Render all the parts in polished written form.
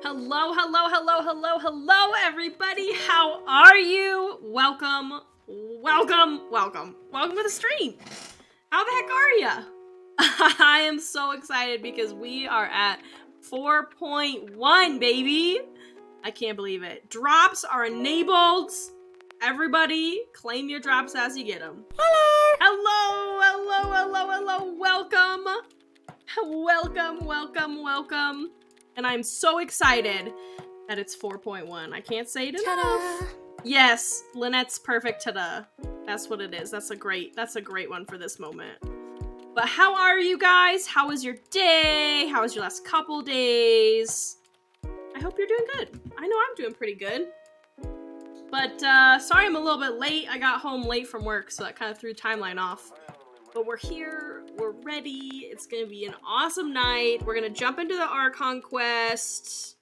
Hello, everybody. How are you? Welcome to the stream. How the heck are ya? I am so excited because we are at 4.1, baby. I can't believe it. Drops are enabled. Everybody, claim your drops as you get them. Hello. Welcome. And I'm so excited that it's 4.1. I can't say it enough. Ta-da! Yes, Lynette's perfect ta-da. That's what it is. That's a great one for this moment. But how are you guys? How was your day? How was your last couple days? I hope you're doing good. I know I'm doing pretty good. But sorry I'm a little bit late. I got home late from work, so that kind of threw timeline off. But we're here, we're ready, it's gonna be an awesome night. We're gonna jump into the Archon quest.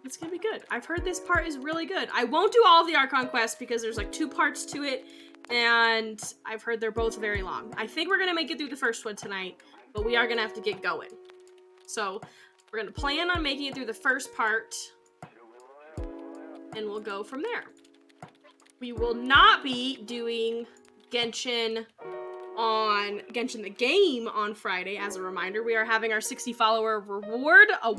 It's gonna be good. I've heard this part is really good. I won't do all of the Archon quests because there's like 2 parts to it, and I've heard they're both very long. I think we're gonna make it through the first one tonight, but we are gonna have to get going. So, we're gonna plan on making it through the first part, and we'll go from there. We will not be doing Genshin the game on Friday. As a reminder, we are having our 60 follower reward, and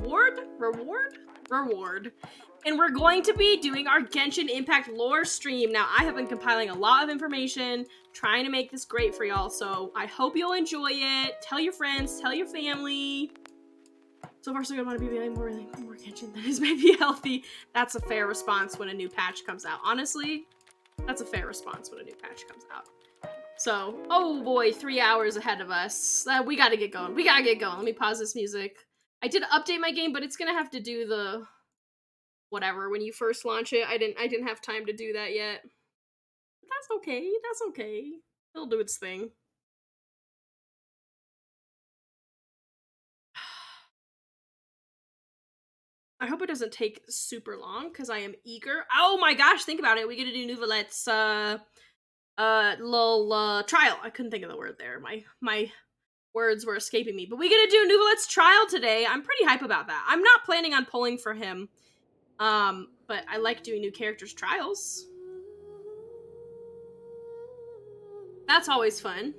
we're going to be doing our Genshin Impact lore stream. Now, I have been compiling a lot of information, trying to make this great for y'all, so I hope you'll enjoy it. Tell your friends, tell your family. So far, so good. I want to be playing more Genshin. That is maybe healthy. That's a fair response when a new patch comes out. Honestly, that's a fair response when a new patch comes out. So, oh boy, 3 hours ahead of us. We gotta get going. Let me pause this music. I did update my game, but it's gonna have to do the whatever when you first launch it. I didn't have time to do that yet. That's okay. That's okay. It'll do its thing. I hope it doesn't take super long because I am eager. Oh my gosh, think about it. We get to do Nouvelette's little trial. I couldn't think of the word there. My words were escaping me. But we get to do Nouvelette's trial today. I'm pretty hype about that. I'm not planning on pulling for him. But I like doing new characters' trials. That's always fun.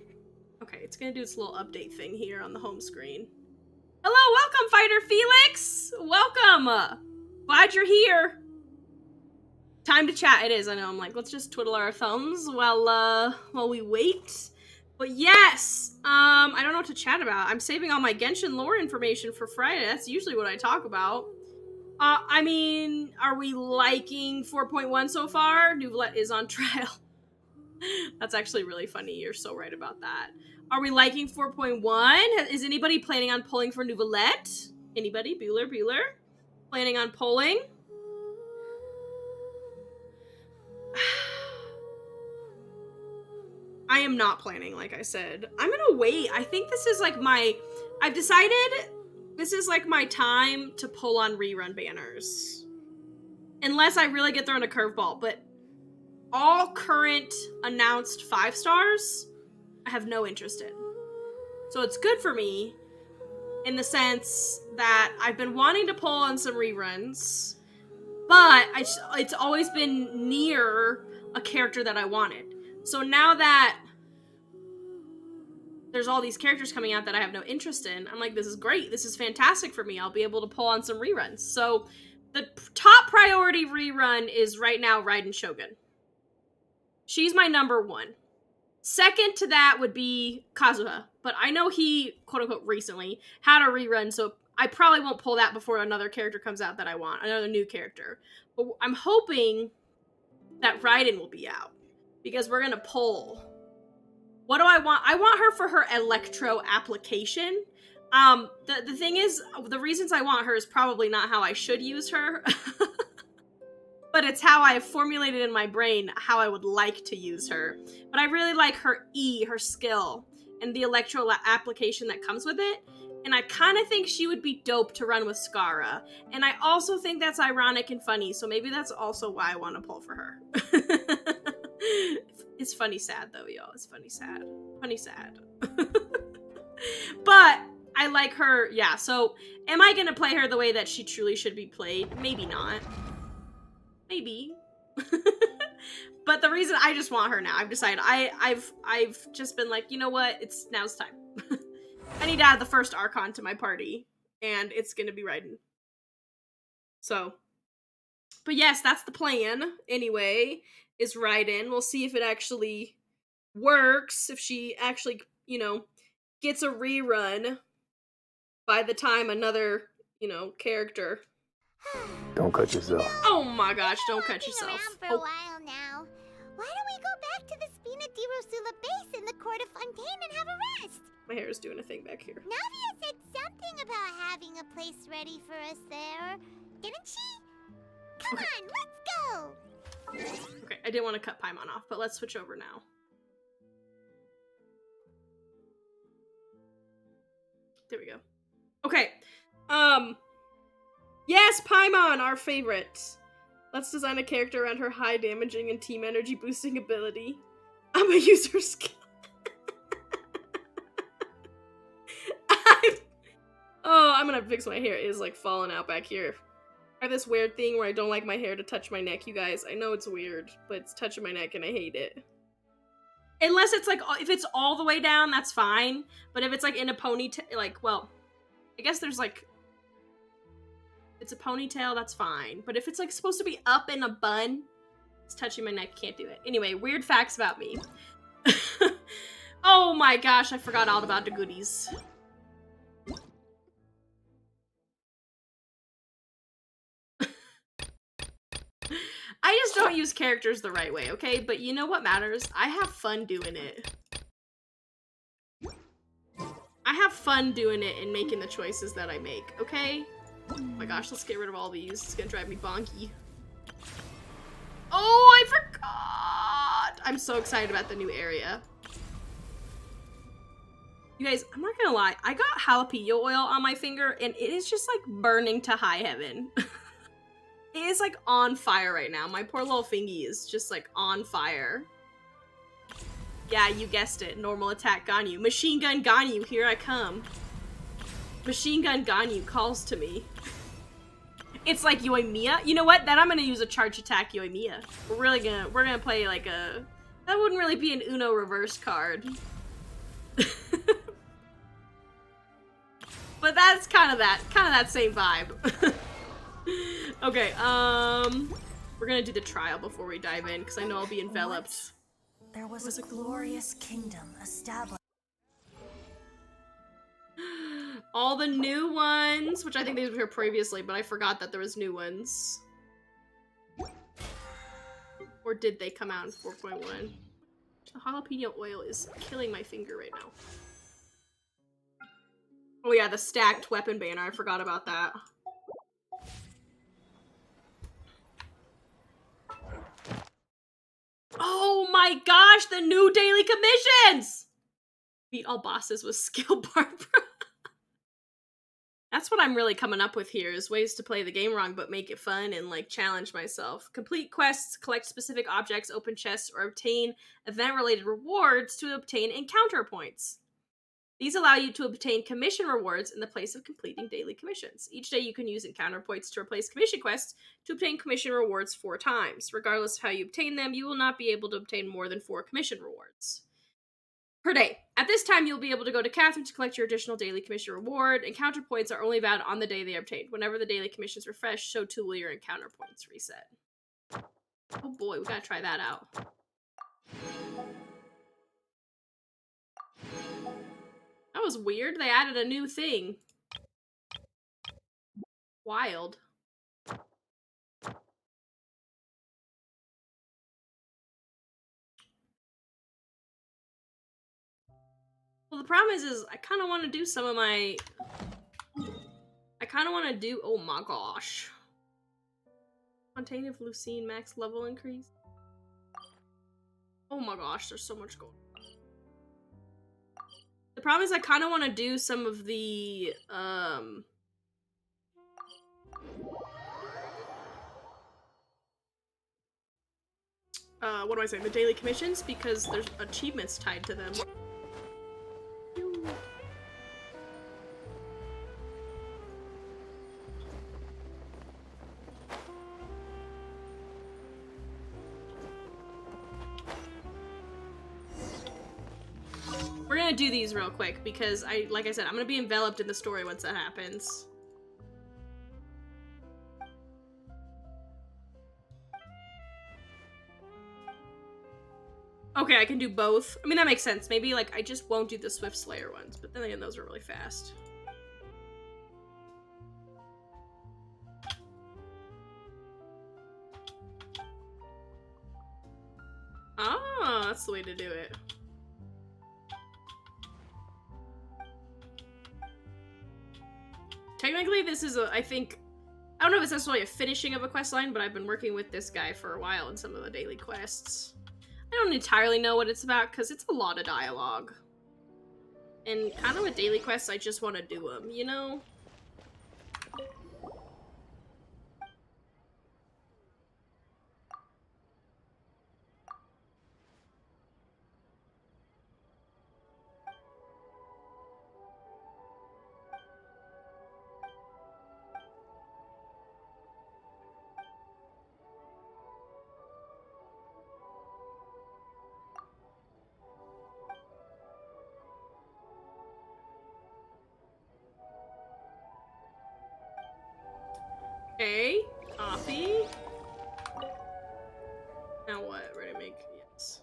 Okay, it's gonna do its little update thing here on the home screen. Hello, welcome, Fighter Felix! Welcome! Glad you're here. Time to chat. It is, I know. I'm like, let's just twiddle our thumbs while we wait. But yes! I don't know what to chat about. I'm saving all my Genshin lore information for Friday. That's usually what I talk about. I mean, are we liking 4.1 so far? Nouvelette is on trial. That's actually really funny. You're so right about that. Are we liking 4.1? Is anybody planning on polling for Nouvelette? Anybody? Bueller? Planning on polling? I am not planning, like I said. I'm gonna wait. I think this is like I've decided this is like my time to pull on rerun banners. Unless I really get thrown a curveball, but all current announced 5 stars, I have no interest in. So it's good for me in the sense that I've been wanting to pull on some reruns, but it's always been near a character that I wanted. So now that there's all these characters coming out that I have no interest in, I'm like, this is great. This is fantastic for me. I'll be able to pull on some reruns. So the top priority rerun is right now Raiden Shogun. She's my number 1. Second to that would be Kazuha, but I know he, quote-unquote, recently had a rerun, so I probably won't pull that before another character comes out that I want, another new character. But I'm hoping that Raiden will be out, because we're gonna pull. What do I want? I want her for her Electro application. The thing is, the reasons I want her is probably not how I should use her. But it's how I have formulated in my brain how I would like to use her. But I really like her E, her skill, and the Electro application that comes with it. And I kind of think she would be dope to run with Scarra. And I also think that's ironic and funny, so maybe that's also why I want to pull for her. It's funny sad, though, y'all. It's funny sad. Funny sad. But I like her, yeah. So am I going to play her the way that she truly should be played? Maybe not. Maybe. But the reason I just want her now, I've decided I've just been like, you know what, now's time. I need to add the first Archon to my party, and it's gonna be Raiden. So, but yes, that's the plan anyway, is Raiden. We'll see if it actually works, if she actually, gets a rerun by the time another, character. Don't cut yourself. Oh my gosh, don't cut yourself. Around for a while now. Why don't we go back to the Spina di Rosula base in the Court of Fontaine and have a rest? My hair is doing a thing back here. Navia said something about having a place ready for us there. Didn't she? Come on, let's go! Okay, I didn't want to cut Paimon off, but let's switch over now. There we go. Okay, yes, Paimon, our favorite. Let's design a character around her high damaging and team energy boosting ability. I'm gonna use her skill. I'm gonna fix my hair. It is like falling out back here. I have this weird thing where I don't like my hair to touch my neck, you guys. I know it's weird, but it's touching my neck and I hate it. Unless it's like, if it's all the way down, that's fine. But if it's like in a ponytail, like, well, I guess there's like, it's a ponytail, that's fine. But if it's like supposed to be up in a bun, it's touching my neck, can't do it. Anyway, weird facts about me. Oh my gosh, I forgot all about the goodies. I just don't use characters the right way, okay? But you know what matters? I have fun doing it. I have fun doing it and making the choices that I make, okay? Oh my gosh, let's get rid of all these. It's gonna drive me bonky. Oh, I lot. I'm so excited about the new area. You guys, I'm not gonna lie. I got jalapeno oil on my finger and it is just like burning to high heaven. It is like on fire right now. My poor little fingy is just like on fire. Yeah, you guessed it. Normal attack Ganyu. Machine gun Ganyu, here I come. Machine gun Ganyu calls to me. It's like Yoimiya. You know what? Then I'm gonna use a charge attack Yoimiya. We're gonna play like a, that wouldn't really be an Uno reverse card. But that's kind of that same vibe. Okay, we're gonna do the trial before we dive in, because I know I'll be enveloped. There was a glorious kingdom established. All the new ones, which I think these were here previously, but I forgot that there was new ones. Or did they come out in 4.1? The jalapeno oil is killing my finger right now. Oh yeah, the stacked weapon banner, I forgot about that. Oh my gosh, the new daily commissions! Beat all bosses with skill Barbara. That's what I'm really coming up with here, is ways to play the game wrong but make it fun and like challenge myself. Complete quests, collect specific objects, open chests, or obtain event-related rewards to obtain encounter points. These allow you to obtain commission rewards in the place of completing daily commissions. Each day you can use encounter points to replace commission quests to obtain commission rewards 4 times. Regardless of how you obtain them, you will not be able to obtain more than 4 commission rewards per day. At this time, you'll be able to go to Catherine to collect your additional daily commission reward. Encounter points are only valid on the day they are obtained. Whenever the daily commissions refresh, so too will your encounter points reset. Oh boy, we gotta try that out. That was weird. They added a new thing. Wild. Well, the problem is I kind of want to do some of my... I kind of want to do... Oh my gosh. Fontaine of Lucine max level increase. Oh my gosh, there's so much gold. The problem is I kind of want to do some of the, what do I say? The daily commissions, because there's achievements tied to them. We're gonna do these real quick because like I said, I'm gonna be enveloped in the story once that happens. Okay, I can do both. I mean, that makes sense. Maybe, like, I just won't do the Swift Slayer ones, but then again, those are really fast. Ah, that's the way to do it. Technically, this is I don't know if it's necessarily a finishing of a quest line, but I've been working with this guy for a while in some of the daily quests. I don't entirely know what it's about, because it's a lot of dialogue. And kind of with daily quests, I just want to do them, you know? Okay, coffee. Now what? Ready to make? Yes.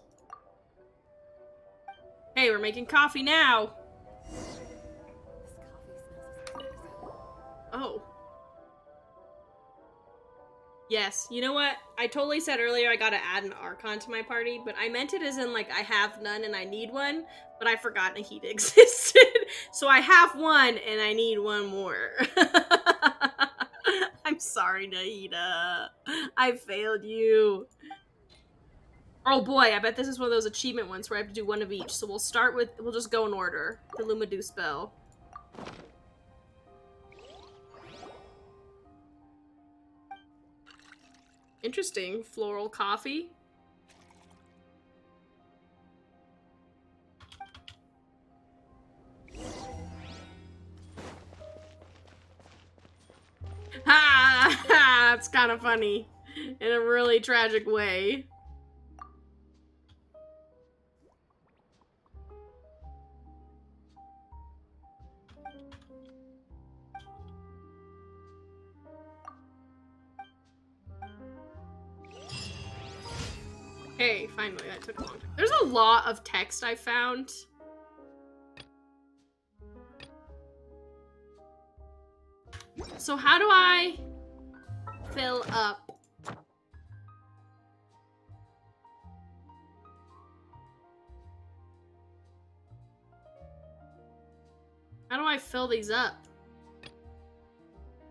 Hey, we're making coffee now. Oh. Yes, you know what? I totally said earlier I gotta add an Archon to my party, but I meant it as in, like, I have none and I need one, but I forgot Nahida existed. So I have one and I need one more. I'm sorry, Nahida. I failed you. Oh boy, I bet this is one of those achievement ones where I have to do one of each. So we'll start with, we'll just go in order. The Lumadou spell. Interesting. Floral coffee. Ha! Ha! It's kind of funny. In a really tragic way. Hey, finally, that took a long time. There's a lot of text I found. So how do I fill up? How do I fill these up?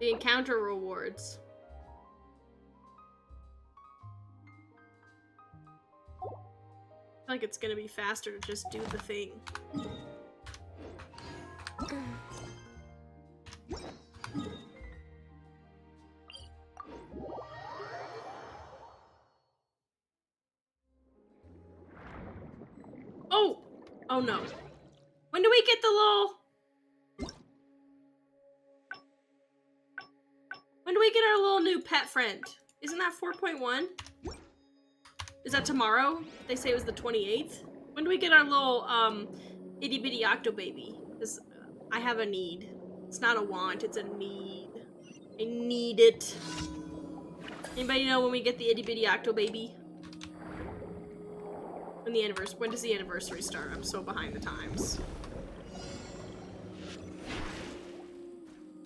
The encounter rewards. I feel like it's gonna be faster to just do the thing. Oh! Oh no. When do we get the little... When do we get our little new pet friend? Isn't that 4.1? Is that tomorrow? They say it was the 28th. When do we get our little, itty bitty octo baby? Because I have a need. It's not a want, it's a need. I need it. Anybody know when we get the itty bitty octo baby? When does the anniversary start? I'm so behind the times.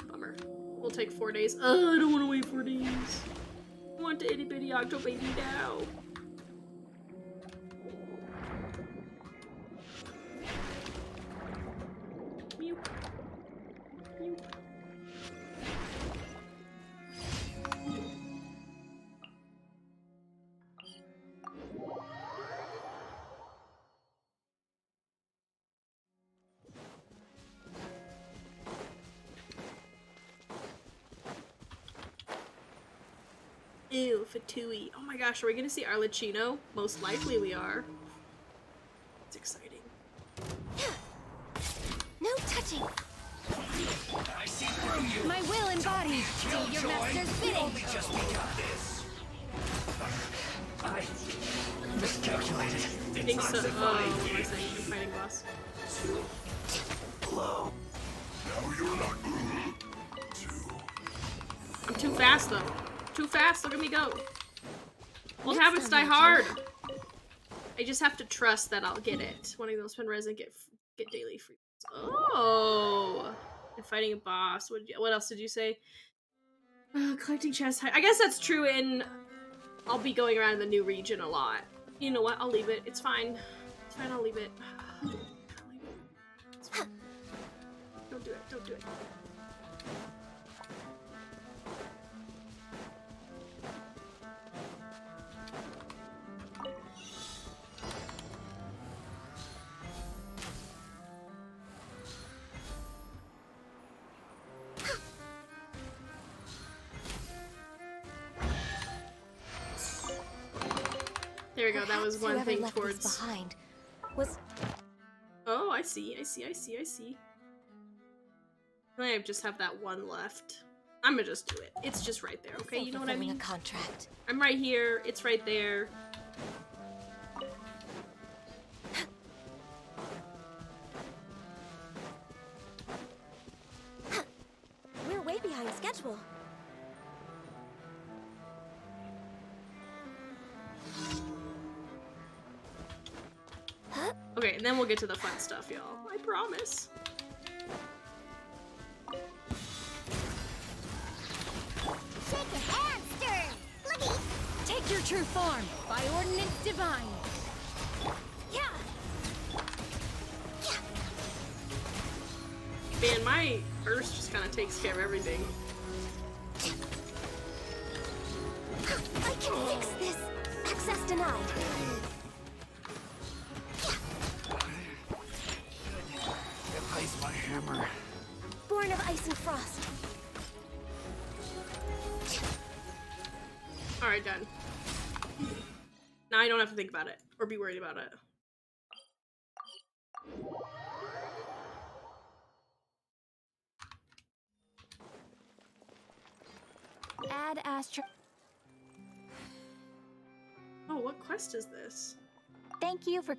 Bummer. We'll take 4 days. I don't want to wait 4 days. I want the itty bitty octo baby now. Mew. Mew. Ew, Fatui. Oh my gosh, are we gonna see Arlecchino? Most likely we are. It's exciting. No touching. I see through you. My will embodied. Do your master's bidding. I miscalculated. I think so. Oh, what am I saying? You're fighting boss. Blow. Now you're not I'm too fast though. Too fast, look at me go. Old Next habits die time, hard. I just have to trust that I'll get it. One of those spend res and get daily free. Oh, and fighting a boss. What else did you say? Collecting chests. I guess that's true in. I'll be going around the new region a lot. You know what? I'll leave it. It's fine. It's fine. I'll leave it. It's fine. Don't do it. Don't do it. There we go, that was one thing towards... behind was... Oh, I see, I see, I see, I see. I just have that one left. I'm gonna just do it. It's just right there, okay? You know what I mean? A contract. I'm right here, it's right there. We're way behind schedule. Okay, and then we'll get to the fun stuff, y'all. I promise. Shake your hand, Stern! Looky! Take your true form, by ordinance divine. Yeah! Man, my burst just kind of takes care of everything. I can fix this! Access denied. ice and frost. Alright, done. Now I don't have to think about it or be worried about it. Add Astro. Oh, what quest is this? Thank you for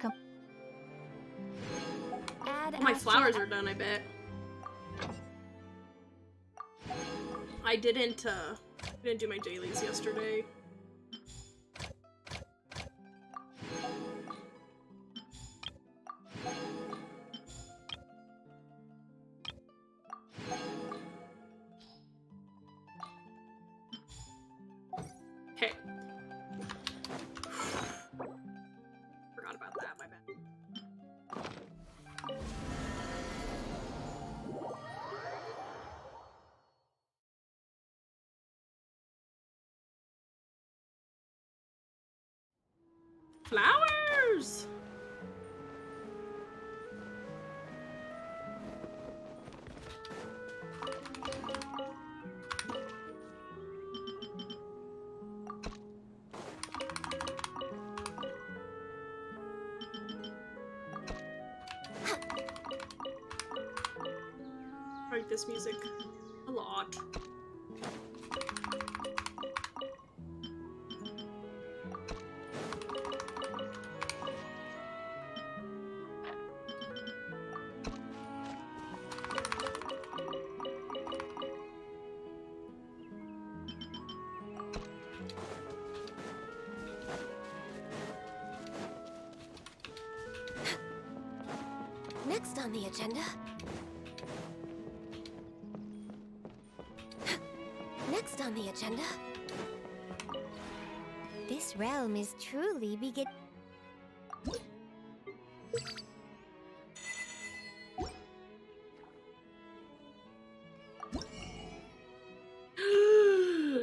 Add Oh, my Astro. flowers are done, I bet. I didn't do my dailies yesterday. Okay. Forgot about that, my bad. Flowers! I like this music a lot. Next on the agenda. Next on the agenda. This realm is truly begin.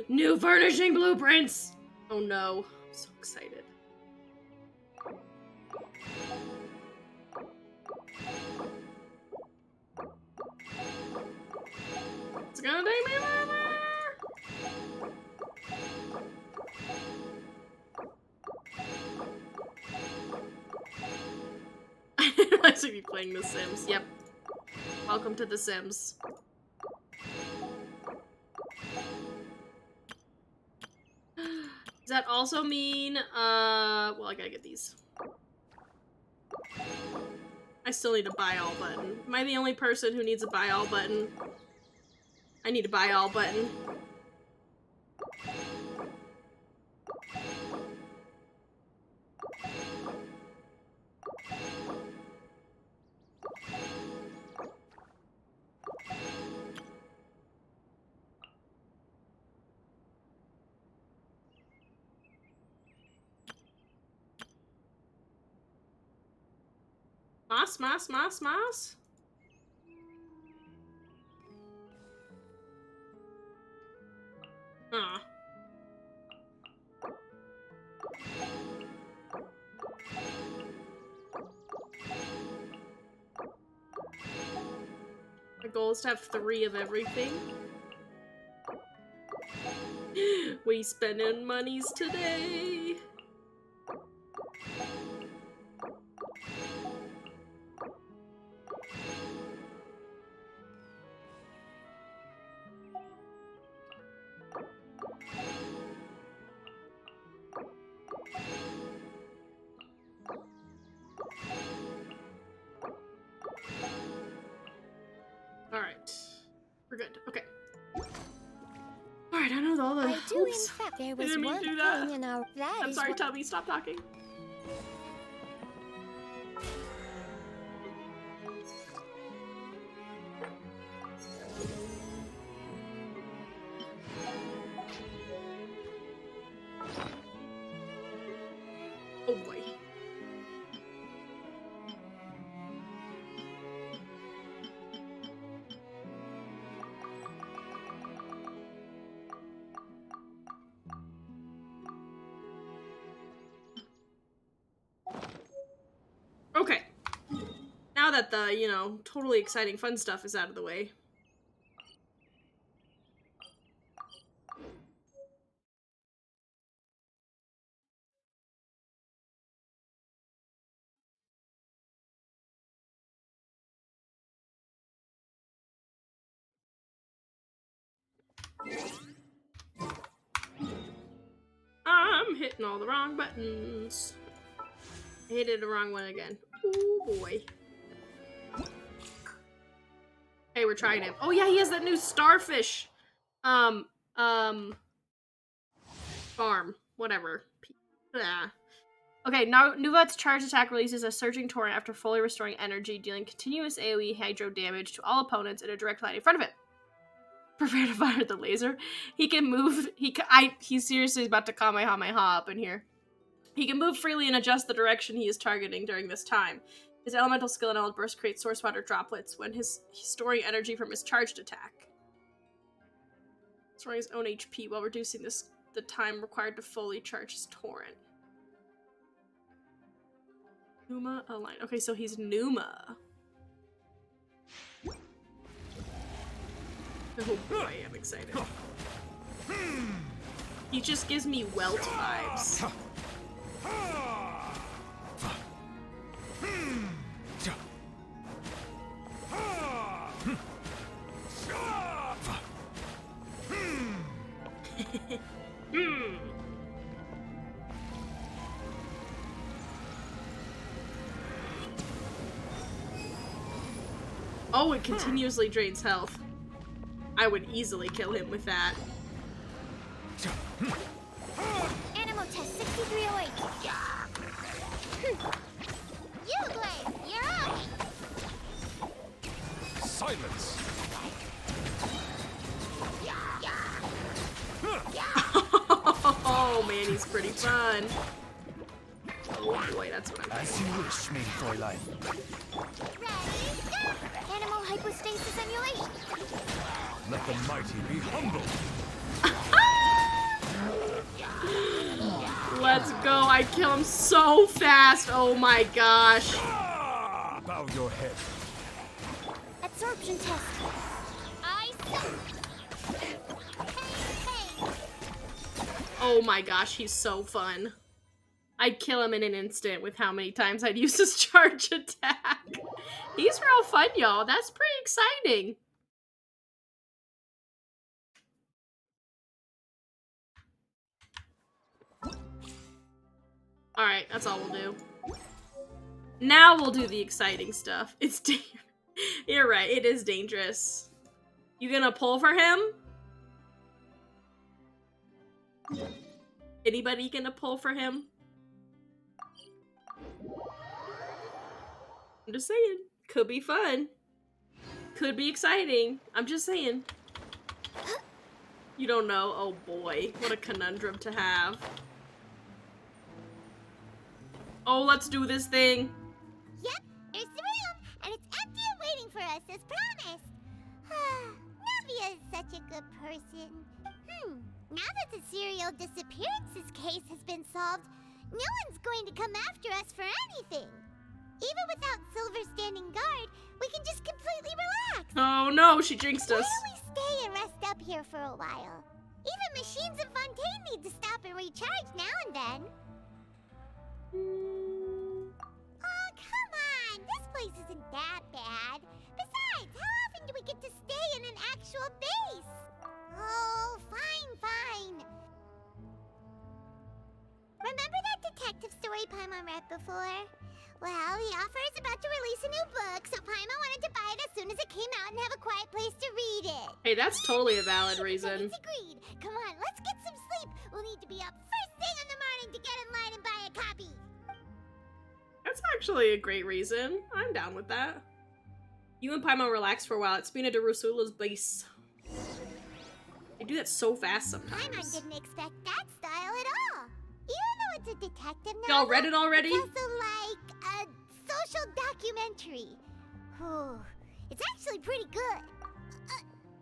New furnishing blueprints! Oh no, I'm so excited. It's gonna take me forever! I didn't realize we'd be playing The Sims. Yep. Welcome to The Sims. Does that also mean, well, I gotta get these. I still need a buy all button. Am I the only person who needs a buy all button? I need a buy all button. Mas? Aw. My goal is to have 3 of everything. We spending monies today. Alright. We're good. Okay. Alright, I know all the... I do, in Oops. fact, there I was didn't mean one to do that. thing in our. That I'm is sorry, what- Tubby. Stop talking. Oh boy. Okay. Now that the, totally exciting fun stuff is out of the way. I'm hitting all the wrong buttons. I hit the wrong one again. Oh boy. Hey, we're trying him. Oh yeah, he has that new starfish. Farm. Whatever. Ah. Okay, now Nuvat's charge attack releases a surging torrent after fully restoring energy, dealing continuous AoE hydro damage to all opponents in a direct line in front of it. Prepare to fire the laser. He can move. He's seriously about to Kamehameha up in here. He can move freely and adjust the direction he is targeting during this time. His elemental skill and outburst creates source water droplets when he's storing energy from his charged attack. Storing his own HP while reducing the time required to fully charge his torrent. Numa align. Okay, so he's Numa. Oh boy, I'm excited. He just gives me Welt vibes. Oh, it continuously drains health. I would easily kill him with that. Animal test 6308. You, Blade, you're up. Silence! Oh man, he's pretty fun. Oh boy, that's what I'm As you wish, main Fräulein. Ready, go! Animal hypostasis emulation. Let the mighty be humble. Let's go. I kill him so fast. Oh my gosh. Bow your head. Absorption test. I Hey. Oh my gosh, he's so fun. I'd kill him in an instant with how many times I'd use his charge attack. He's real fun, y'all. That's pretty exciting. Alright, that's all we'll do. Now we'll do the exciting stuff. It's You're right, it is dangerous. You gonna pull for him? Anybody gonna pull for him? I'm just saying. Could be fun. Could be exciting. I'm just saying. You don't know? Oh boy. What a conundrum to have. Oh, let's do this thing. Yep, there's the room, and it's empty and waiting for us as promised. Navia is such a good person. Now that the serial disappearances case has been solved, no one's going to come after us for anything. Even without Silver standing guard, we can just completely relax. Oh no, she jinxed us. Why don't we stay and rest up here for a while? Even machines in Fontaine need to stop and recharge now and then. Oh, come on! This place isn't that bad. Besides, how often do we get to stay in an actual base? Oh, fine. Remember that detective story Paimon read before? Well, the author is about to release a new book, so Paimon wanted to buy it as soon as it came out and have a quiet place to read it. Hey, that's totally a valid reason. It's agreed. Come on, let's get some sleep. We'll need to be up first thing in the morning to get in line and buy a copy. That's actually a great reason. I'm down with that. You and Paimon relax for a while at Spina de Rusula's base. They do that so fast sometimes. Paimon didn't expect that style at all. Even though it's a detective novel, Y'all read it already? it's also like a social documentary. It's actually pretty good.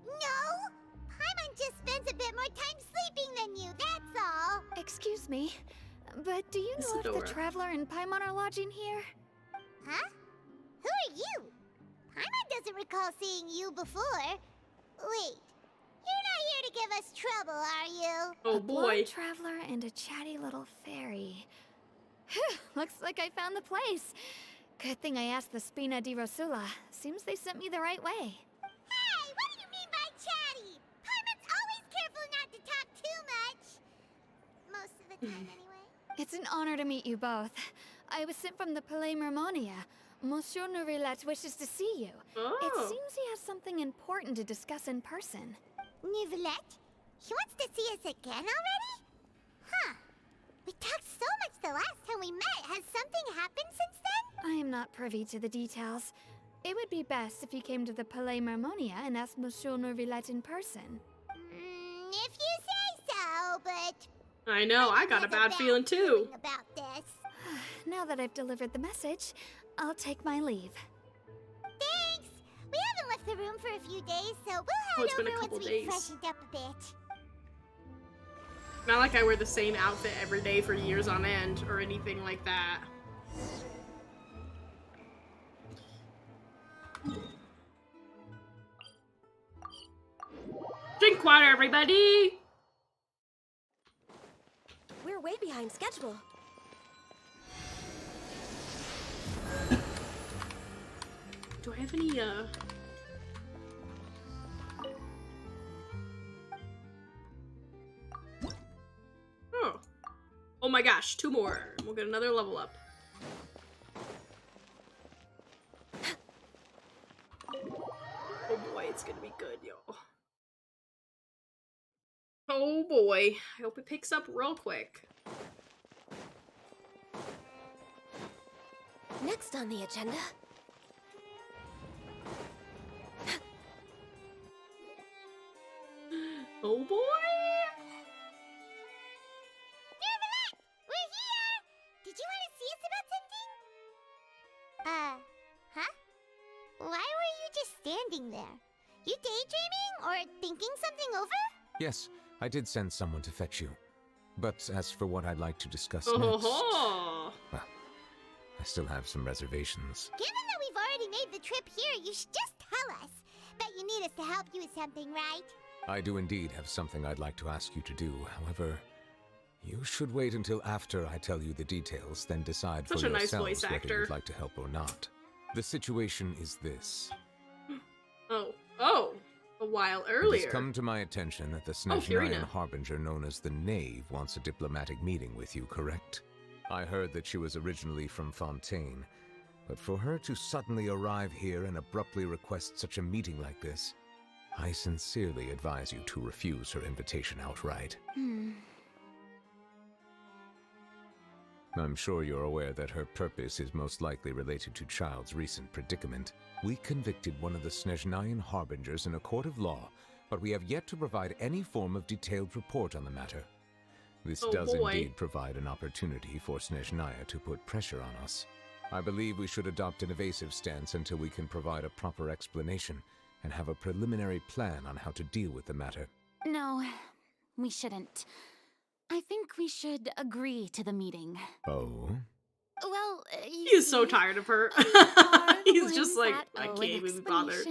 No? Paimon just spends a bit more time sleeping than you, that's all. Excuse me, but do you know if Isadora. the Traveler and Paimon are lodging here? Huh? Who are you? Paimon doesn't recall seeing you before. Wait, you're not here to give us trouble, are you? Oh A boy. blonde traveler and a chatty little fairy. Phew, looks like I found the place. Good thing I asked the Spina di Rosula. Seems they sent me the right way. Hey, what do you mean by chatty? Paimon's always the time anyway. It's an honor to meet you both. I was sent from the Palais Mermonia. Monsieur Neuvillette wishes to see you. Oh. It seems he has something important to discuss in person. Neuvillette? He wants to see us again already? Huh. We talked so much the last time we met. Has something happened since then? I am not privy to the details. It would be best if you came to the Palais Mermonia and asked Monsieur Neuvillette in person. If you say so, but... I know, I got a bad feeling too. About this. Now that I've delivered the message, I'll take my leave. Thanks! We haven't left the room for a few days, so we'll Oh, head it's been a over couple once days. we've freshened up a bit. Not like I wear the same outfit every day for years on end or anything like that. Drink water, everybody! We're way behind schedule. Do I have any, Oh. Oh my gosh, 2 more. We'll get another level up. Oh boy, it's gonna be good, yo. Oh boy. I hope it picks up real quick. Next on the agenda. Oh boy! Neuvillette! We're here! Did you want to see us about something? Huh? Why were you just standing there? You daydreaming or thinking something over? Yes, I did send someone to fetch you. But as for what I'd like to discuss Oh ho next, ho! well, I still have some reservations. Given that we've already made the trip here, you should just tell us. Bet you need us to help you with something, right? I do indeed have something I'd like to ask you to do. However, you should wait until after I tell you the details, then decide Such for a nice yourselves voice whether actor. you'd like to help or not. The situation is this. Oh, a while It earlier. has come to my attention that the Furina. Snezhnayan Harbinger known as the Knave wants a diplomatic meeting with you, correct? I heard that she was originally from Fontaine, but for her to suddenly arrive here and abruptly request such a meeting like this, I sincerely advise you to refuse her invitation outright. I'm sure you're aware that her purpose is most likely related to Child's recent predicament. We convicted one of the Snezhnayan Harbingers in a court of law, but we have yet to provide any form of detailed report on the matter. This Oh, does boy. indeed provide an opportunity for Snezhnaya to put pressure on us. I believe we should adopt an evasive stance until we can provide a proper explanation and have a preliminary plan on how to deal with the matter. No, we shouldn't. I think we should agree to the meeting. Oh? Well, He is so tired of her. He's just like, I can't even be bothered.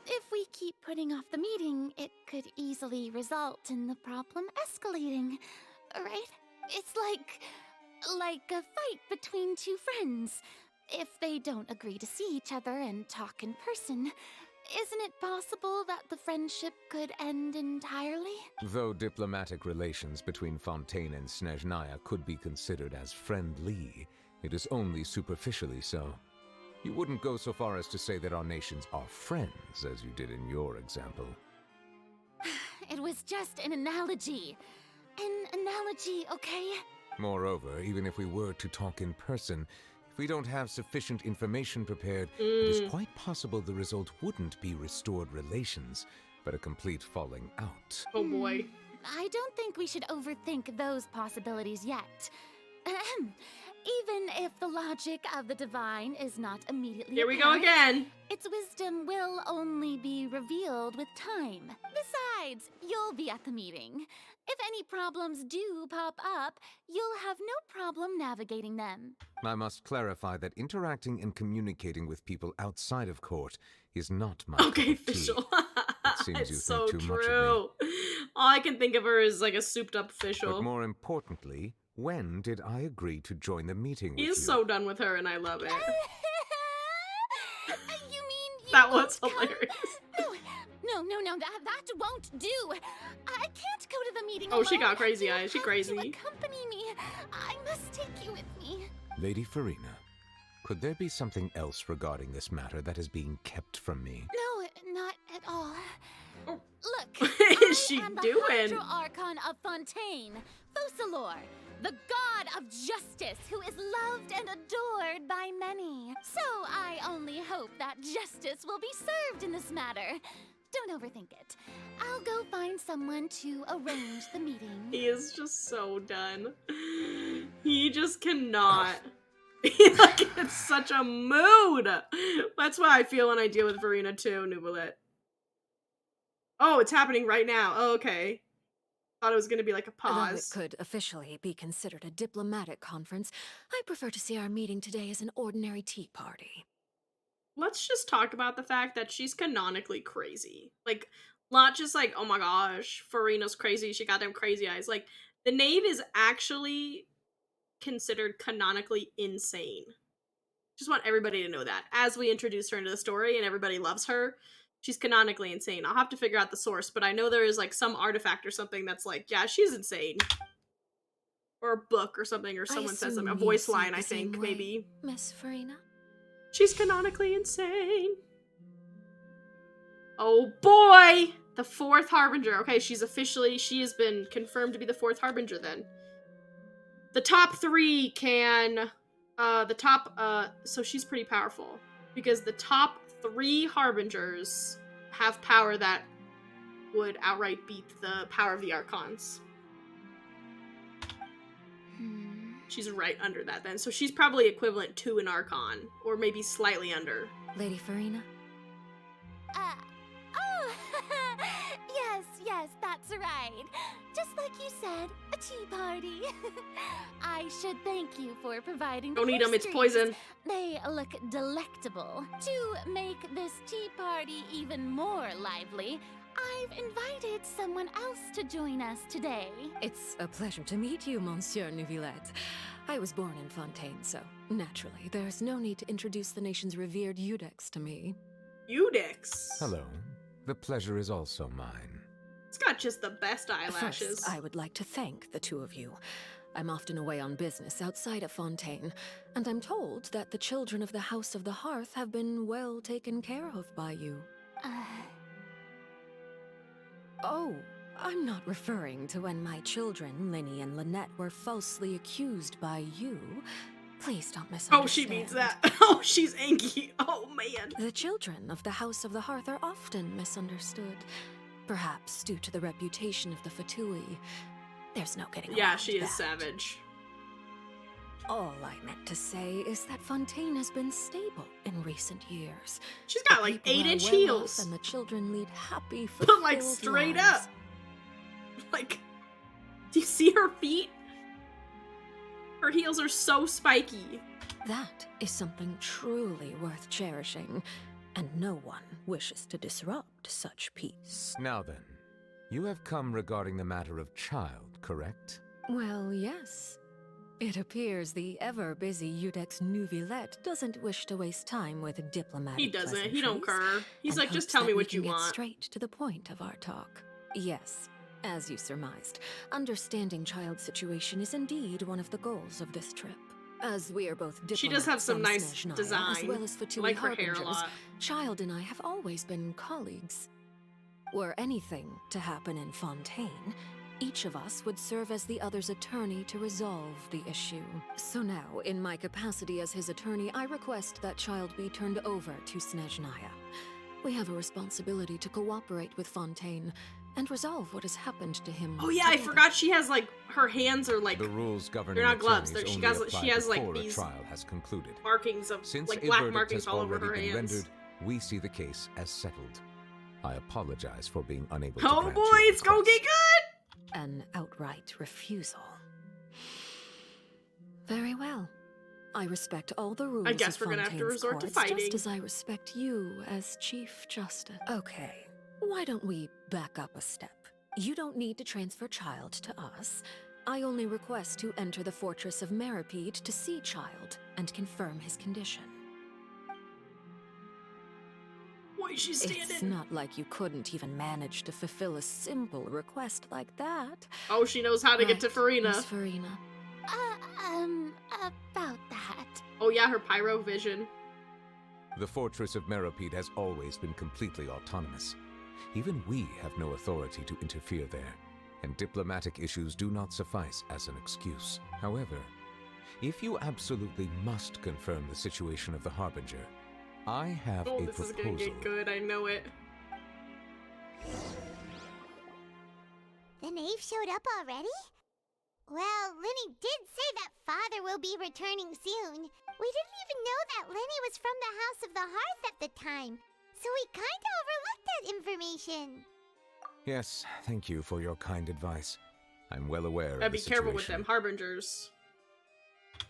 If we keep putting off the meeting, it could easily result in the problem escalating, right? It's like a fight between 2 friends. If they don't agree to see each other and talk in person, isn't it possible that the friendship could end entirely? Though diplomatic relations between Fontaine and Snezhnaya could be considered as friendly, it is only superficially so. You wouldn't go so far as to say that our nations are friends, as you did in your example. It was just an analogy. An analogy, okay? Moreover, even if we were to talk in person, if we don't have sufficient information prepared, it is quite possible the result wouldn't be restored relations, but a complete falling out. Oh boy. I don't think we should overthink those possibilities yet. Ahem. Even if the logic of the divine is not immediately Here we go apparent, again. its wisdom will only be revealed with time. Besides, you'll be at the meeting. If any problems do pop up, you'll have no problem navigating them. I must clarify that interacting and communicating with people outside of court is not my Okay, cup of tea. official. seems you It's so think too much of me. true. All I can think of her is like a souped up official. But more importantly, when did I agree to join the meeting He with is you? so done with her, and I love it. You mean you That won't was come? hilarious. No, No, that won't do. I can't go to the meeting Oh, she alone. got crazy You eyes. She have crazy. to accompany me. I must take you with me. Lady Farina, could there be something else regarding this matter that is being kept from me? No, not at all. Oh. Look, What is she I am the doing? Hydro Archon of Fontaine, Focalor, the god of justice who is loved and adored by many. So I only hope that justice will be served in this matter. Don't overthink it. I'll go find someone to arrange the meeting. He is just so done. He just cannot. He's like in such a mood. That's why I feel when I deal with Farina too, Nubilet. Oh, it's happening right now. Oh, okay. Thought it was gonna be like a Though it pause. could officially be considered a diplomatic conference, I prefer to see our meeting today as an ordinary tea party. Let's just talk about the fact that she's canonically crazy. Like, not just like, oh my gosh, Farina's crazy, she got them crazy eyes. Like, the knave is actually considered canonically insane. Just want everybody to know that. As we introduce her into the story and everybody loves her, she's canonically insane. I'll have to figure out the source, but I know there is like some artifact or something that's like, yeah, she's insane. Or a book or something, or someone says something. A voice line, I think, maybe. Miss Farina? She's canonically insane. Oh boy! The fourth Harbinger. Okay, she has been confirmed to be the fourth Harbinger then. The top three can, so she's pretty powerful. Because the top three Harbingers have power that would outright beat the power of the Archons. She's right under that then. So she's probably equivalent to an Archon, or maybe slightly under. Lady Farina? Oh, yes, that's right. Just like you said, a tea party. I should thank you for providing Don't the eat them, it's pastries. poison. They look delectable. To make this tea party even more lively, I've invited someone else to join us today. It's a pleasure to meet you, Monsieur Neuvillette. I was born in Fontaine, so naturally, there's no need to introduce the nation's revered Eudex to me. Eudex. Hello. The pleasure is also mine. It's got just the best eyelashes. First, I would like to thank the two of you. I'm often away on business outside of Fontaine, and I'm told that the children of the House of the Hearth have been well taken care of by you. Oh, I'm not referring to when my children, Linny and Lynette, were falsely accused by you. Please don't misunderstand. Oh, she means that. Oh, she's angry. Oh, man. The children of the House of the Hearth are often misunderstood. Perhaps due to the reputation of the Fatui. There's no getting Yeah, around she is that. savage. All I meant to say is that Fontaine has been stable in recent years. She's got The like people are 8-inch well heels. off and the children lead happy, But like fulfilled straight lives. up. Like, do you see her feet? Her heels are so spiky. That is something truly worth cherishing, and no one wishes to disrupt such peace. Now then, you have come regarding the matter of child, correct? Well, yes. It appears the ever-busy Eudex Neuvillette doesn't wish to waste time with diplomatic He doesn't. He don't pleasantries, care. He's and like, just hopes tell that me we what you can get want. straight to the point of our talk. Yes, as you surmised, understanding child's situation is indeed one of the goals of this trip. As we are both diplomats She does have some on nice Snezhnaya, design. as well as I Fatui like her hair a harbingers, lot. Child and I have always been colleagues. Were anything to happen in Fontaine, each of us would serve as the other's attorney to resolve the issue. So now, in my capacity as his attorney, I request that Child be turned over to Snezhnaya. We have a responsibility to cooperate with Fontaine and resolve what has happened to him. Oh yeah, I together. forgot she has like, her hands are like The rules governing They're not gloves, attorneys they're- only she apply has, like, before these- a trial has concluded. markings of, Since like a black verdict markings has all over already her been hands. rendered, we see the case as settled. I apologize for being unable to Oh grant boy, your it's gonna request. get good! An outright refusal. Very well. I respect all the rules I guess of we're gonna have to Fontaine's resort to courts, fighting. just as I respect you as Chief Justice. Okay, why don't we back up a step? You don't need to transfer Child to us. I only request to enter the fortress of Meripede to see Child and confirm his condition. way she's It's standing. not like you couldn't even manage to fulfill a simple request like that. Oh, she knows how to get to Right, Farina. Miss Farina. About that. Oh yeah, her pyro vision. The Fortress of Meropide has always been completely autonomous. Even we have no authority to interfere there, and diplomatic issues do not suffice as an excuse. However, if you absolutely must confirm the situation of the Harbinger, I have Oh, a this is proposal. gonna get good, I know it. The knave showed up already? Well, Lenny did say that father will be returning soon. We didn't even know that Lenny was from the House of the Hearth at the time, so we kinda overlooked that information. Yes, thank you for your kind advice. I'm well aware Gotta of be the careful with situation. them harbingers.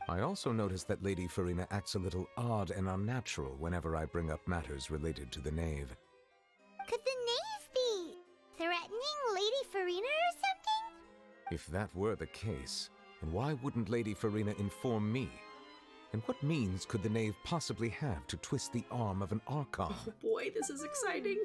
I also noticed that Lady Farina acts a little odd and unnatural whenever I bring up matters related to the Knave. Could the knave be threatening Lady Farina or something? If that were the case, then why wouldn't Lady Farina inform me? And what means could the Knave possibly have to twist the arm of an Archon? Oh boy, this is exciting.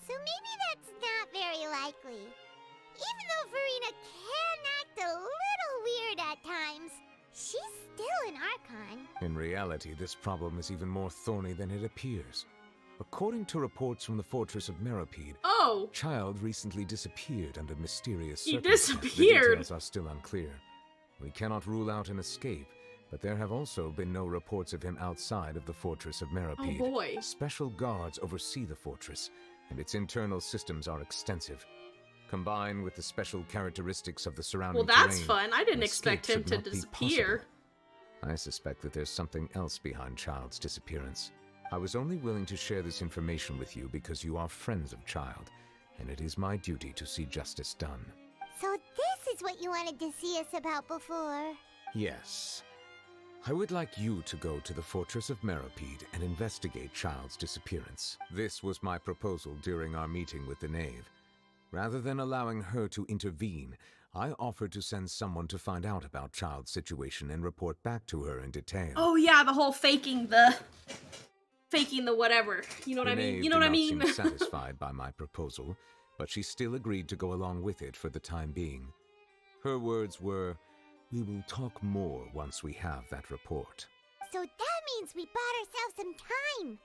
So maybe that's not very likely. Even though Farina can act a little weird at times, she's still an Archon. In reality, this problem is even more thorny than it appears. According to reports from the Fortress of Meropide, Oh! Child recently disappeared under mysterious He circumstances. disappeared? The details are still unclear. We cannot rule out an escape, but there have also been no reports of him outside of the Fortress of Meropide. Oh boy. Special guards oversee the fortress, and its internal systems are extensive. Combined with the special characteristics of the surrounding Well, that's terrain, fun. I didn't an expect escape him should to not be disappear. possible. I suspect that there's something else behind Child's disappearance. I was only willing to share this information with you because you are friends of Child, and it is my duty to see justice done. So this is what you wanted to see us about before. Yes. I would like you to go to the Fortress of Meropide and investigate Child's disappearance. This was my proposal during our meeting with the Knave. Rather than allowing her to intervene, I offered to send someone to find out about Child's situation and report back to her in detail. Oh yeah, the whole faking the whatever. You know what I mean? Knave You know what I did mean? not seem satisfied by my proposal, but she still agreed to go along with it for the time being. Her words were, "We will talk more once we have that report." So that means we bought ourselves some time.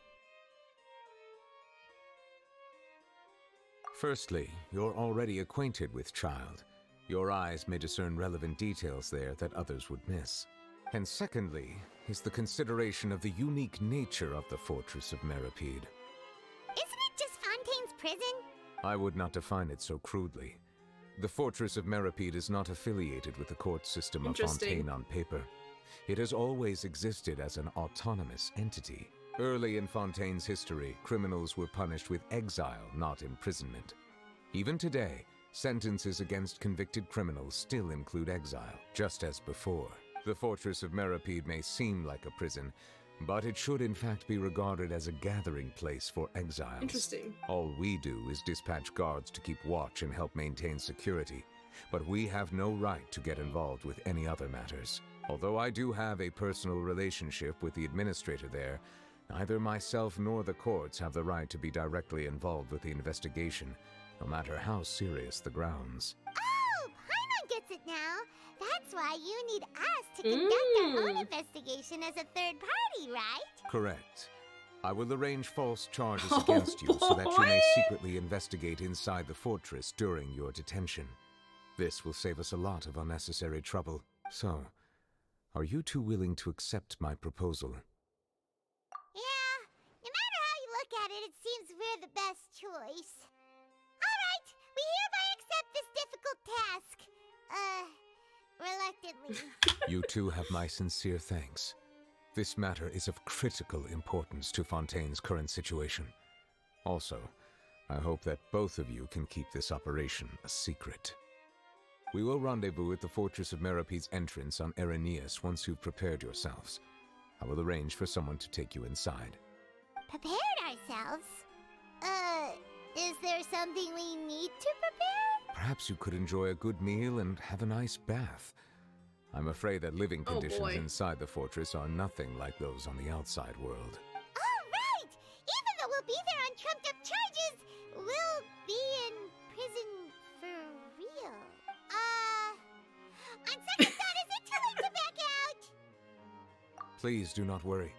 Firstly, you're already acquainted with Child. Your eyes may discern relevant details there that others would miss. And secondly, is the consideration of the unique nature of the Fortress of Meropide. Isn't it just Fontaine's prison? I would not define it so crudely. The Fortress of Meropide is not affiliated with the court system of Interesting. Fontaine on paper. It has always existed as an autonomous entity. Early in Fontaine's history, criminals were punished with exile, not imprisonment. Even today, sentences against convicted criminals still include exile, just as before. The Fortress of Meropide may seem like a prison, but it should in fact be regarded as a gathering place for exiles. Interesting. All we do is dispatch guards to keep watch and help maintain security, but we have no right to get involved with any other matters. Although I do have a personal relationship with the administrator there, neither myself nor the courts have the right to be directly involved with the investigation, no matter how serious the grounds. Oh, Paimon gets it now. That's why you need us to conduct our own investigation as a third party, right? Correct. I will arrange false charges Oh, against you so that you may boy. secretly investigate inside the fortress during your detention. This will save us a lot of unnecessary trouble. So, are you two willing to accept my proposal? Yeah, no matter how you look at it, it seems we're the best choice. Alright, we hereby accept this difficult task. Reluctantly. You two have my sincere thanks. This matter is of critical importance to Fontaine's current situation. Also, I hope that both of you can keep this operation a secret. We will rendezvous at the Fortress of Meropide's entrance on Erinius once you've prepared yourselves. I will arrange for someone to take you inside. Prepared ourselves? Is there something we need to prepare? Perhaps you could enjoy a good meal and have a nice bath. I'm afraid that living Oh, conditions boy. inside the fortress are nothing like those on the outside world. Alright! Even though we'll be there on trumped up charges, we'll be in prison for real. On second thought, is it too late to back out? Please do not worry.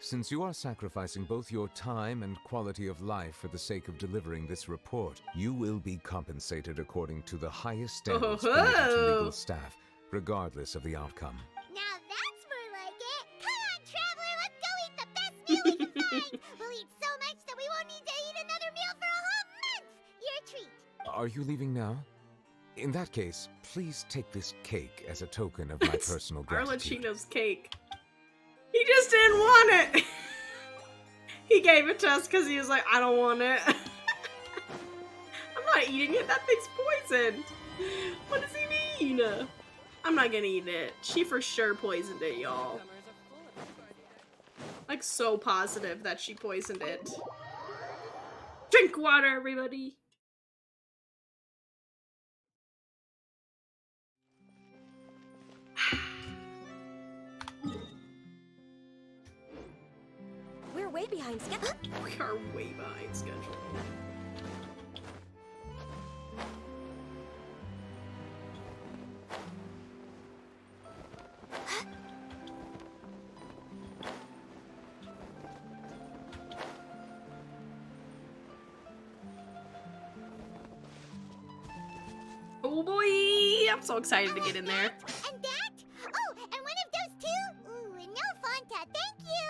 Since you are sacrificing both your time and quality of life for the sake of delivering this report, you will be compensated according to the highest standards permitted to legal staff, regardless of the outcome. Now that's more like it. Come on, traveler, let's go eat the best meal we can find. We'll eat so much that we won't need to eat another meal for a whole month. Your treat. Are you leaving now? In that case, please take this cake as a token of my personal gratitude. Arlecchino's cake. He just didn't want it. He gave it to us because he was like, I don't want it. I'm not eating it. That thing's poisoned. What does he mean? I'm not gonna eat it. She for sure poisoned it, y'all. Like, so positive that she poisoned it. Drink water, everybody. We're way behind schedule. We are way behind schedule. Oh boy! I'm so excited to get in there. And that? Oh, and one of those two? Ooh, and no Fanta, thank you!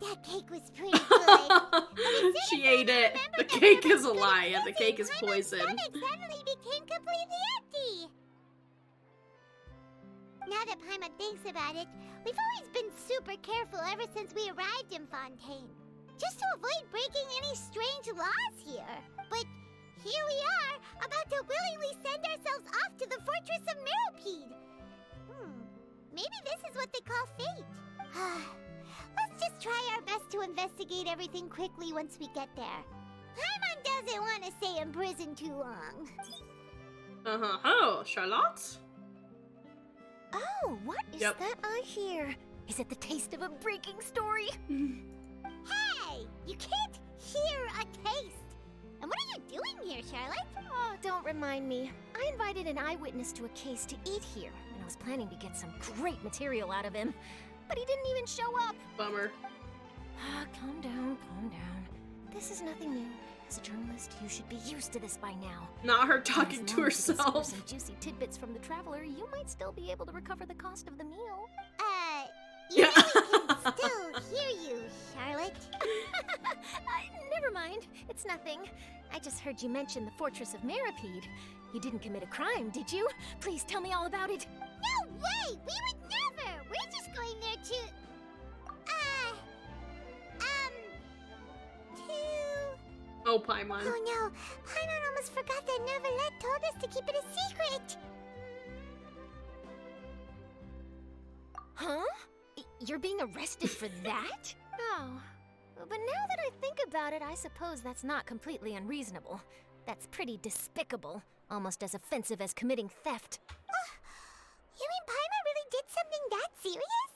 That cake was pretty good. She ate it. The cake is a lie. Yeah, the cake is poison. It suddenly became completely empty. Now that Paimon thinks about it, we've always been super careful ever since we arrived in Fontaine. Just to avoid breaking any strange laws here. But here we are, about to willingly send ourselves off to the Fortress of Meropide. Maybe this is what they call fate. Let's just try our best to investigate everything quickly once we get there. Paimon doesn't want to stay in prison too long. Oh, Charlotte? Oh, what is Yep. that I hear? Is it the taste of a breaking story? Hey, you can't hear a taste. And what are you doing here, Charlotte? Oh, don't remind me. I invited an eyewitness to a case to eat here, and I was planning to get some great material out of him. But he didn't even show up. Bummer. Calm down, calm down. This is nothing new. As a journalist, you should be used to this by now. Not her And talking as to long as you discover herself. some juicy tidbits from the traveler, you might still be able to recover the cost of the meal. You know we can still hear you, Charlotte. Never mind. It's nothing. I just heard you mention the Fortress of Meropide. You didn't commit a crime, did you? Please tell me all about it. No way! We would never! We're just going there to... Oh, Paimon. Oh no, Paimon almost forgot that Neuvillette told us to keep it a secret! Huh? You're being arrested for that? Oh. But now that I think about it, I suppose that's not completely unreasonable. That's pretty despicable. Almost as offensive as committing theft. You mean Paimon really did something that serious?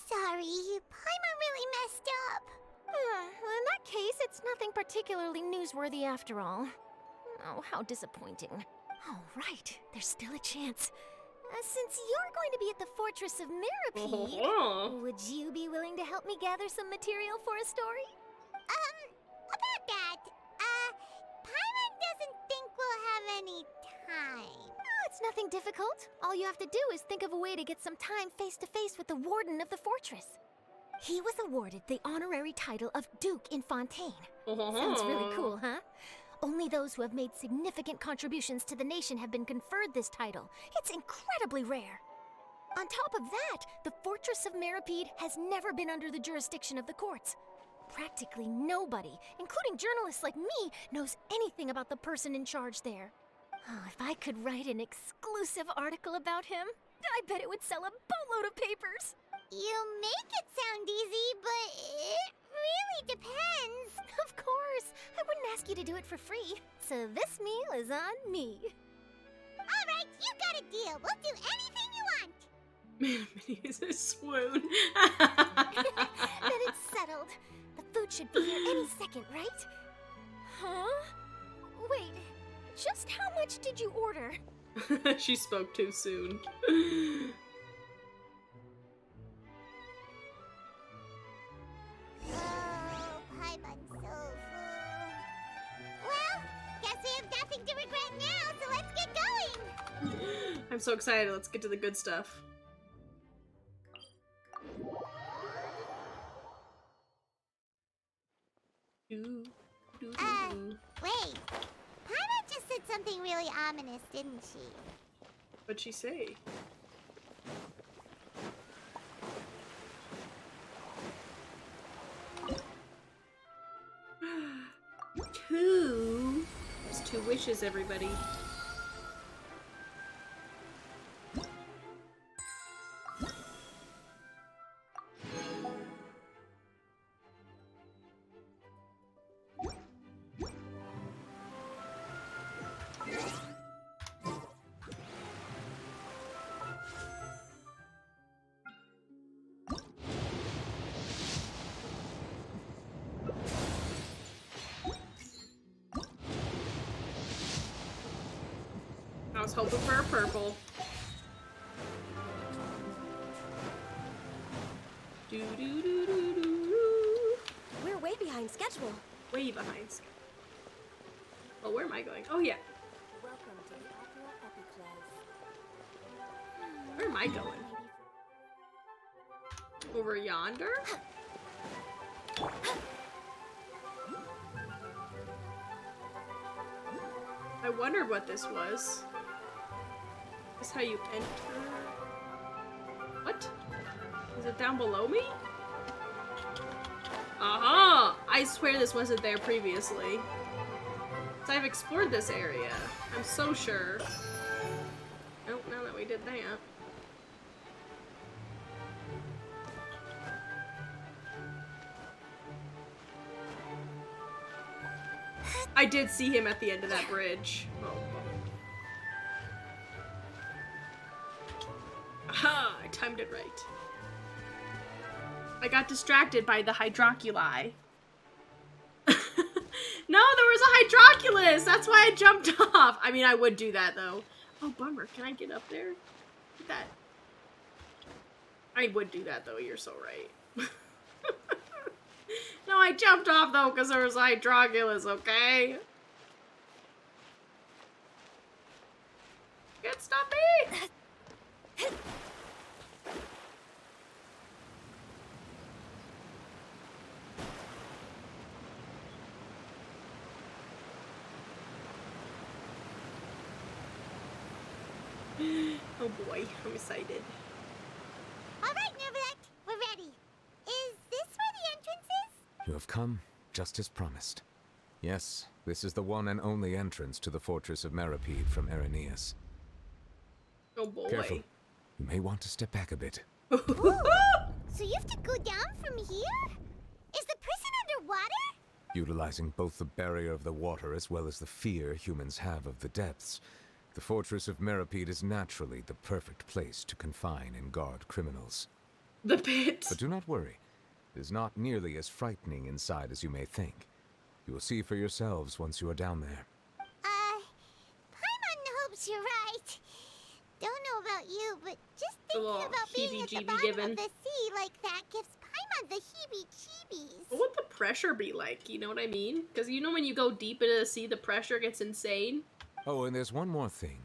Sorry, Paimon really messed up. Well, in that case, it's nothing particularly newsworthy after all. Oh, how disappointing. Oh, right. There's still a chance. Since you're going to be at the Fortress of Meropide, would you be willing to help me gather some material for a story? About that, Paimon doesn't think we'll have any time. Oh, it's nothing difficult. All you have to do is think of a way to get some time face-to-face with the warden of the fortress. He was awarded the honorary title of Duke in Fontaine. Sounds really cool, huh? Only those who have made significant contributions to the nation have been conferred this title. It's incredibly rare. On top of that, the Fortress of Meropide has never been under the jurisdiction of the courts. Practically nobody, including journalists like me, knows anything about the person in charge there. Oh, if I could write an exclusive article about him, I bet it would sell a boatload of papers. You make it sound easy, but it really depends. Of course, I wouldn't ask you to do it for free. So this meal is on me. All right, you got a deal. We'll do anything you want. Minnie is a swoon. Then it's settled. The food should be here any second, right? Huh? Wait, just how much did you order? She spoke too soon. Oh, Paimon's so full. Well, guess we have nothing to regret now, so let's get going! I'm so excited. Let's get to the good stuff. Wait. Paimon just said something really ominous, didn't she? What'd she say? Two. There's 2 wishes, everybody. I was hoping for a purple. Do do do do do. We're way behind schedule. Way behind. Oh, where am I going? Oh yeah. Welcome to the Opera Epiclese. Where am I going? Over yonder? I wondered what this was. Is this how you enter? What? Is it down below me? Aha! I swear this wasn't there previously. So I've explored this area. I'm so sure. Nope, now that we did that. I did see him at the end of that bridge. Oh. Aha! I timed it right. I got distracted by the Hydroculi. No, there was a Hydroculus! That's why I jumped off! I mean, I would do that, though. Oh, bummer. Can I get up there? Look at that. I would do that, though. You're so right. No, I jumped off, though, because there was a Hydroculus, okay? You can't stop me! Oh boy, I'm excited. Alright, Neuvillette, we're ready. Is this where the entrance is? You have come, just as promised. Yes, this is the one and only entrance to the fortress of Meripede from Erineus. Oh boy. Careful. You may want to step back a bit. So you have to go down from here? Is the prison underwater? Utilizing both the barrier of the water as well as the fear humans have of the depths, the fortress of Meripede is naturally the perfect place to confine and guard criminals. The pit. But do not worry. It is not nearly as frightening inside as you may think. You will see for yourselves once you are down there. Paimon hopes you're right. Don't know about you, but just thinking little about being at the heebie-jeebie bottom given. of the sea like that gives Paimon the heebie-jeebies. What would the pressure be like? You know what I mean? Because you know when you go deep into the sea, the pressure gets insane. Oh, and there's one more thing.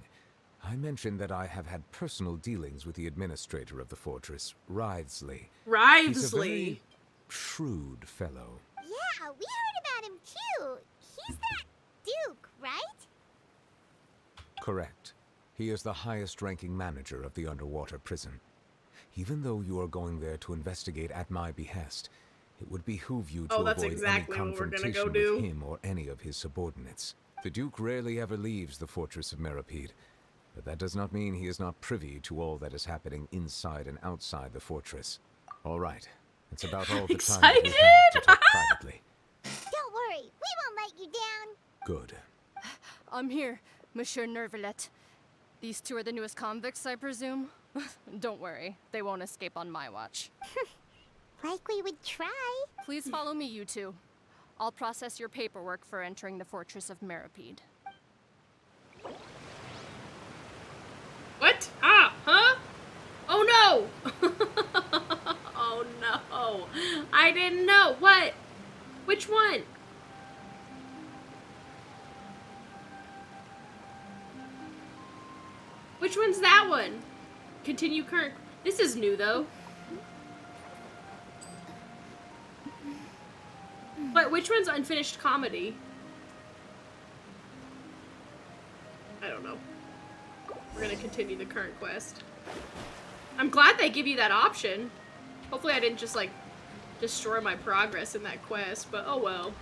I mentioned that I have had personal dealings with the administrator of the fortress, Wriothesley. He's a very shrewd fellow. Yeah, we heard about him too. He's that Duke, right? Correct. He is the highest-ranking manager of the underwater prison. Even though you are going there to investigate at my behest, it would behoove you to avoid exactly any what we're gonna confrontation go do. with him or any of his subordinates. The Duke rarely ever leaves the fortress of Meripede, but that does not mean he is not privy to all that is happening inside and outside the fortress. All right, that's about all the time we have to talk privately. Don't worry, we won't let you down. Good. I'm here, Monsieur Neuvillette. These two are the newest convicts, I presume? Don't worry, they won't escape on my watch. Like we would try. Please follow me, you two. I'll process your paperwork for entering the Fortress of Meripede. What? Ah, huh? Oh no! Oh no! I didn't know. What? Which one? Which one's that one? Continue current. This is new though. But which one's unfinished comedy? I don't know. We're gonna continue the current quest. I'm glad they give you that option. Hopefully I didn't just like destroy my progress in that quest, but oh well.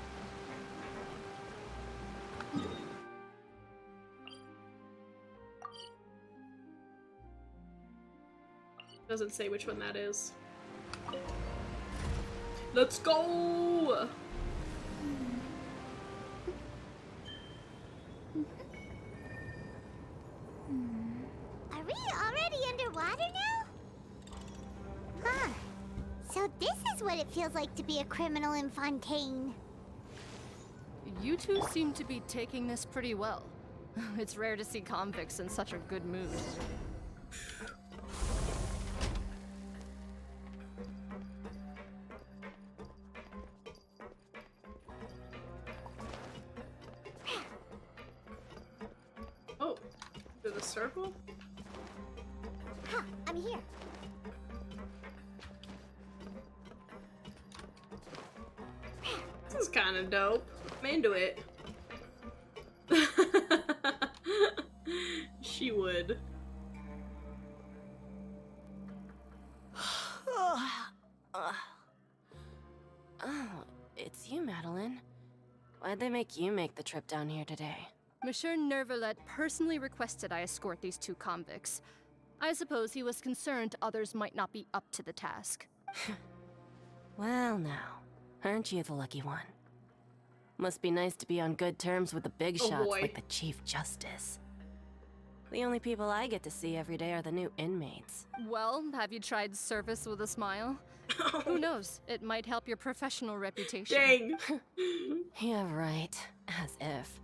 Doesn't say which one that is. Let's go! Are we already underwater now? Huh. So this is what it feels like to be a criminal in Fontaine. You two seem to be taking this pretty well. It's rare to see convicts in such a good mood. Oh, through the circle? Huh, I'm here. This is kind of dope. I'm into it. She would. Oh, it's you, Madeline. Why'd they make you make the trip down here today? Monsieur Nervalet personally requested I escort these two convicts. I suppose he was concerned others might not be up to the task. Well now, aren't you the lucky one? Must be nice to be on good terms with the big Oh, shots boy. like the Chief Justice. The only people I get to see every day are the new inmates. Well, have you tried service with a smile? Who knows? It might help your professional reputation. Dang. Yeah, right. As if.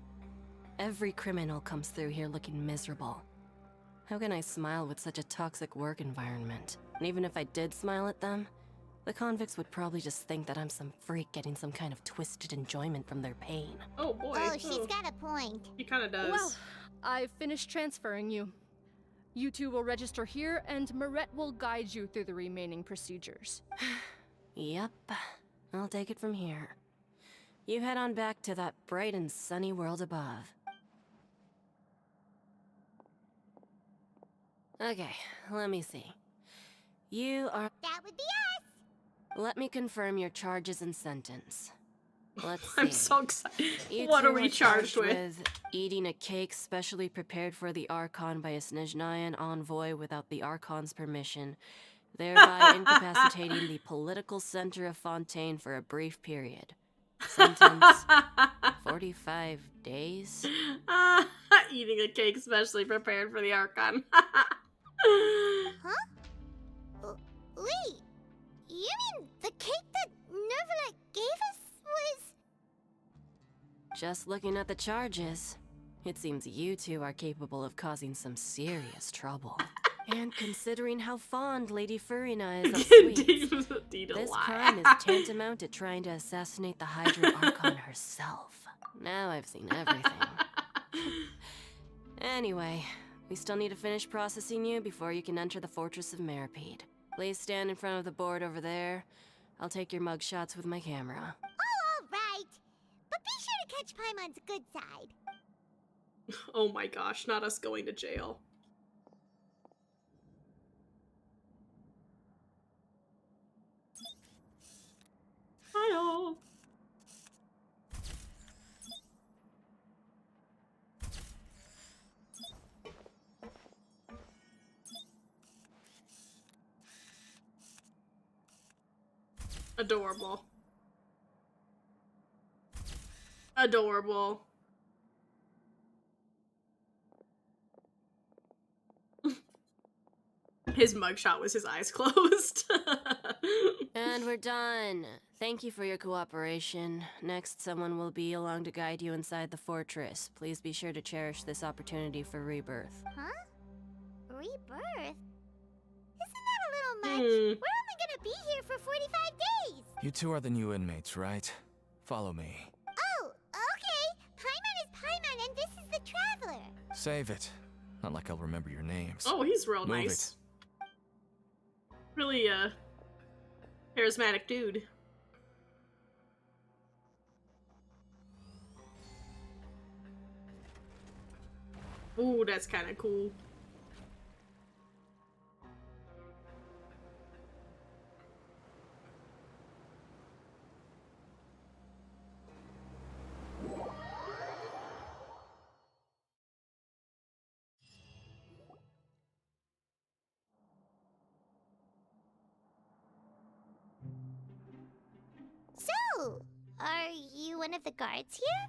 Every criminal comes through here looking miserable. How can I smile with such a toxic work environment? And even if I did smile at them, the convicts would probably just think that I'm some freak getting some kind of twisted enjoyment from their pain. Oh boy. Oh, she's got a point. He kind of does. Well, I've finished transferring you. You two will register here, and Maret will guide you through the remaining procedures. Yep. I'll take it from here. You head on back to that bright and sunny world above. Okay, let me see. You are... That would be us. Let me confirm your charges and sentence. Let's see. I'm so excited. You What two are we were charged with? eating a cake specially prepared for the Archon by a Snezhnayan envoy without the Archon's permission, thereby incapacitating the political center of Fontaine for a brief period. Sentence, 45 days? Eating a cake specially prepared for the Archon. Huh? Wait, you mean the cake that Nervalet gave us was... Just looking at the charges, it seems you two are capable of causing some serious trouble. And considering how fond Lady Furina is of sweets, this crime is tantamount to trying to assassinate the Hydra Archon herself. Now I've seen everything. Anyway, we still need to finish processing you before you can enter the Fortress of Meripede. Please stand in front of the board over there. I'll take your mug shots with my camera. Oh, all right. But be sure to catch Paimon's good side. Oh my gosh, not us going to jail. Hi all. Adorable. Adorable. His mugshot was his eyes closed. And we're done. Thank you for your cooperation. Next, someone will be along to guide you inside the fortress. Please be sure to cherish this opportunity for rebirth. Huh? Rebirth? Isn't that a little much? We're only gonna be here for 45 days! You two are the new inmates, right? Follow me. Oh, okay. Paimon is Paimon, and this is the Traveler. Save it. Not like I'll remember your names. Oh, he's real Move nice. Really, charismatic dude. Ooh, that's kind of cool. So, are you one of the guards here?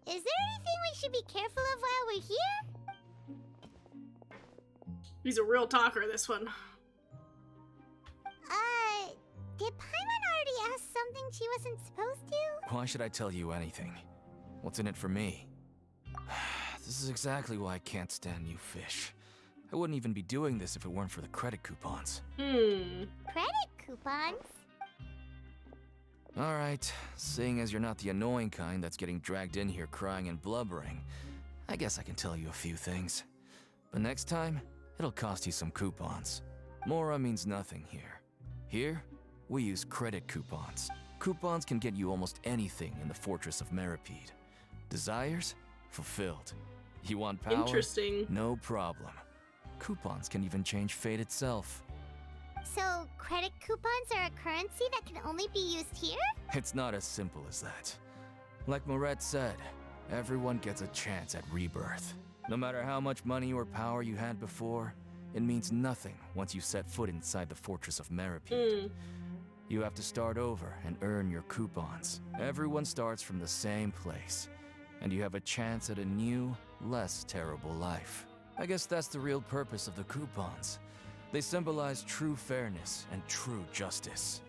Is there anything we should be careful of while we're here? He's a real talker, this one. Did Paimon already ask something she wasn't supposed to? Why should I tell you anything? What's in it for me? This is exactly why I can't stand you fish. I wouldn't even be doing this if it weren't for the credit coupons. Credit coupons? Alright, seeing as you're not the annoying kind that's getting dragged in here crying and blubbering, I guess I can tell you a few things. But next time, it'll cost you some coupons. Mora means nothing here. Here, we use credit coupons. Coupons can get you almost anything in the Fortress of Meropide. Desires? Fulfilled. You want power? Interesting. No problem. Coupons can even change fate itself. So, credit coupons are a currency that can only be used here? It's not as simple as that. Like Moret said, everyone gets a chance at rebirth. No matter how much money or power you had before, it means nothing once you set foot inside the Fortress of Meropide. You have to start over and earn your coupons. Everyone starts from the same place, and you have a chance at a new, less terrible life. I guess that's the real purpose of the coupons. They symbolize true fairness and true justice.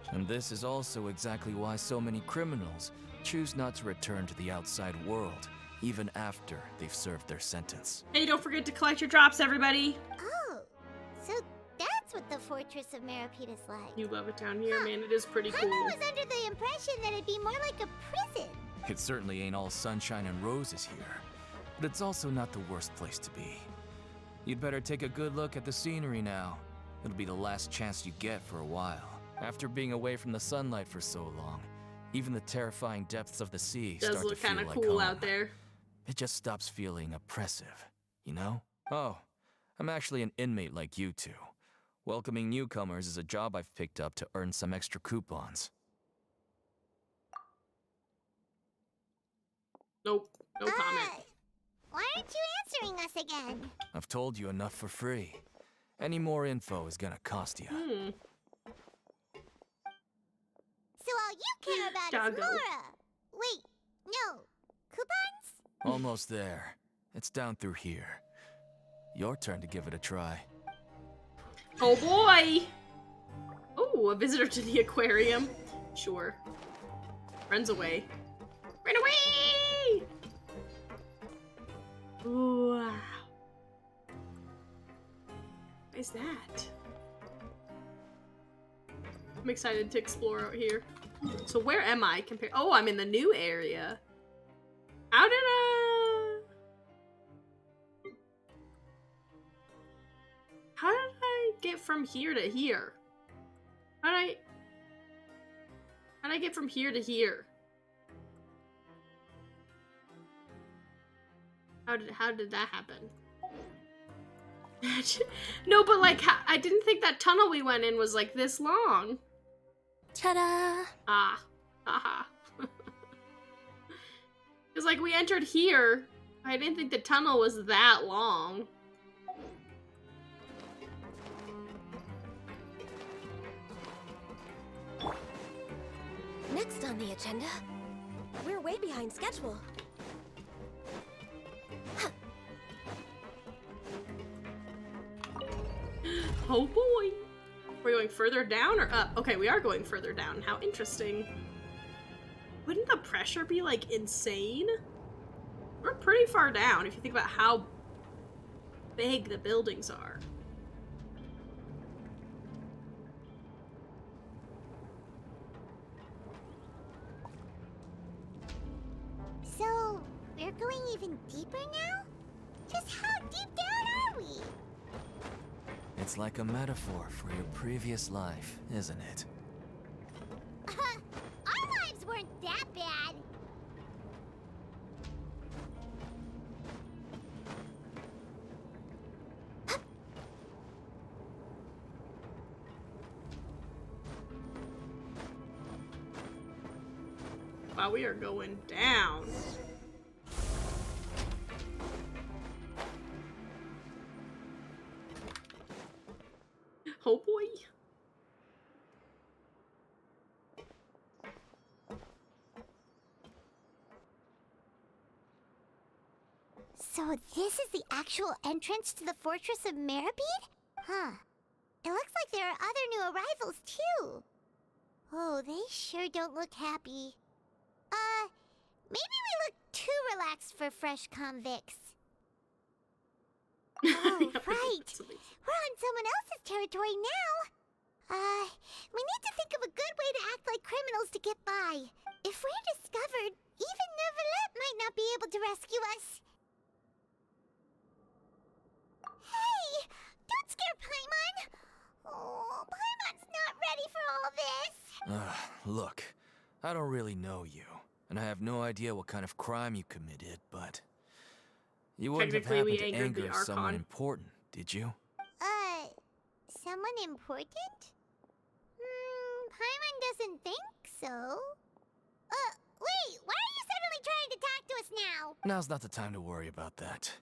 And this is also exactly why so many criminals choose not to return to the outside world, even after they've served their sentence. Hey, don't forget to collect your drops, everybody. Oh, so that's what the Fortress of Meropide is like. You love it down here, man. It is pretty cool. Paimon was under the impression that it'd be more like a prison. It certainly ain't all sunshine and roses here, but it's also not the worst place to be. You'd better take a good look at the scenery now. It'll be the last chance you get for a while. After being away from the sunlight for so long, even the terrifying depths of the sea start to feel like home. Does look kind of cool out there. It just stops feeling oppressive, you know? Oh, I'm actually an inmate like you two. Welcoming newcomers is a job I've picked up to earn some extra coupons. Nope, no comment. Why aren't you answering us again? I've told you enough for free. Any more info is gonna cost you. So all you care about is Mora. Wait, no. Coupons? Almost there. It's down through here. Your turn to give it a try. Oh boy! Oh, a visitor to the aquarium. Sure. Runs away. Run away! Ooh, wow. What is that? I'm excited to explore out here. So where am I compared? Oh, I'm in the new area. How did I get from here to here? How did I get from here to here? How did that happen? No, but like, I didn't think that tunnel we went in was like this long. Ta-da! Ah, haha. Because like we entered here, I didn't think the tunnel was that long. Next on the agenda, we're way behind schedule. Oh boy. We're going further down or up? Okay, we are going further down. How interesting. Wouldn't the pressure be, like, insane? We're pretty far down if you think about how big the buildings are. So, we're going even deeper now? Just how deep down are we? It's like a metaphor for your previous life, isn't it? Our lives weren't that bad. Wow, we are going down. Oh boy. So this is the actual entrance to the Fortress of Meribed? Huh. It looks like there are other new arrivals, too. Oh, they sure don't look happy. Maybe we look too relaxed for fresh convicts. Oh, right. We're on someone else's territory now. We need to think of a good way to act like criminals to get by. If we're discovered, even Neuvillette might not be able to rescue us. Hey! Don't scare Paimon! Oh, Paimon's not ready for all this! Look, I don't really know you, and I have no idea what kind of crime you committed, but... You wouldn't have happened to anger someone important, did you? Someone important? Paimon doesn't think so. Wait, why are you suddenly trying to talk to us now? Now's not the time to worry about that.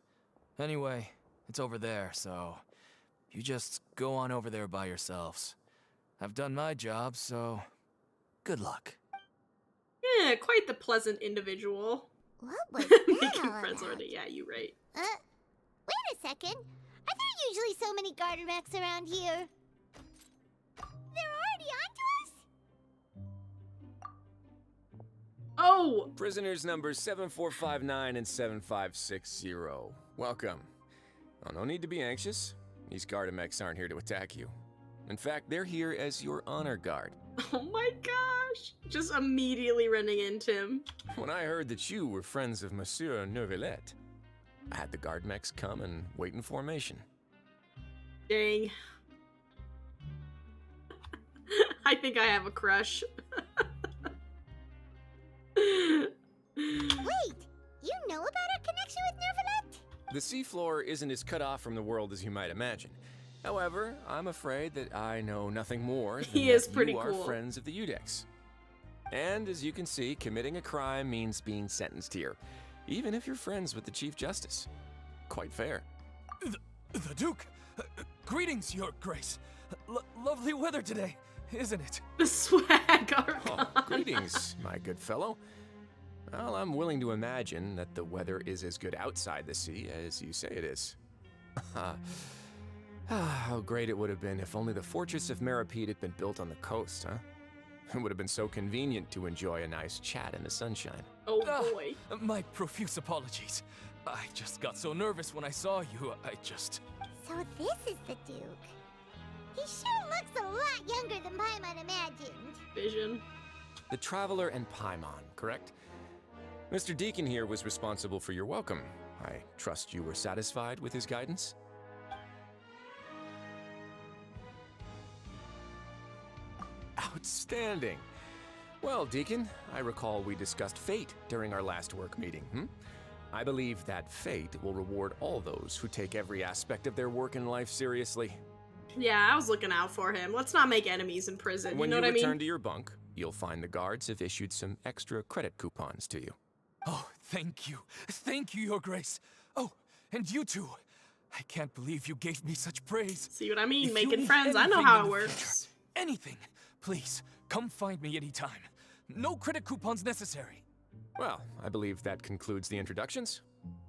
Anyway, it's over there, so... You just go on over there by yourselves. I've done my job, so... Good luck. Yeah, quite the pleasant individual. What was Making friends already, yeah, you right. Wait a second. Are there usually so many Gardermechs around here? They're already onto us? Oh! Prisoners numbers 7459 and 7560. Welcome. Oh, no need to be anxious. These Gardermechs aren't here to attack you. In fact, they're here as your honor guard. Oh my gosh! Just immediately running into him. When I heard that you were friends of Monsieur Neuvillette, I had the Gardermechs come and wait in formation. Dang. I think I have a crush. Wait! You know about our connection with Neuvillette? The seafloor isn't as cut off from the world as you might imagine. However, I'm afraid that I know nothing more than He is pretty you are cool. friends of the Udex. And as you can see, committing a crime means being sentenced here, even if you're friends with the Chief Justice. Quite fair. The Duke! Greetings, Your Grace. Lovely weather today, isn't it? The swag, Oh, greetings, my good fellow. Well, I'm willing to imagine that the weather is as good outside the sea as you say it is. How great it would have been if only the Fortress of Meribed had been built on the coast, huh? It would have been so convenient to enjoy a nice chat in the sunshine. Oh boy. My profuse apologies. I just got so nervous when I saw you, So this is the Duke. He sure looks a lot younger than Paimon imagined. Vision. The Traveler and Paimon, correct? Mr. Deacon here was responsible for your welcome. I trust you were satisfied with his guidance? Outstanding. Well, Deacon, I recall we discussed fate during our last work meeting, I believe that fate will reward all those who take every aspect of their work in life seriously. Yeah, I was looking out for him. Let's not make enemies in prison, When you know what I mean? return to your bunk, you'll find the guards have issued some extra credit coupons to you. Oh, thank you. Thank you, Your Grace. Oh, and you too. I can't believe you gave me such praise. See what I mean? If you Making need friends. I know anything how in it the works. future, anything. Please, come find me anytime. No credit coupons necessary. Well, I believe that concludes the introductions.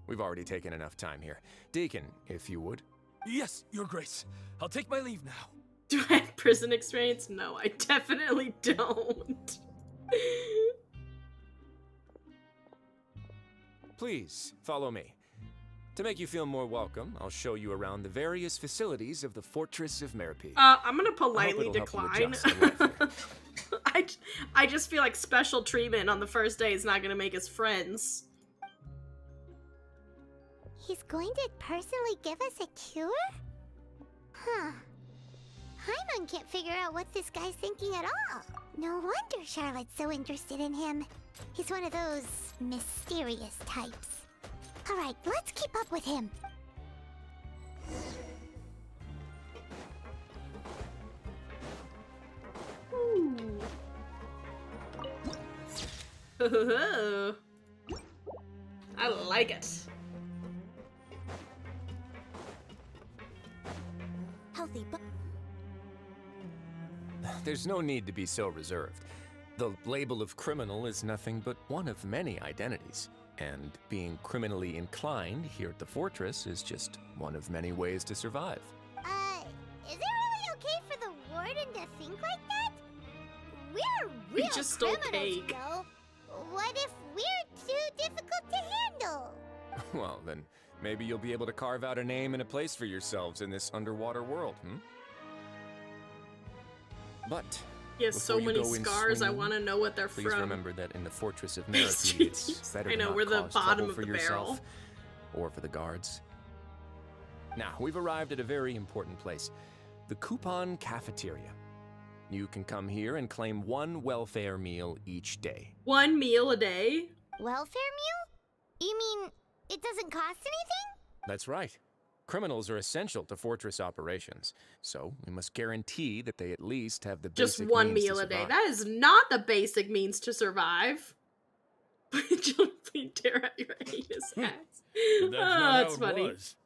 We've already taken enough time here. Deacon, if you would. Yes, Your Grace. I'll take my leave now. Do I have prison experience? No, I definitely don't. Please, follow me. To make you feel more welcome, I'll show you around the various facilities of the Fortress of Meropide. I'm gonna politely decline. I just feel like special treatment on the first day is not gonna make us friends. He's going to personally give us a cure? Huh. Paimon can't figure out what this guy's thinking at all. No wonder Charlotte's so interested in him. He's one of those mysterious types. Alright, let's keep up with him. Ooh. I like it. Healthy, but There's no need to be so reserved. The label of criminal is nothing but one of many identities. And being criminally inclined here at the Fortress is just one of many ways to survive. Is it really okay for the warden to think like that? We're real just stole criminals, cake. you know? What if we're too difficult to handle? Well, then maybe you'll be able to carve out a name and a place for yourselves in this underwater world, But He has so before you many go in scars, I swinging, want to know what they're please from. remember that in the Fortress of Meropide, it's better I know, to not we're the cause bottom trouble of for the yourself barrel. or for the guards. Now, we've arrived at a very important place, the Coupon Cafeteria. You can come here and claim one welfare meal each day. 1 meal a day? Welfare meal? You mean it doesn't cost anything? That's right. Criminals are essential to Fortress operations, so we must guarantee that they at least have the Just basic 1 means to meal a day. survive. That is not the basic means to survive. Jumping Terra, your heinous ass. But that's not that's how it funny. was.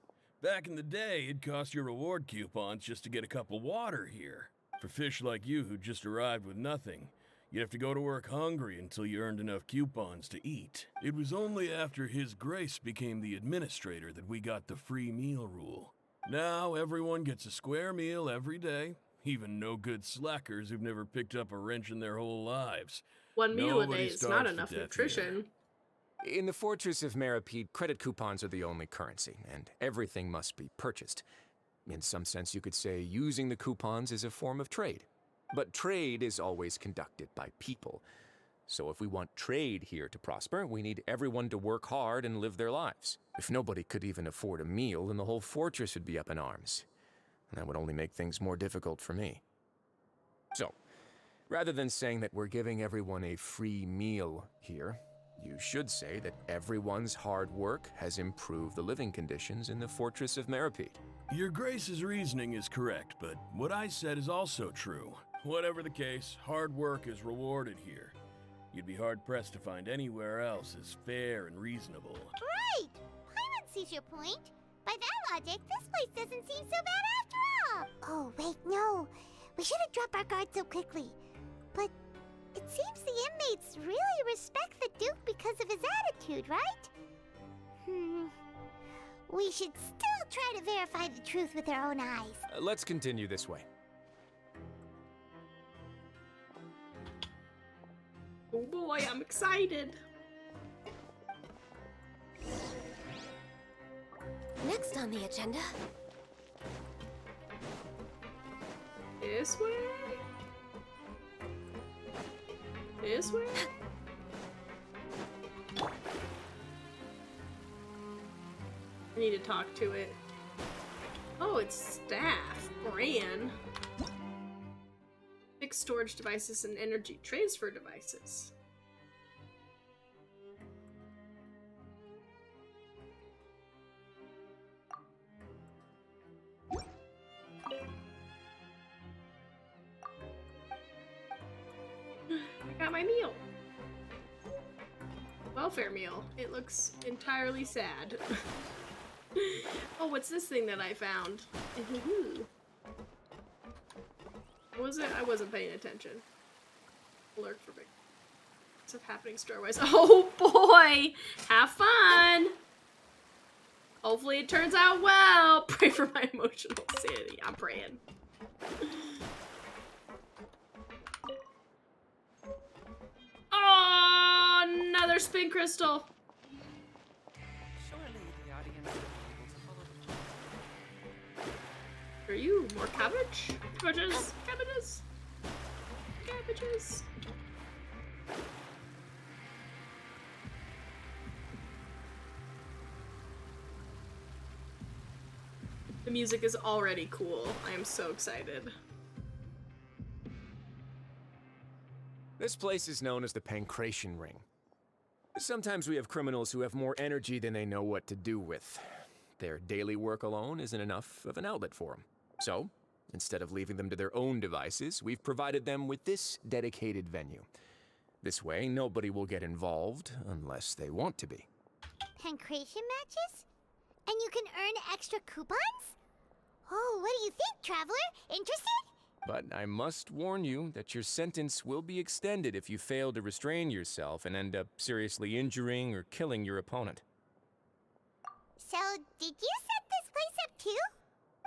Back in the day, it cost you reward coupons just to get a cup of water here. For fish like you who just arrived with nothing, you'd have to go to work hungry until you earned enough coupons to eat. It was only after His Grace became the administrator that we got the free meal rule. Now everyone gets a square meal every day, even no good slackers who've never picked up a wrench in their whole lives. 1 meal a Nobody day is starves not to enough death nutrition. In the Fortress of Meropide, credit coupons are the only currency, and everything must be purchased. In some sense, you could say using the coupons is a form of trade. But trade is always conducted by people. So if we want trade here to prosper, we need everyone to work hard and live their lives. If nobody could even afford a meal, then the whole fortress would be up in arms. And that would only make things more difficult for me. So, rather than saying that we're giving everyone a free meal here, you should say that everyone's hard work has improved the living conditions in the Fortress of Meropide. Your Grace's reasoning is correct, but what I said is also true. Whatever the case, hard work is rewarded here. You'd be hard-pressed to find anywhere else as fair and reasonable. Right! Paimon sees your point. By that logic, this place doesn't seem so bad after all. Oh, wait, no. We shouldn't drop our guard so quickly. But it seems the inmates really respect the Duke because of his attitude, right? We should still try to verify the truth with our own eyes. Let's continue this way. Oh boy, I'm excited. next on the agenda. This way? This way? I need to talk to it. Oh, it's staff. Bran. Fixed storage devices and energy transfer devices. I got my meal. Welfare meal. It looks entirely sad. Oh, what's this thing that I found? What was it? I wasn't paying attention. Alert for big stuff happening store-wise. Oh boy! Have fun! Hopefully it turns out well. Pray for my emotional sanity. I'm praying. Oh, another spin crystal. Are you more cabbage? Cabbages? Cabbages? Cabbages? The music is already cool. I am so excited. This place is known as the Pancration Ring. Sometimes we have criminals who have more energy than they know what to do with. Their daily work alone isn't enough of an outlet for them. So, instead of leaving them to their own devices, we've provided them with this dedicated venue. This way, nobody will get involved unless they want to be. Pancration matches? And you can earn extra coupons? Oh, what do you think, Traveler? Interested? But I must warn you that your sentence will be extended if you fail to restrain yourself and end up seriously injuring or killing your opponent. So, did you set this place up too?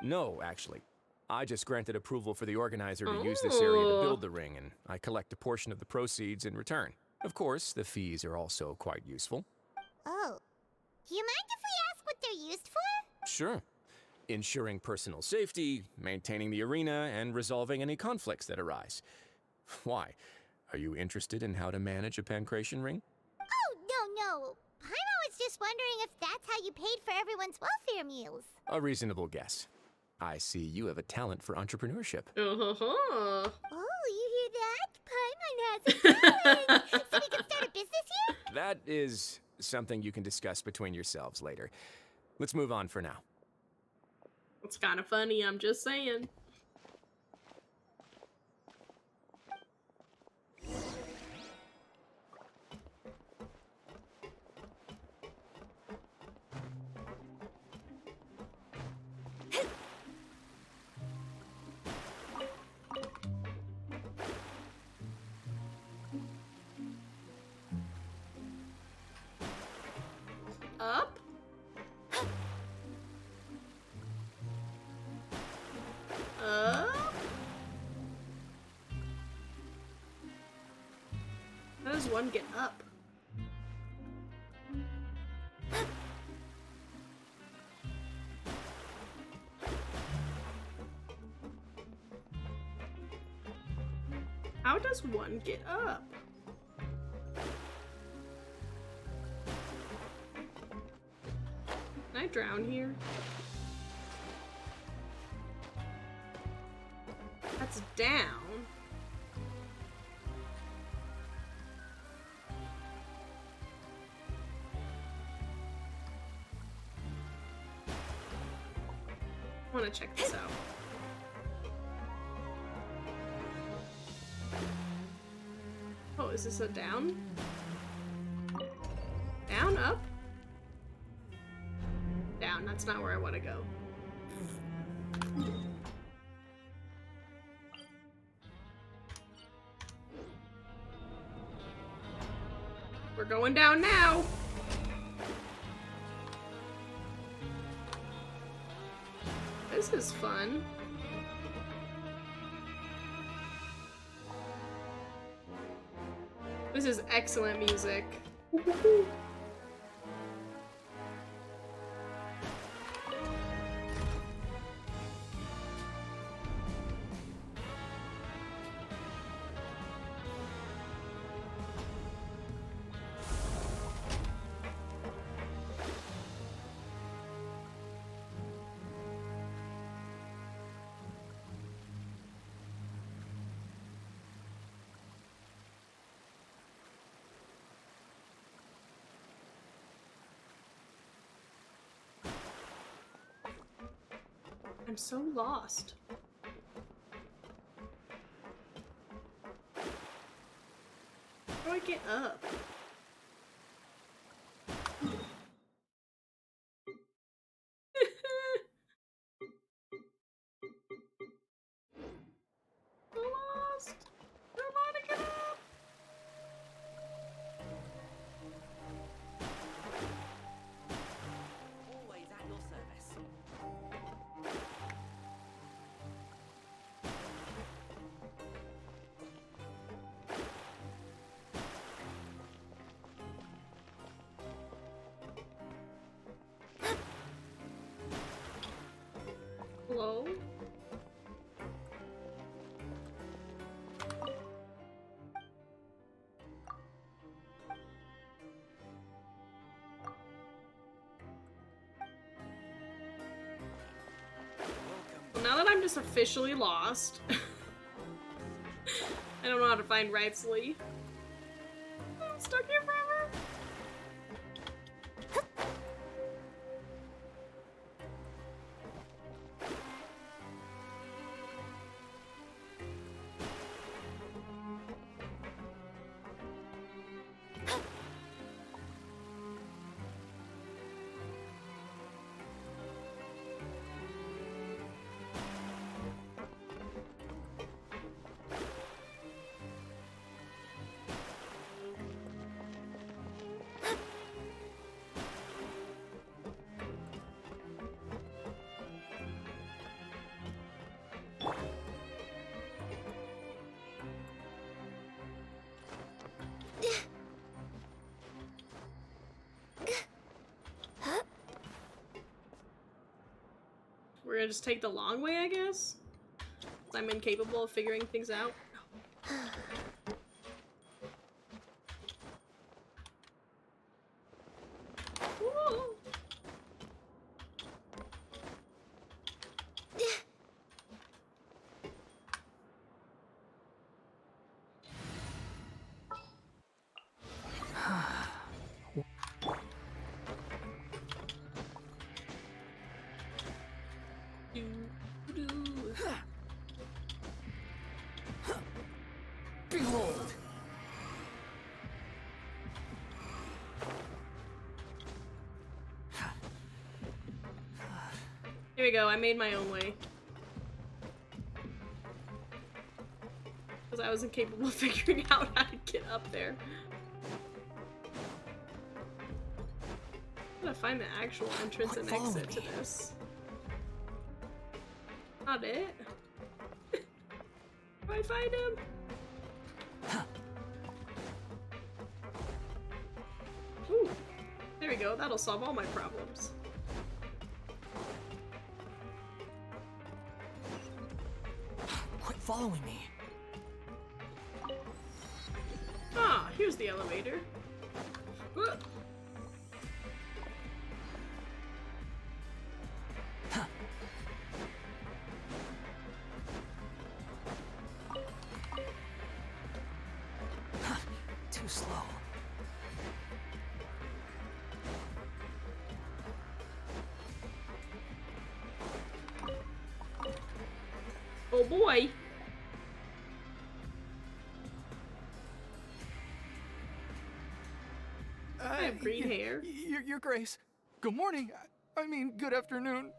No, actually. I just granted approval for the organizer to use this area to build the ring, and I collect a portion of the proceeds in return. Of course, the fees are also quite useful. Oh. Do you mind if we ask what they're used for? Sure. Ensuring personal safety, maintaining the arena, and resolving any conflicts that arise. Why? Are you interested in how to manage a pancration ring? Oh, no. Paimon was just wondering if that's how you paid for everyone's welfare meals. A reasonable guess. I see you have a talent for entrepreneurship. Uh-huh. Oh, you hear that? Paimon has a talent! So we can start a business here? That is something you can discuss between yourselves later. Let's move on for now. It's kind of funny, I'm just saying. Up? Up? How does one get up? How does one get up? Can I drown here? That's down. I want to check this out. Oh, is this a down? Down, up? Down, that's not where I want to go. We're going down now. This is fun. This is excellent music. I'm so lost. How do I get up? I'm lost. I don't know how to get up. I'm just officially lost. I don't know how to find Wriothesley. I'm stuck here forever. We're gonna just take the long way, I guess? 'Cause I'm incapable of figuring things out. Whoa. Behold! Here we go, I made my own way. Because I was incapable of figuring out how to get up there. I gotta find the actual entrance and exit to this. Not it. Do I find him? Ooh, there we go. That'll solve all my problems. Quit following me. Ah, here's the elevator. Whoa. Too slow. Oh boy. I have green hair. Your Grace. Good morning. I mean, good afternoon.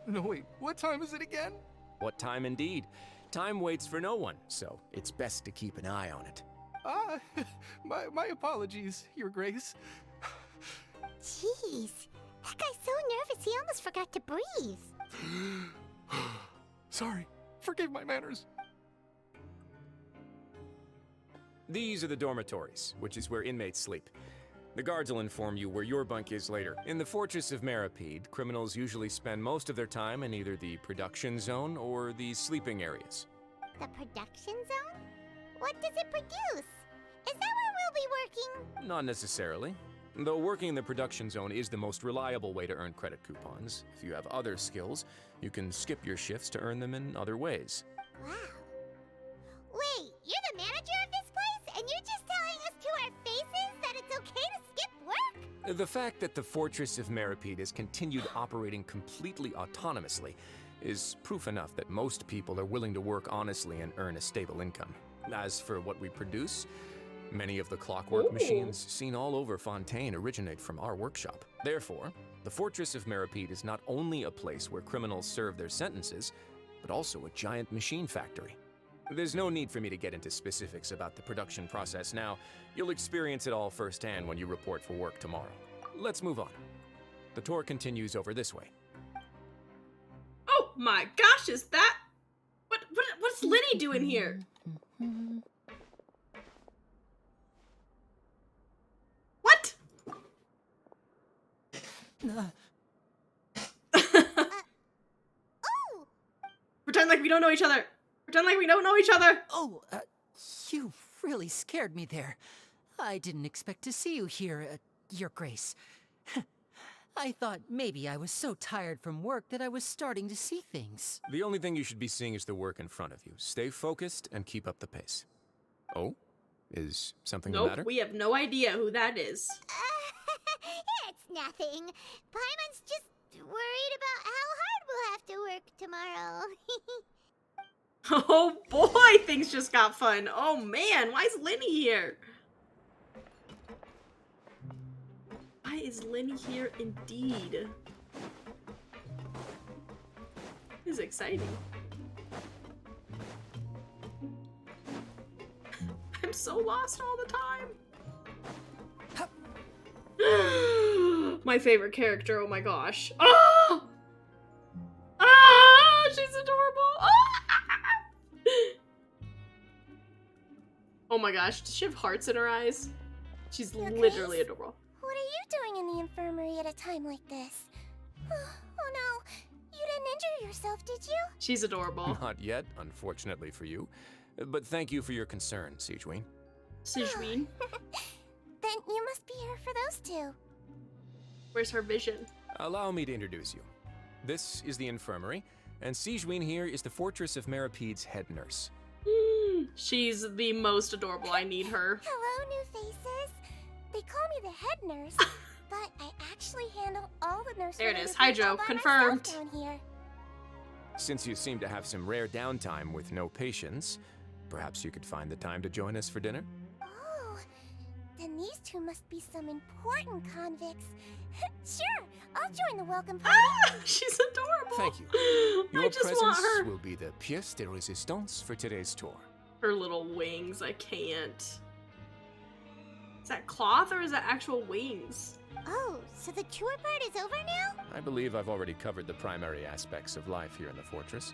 No, wait. What time is it again? What time indeed? Time waits for no one, so it's best to keep an eye on it. Ah, my apologies, Your Grace. Jeez. That guy's so nervous he almost forgot to breathe. Sorry. Forgive my manners. These are the dormitories, which is where inmates sleep. The guards will inform you where your bunk is later. In the Fortress of Meripede, criminals usually spend most of their time in either the production zone or the sleeping areas. The production zone? What does it produce? Is that where we'll be working? Not necessarily. Though working in the production zone is the most reliable way to earn credit coupons. If you have other skills, you can skip your shifts to earn them in other ways. Wow. Wait, you're the manager of this place? And you're just telling us to our faces that it's okay to skip work? The fact that the Fortress of Meripede has continued operating completely autonomously is proof enough that most people are willing to work honestly and earn a stable income. As for what we produce, many of the clockwork machines seen all over Fontaine originate from our workshop. Therefore, the Fortress of Meripede is not only a place where criminals serve their sentences, but also a giant machine factory. There's no need for me to get into specifics about the production process now. You'll experience it all firsthand when you report for work tomorrow. Let's move on. The tour continues over this way. Oh my gosh, is that... What's Linny doing here? What? Pretend like we don't know each other. Pretend like we don't know each other. Oh, you really scared me there. I didn't expect to see you here, Your Grace. I thought maybe I was so tired from work that I was starting to see things. The only thing you should be seeing is the work in front of you. Stay focused and keep up the pace. Oh? Is something the matter? Nope, we have no idea who that is. It's nothing. Paimon's just worried about how hard we'll have to work tomorrow. Oh boy, things just got fun. Oh man, why is Linny here? Why is Linny here indeed? This is exciting. I'm so lost all the time. My favorite character, oh my gosh. Oh! Ah! She's adorable. Ah! Oh my gosh, does she have hearts in her eyes? She's literally adorable. What are you doing in the infirmary at a time like this? Oh no, you didn't injure yourself, did you? She's adorable. Not yet, unfortunately for you. But thank you for your concern, Sigewinne. Sigewinne? Then you must be here for those two. Where's her vision? Allow me to introduce you. This is the infirmary, and Sigewinne here is the Fortress of Merapede's head nurse. She's the most adorable. I need her. Hello, new faces. They call me the head nurse, but I actually handle all the nurse. There it is. Hydro, confirmed. Down here. Since you seem to have some rare downtime with no patients, perhaps you could find the time to join us for dinner? Oh, then these two must be some important convicts. Sure, I'll join the welcome party. She's adorable. Thank you. Your I just presence want her. will be the pièce de résistance for today's tour. Her little wings, I can't. Is that cloth or is that actual wings? Oh, so the tour part is over now? I believe I've already covered the primary aspects of life here in the fortress.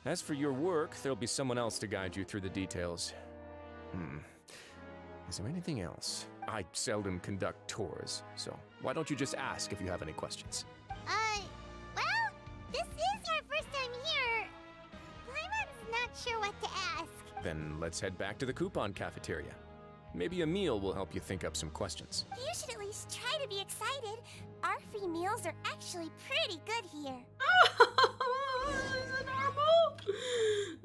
As for your work, there'll be someone else to guide you through the details. Is there anything else? I seldom conduct tours, so why don't you just ask if you have any questions? Well, this is our first time here. Paimon's not sure what to ask. Then let's head back to the coupon cafeteria. Maybe a meal will help you think up some questions. You should at least try to be excited. Our free meals are actually pretty good here. She's adorable.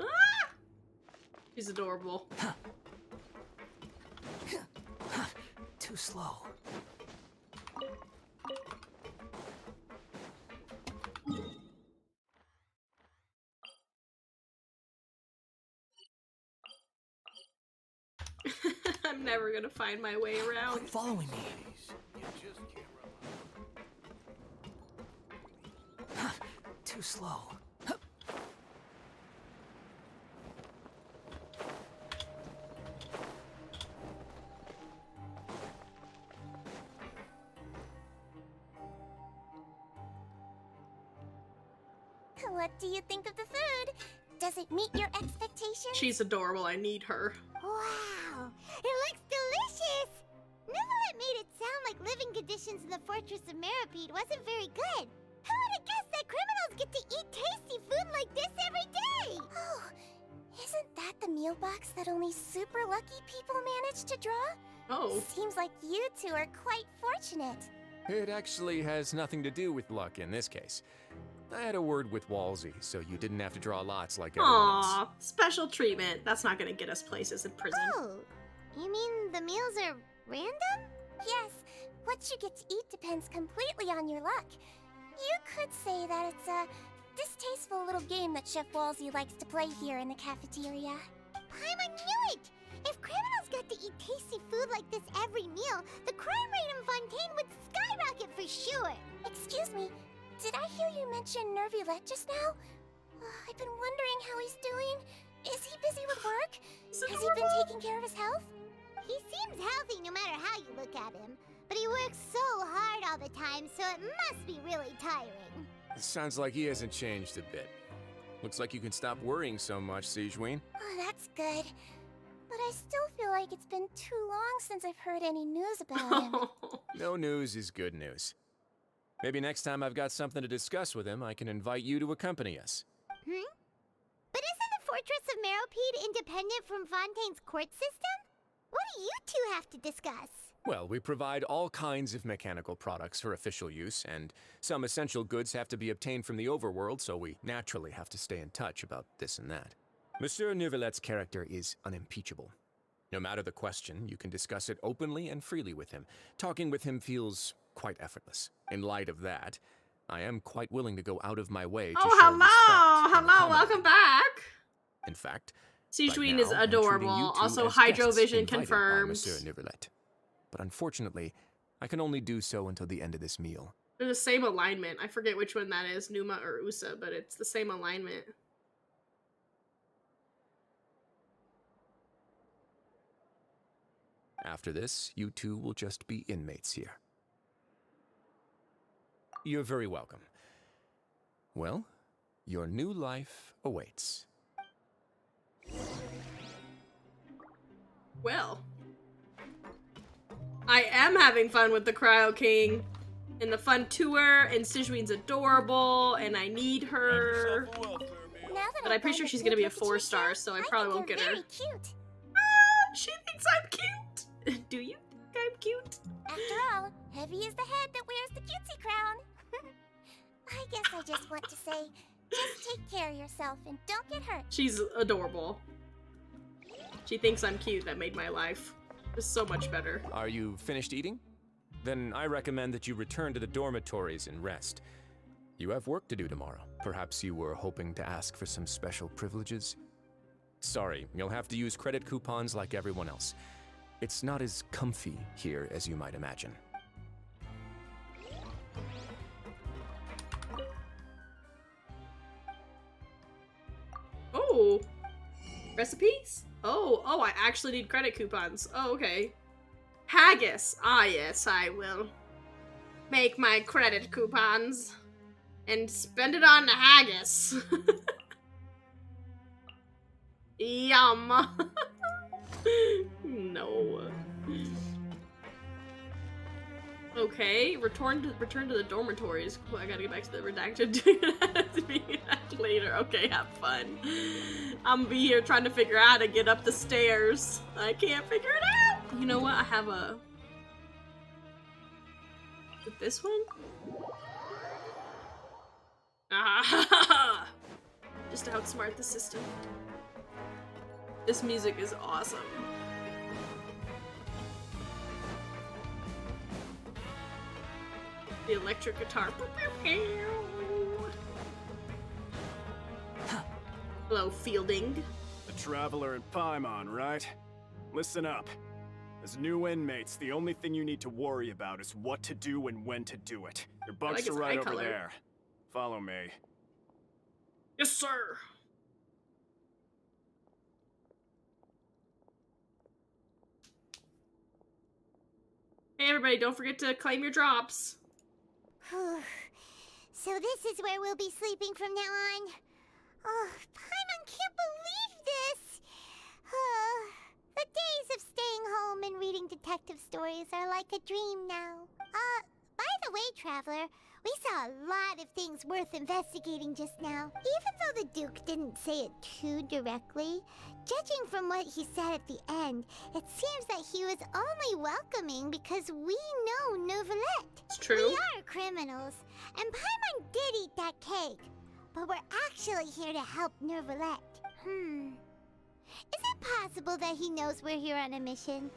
Ah! She's adorable. Too slow. I'm never gonna find my way around. Quit following me. Too slow. What do you think of the food? Does it meet your expectations? She's adorable. I need her. Wow, it looks delicious! Neverlet made it sound like living conditions in the Fortress of Merapede wasn't very good. Who would have guessed that criminals get to eat tasty food like this every day? Oh, isn't that the meal box that only super lucky people manage to draw? Oh. Seems like you two are quite fortunate. It actually has nothing to do with luck in this case. I had a word with Walsey, so you didn't have to draw lots like everyone else. Aww, special treatment. That's not gonna get us places in prison. Oh, you mean the meals are random? Yes, what you get to eat depends completely on your luck. You could say that it's a distasteful little game that Chef Walsey likes to play here in the cafeteria. Paimon knew it! If criminals got to eat tasty food like this every meal, the crime rate in Fontaine would skyrocket for sure! Excuse me, did I hear you mention Nervylette just now? I've been wondering how he's doing. Is he busy with work? Has he been taking care of his health? He seems healthy no matter how you look at him. But he works so hard all the time, so it must be really tiring. Sounds like he hasn't changed a bit. Looks like you can stop worrying so much, Sigewinne. Oh, that's good. But I still feel like it's been too long since I've heard any news about him. No news is good news. Maybe next time I've got something to discuss with him, I can invite you to accompany us. But isn't the Fortress of Meropede independent from Fontaine's court system? What do you two have to discuss? Well, we provide all kinds of mechanical products for official use, and some essential goods have to be obtained from the overworld, so we naturally have to stay in touch about this and that. Monsieur Neuvillette's character is unimpeachable. No matter the question, you can discuss it openly and freely with him. Talking with him feels quite effortless. In light of that, I am quite willing to go out of my way to show respect and accommodate. Welcome back. In fact, Sigewinne right is now, I'm treating adorable. you two Also, as guests Hydrovision invited by confirmed. Monsieur Neuvillette. But unfortunately, I can only do so until the end of this meal. They're the same alignment. I forget which one that is, Numa or Usa, but it's the same alignment. After this, you two will just be inmates here. You're very welcome. Well, your new life awaits. Well, I am having fun with the Cryo King and the fun tour, and Sigewinne's adorable, and I need her. But I'm pretty sure she's gonna be a 4-star, so I probably won't get her. Cute. She thinks I'm cute. Do you think I'm cute? After all, Heavy is the head that wears the cutesy crown. I guess I just want to say, just take care of yourself and don't get hurt. She's adorable. She thinks I'm cute. That made my life just so much better. Are you finished eating? Then I recommend that you return to the dormitories and rest. You have work to do tomorrow. Perhaps you were hoping to ask for some special privileges? Sorry, you'll have to use credit coupons like everyone else. It's not as comfy here as you might imagine. Oh, recipes? Oh, I actually need credit coupons. Oh, okay. Haggis. Ah, yes, I will make my credit coupons and spend it on the haggis. Yum. No. Okay, return to the dormitories. Cool, I gotta get back to the redacted. Later. Okay, have fun. I'm gonna be here trying to figure out how to get up the stairs. I can't figure it out. You know what? I have a. With this one? Ah! Just to outsmart the system. This music is awesome. The electric guitar. Hello, Fielding. A traveler in Paimon, right? Listen up. As new inmates, the only thing you need to worry about is what to do and when to do it. Your bunks are right over there. Follow me. Yes, sir. Hey, everybody, don't forget to claim your drops. So this is where we'll be sleeping from now on. Oh, Paimon can't believe this! The days of staying home and reading detective stories are like a dream now. By the way, Traveler, we saw a lot of things worth investigating just now. Even though the Duke didn't say it too directly, judging from what he said at the end, it seems that he was only welcoming because we know Neuvillette. It's true. We are criminals, and Paimon did eat that cake. But we're actually here to help Neuvillette. Is it possible that he knows we're here on a mission?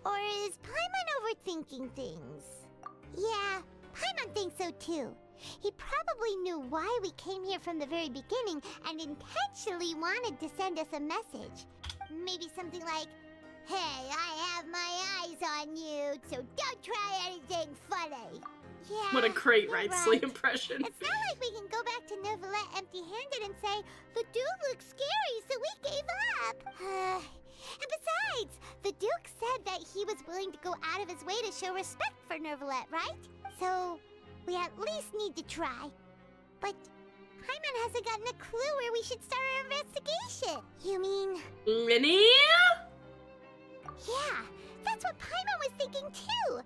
Or is Paimon overthinking things? Yeah, Paimon thinks so too. He probably knew why we came here from the very beginning and intentionally wanted to send us a message. Maybe something like, hey, I have my eyes on you, so don't try anything funny. Yeah, what a great right. Wrightsley impression. It's not like we can go back to Neuvillette empty-handed and say, the Duke looks scary, so we gave up. And besides, the Duke said that he was willing to go out of his way to show respect for Neuvillette, right? So, we at least need to try. But Paimon hasn't gotten a clue where we should start our investigation. You mean... Minnie? Yeah, that's what Paimon was thinking too.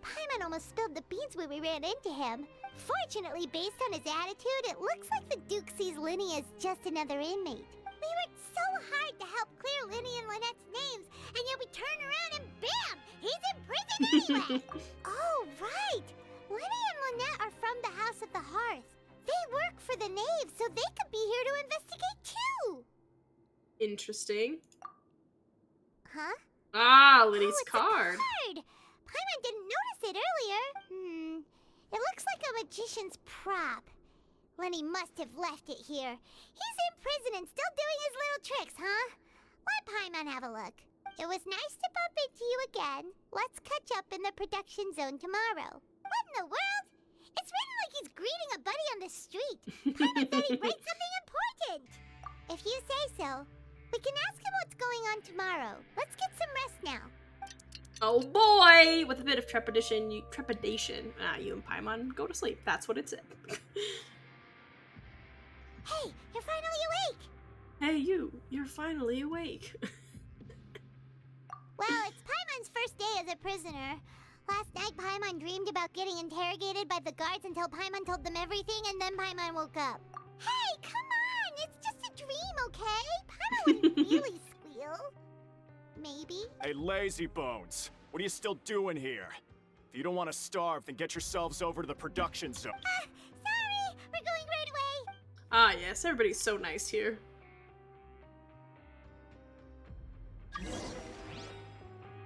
Paimon almost spilled the beans when we ran into him. Fortunately, based on his attitude, it looks like the Duke sees Lyney as just another inmate. We worked so hard to help clear Lyney and Lynette's names, and yet we turn around and bam! He's in prison anyway! Oh, right! Lenny and Lynette are from the House of the Hearth. They work for the Knave, so they could be here to investigate too! Interesting. Huh? Ah, Liddy's it's card. A card! Paimon didn't notice it earlier. It looks like a magician's prop. Lenny must have left it here. He's in prison and still doing his little tricks, huh? Let Paimon have a look. It was nice to bump into you again. Let's catch up in the production zone tomorrow. What in the world? It's written like he's greeting a buddy on the street. Paimon said he'd write something important. If you say so, we can ask him what's going on tomorrow. Let's get some rest now. Oh boy! With a bit of trepidation, you and Paimon go to sleep. That's what it said. Hey, you're finally awake! Hey you're finally awake. Well, it's Paimon's first day as a prisoner. Last night, Paimon dreamed about getting interrogated by the guards until Paimon told them everything, and then Paimon woke up. Hey, come on! It's just a dream, okay? Paimon wouldn't really squeal. Maybe. Hey, lazy bones! What are you still doing here? If you don't want to starve, then get yourselves over to the production zone. Sorry! We're going right away! Ah, yes, everybody's so nice here.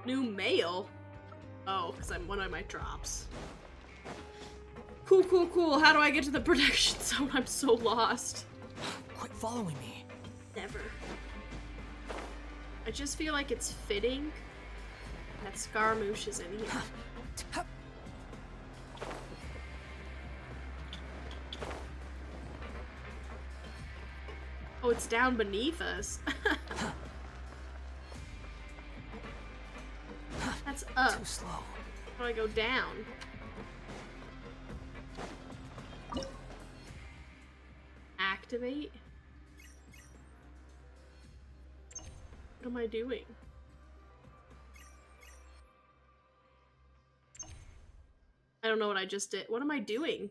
New mail? Oh, because I'm one of my drops. Cool. How do I get to the production zone? I'm so lost. Quit following me. Never. I just feel like it's fitting that Scaramouche is in here. Oh, it's down beneath us. That's up. Too slow. How do I go down? Activate? What am I doing? I don't know what I just did. What am I doing?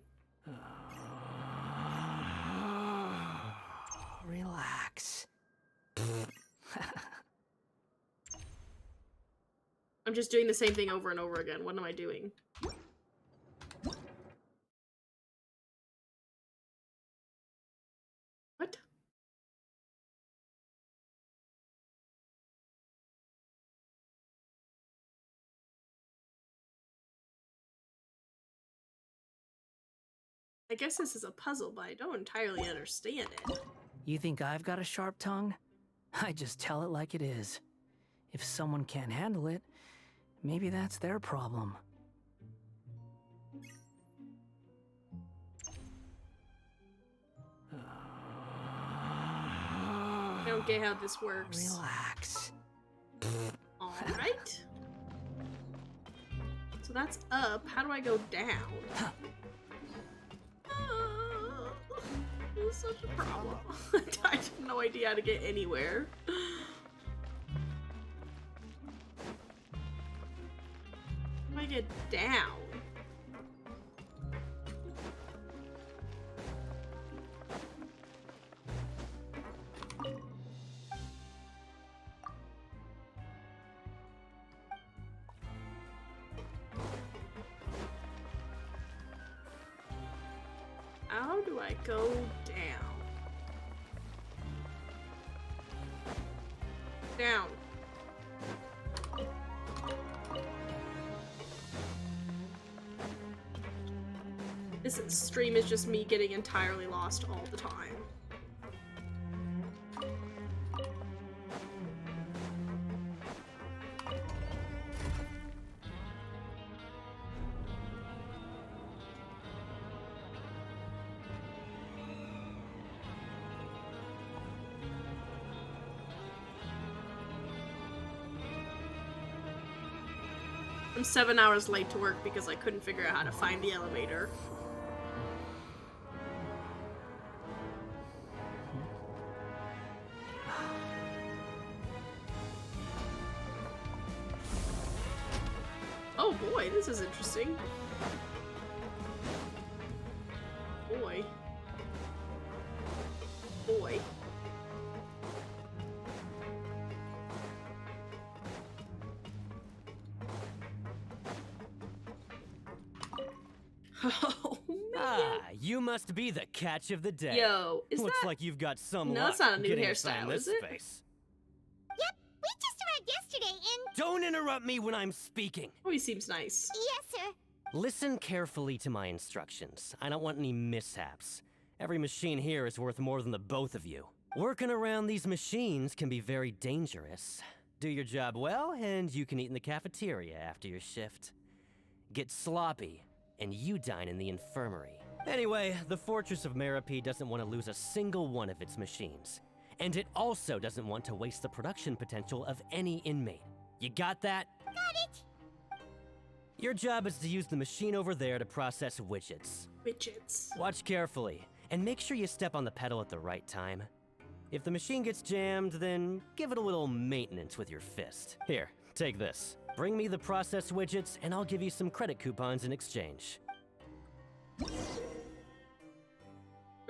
Relax. I'm just doing the same thing over and over again. What am I doing? What? I guess this is a puzzle, but I don't entirely understand it. You think I've got a sharp tongue? I just tell it like it is. If someone can't handle it, maybe that's their problem. I don't get how this works. Relax. Alright. So that's up. How do I go down? This is such a problem. I have no idea how to get anywhere. How do I get down? How do I go down? Down. This stream is just me getting entirely lost all the time. I'm 7 hours late to work because I couldn't figure out how to find the elevator. Oh boy, this is interesting. Boy. Boy. Oh, man. Ah, you must be the catch of the day. Yo, is Looks that... like you've got some No, luck it's not a new getting hairstyle, assigned this is it? space. Yep, we just arrived yesterday and... Don't interrupt me when I'm speaking. Oh, he seems nice. Yes, sir. Listen carefully to my instructions. I don't want any mishaps. Every machine here is worth more than the both of you. Working around these machines can be very dangerous. Do your job well, and you can eat in the cafeteria after your shift. Get sloppy, and you dine in the infirmary. Anyway, the Fortress of Meropide doesn't want to lose a single one of its machines. And it also doesn't want to waste the production potential of any inmate. You got that? Got it. Your job is to use the machine over there to process widgets. Widgets. Watch carefully, and make sure you step on the pedal at the right time. If the machine gets jammed, then give it a little maintenance with your fist. Here, take this. Bring me the processed widgets, and I'll give you some credit coupons in exchange. For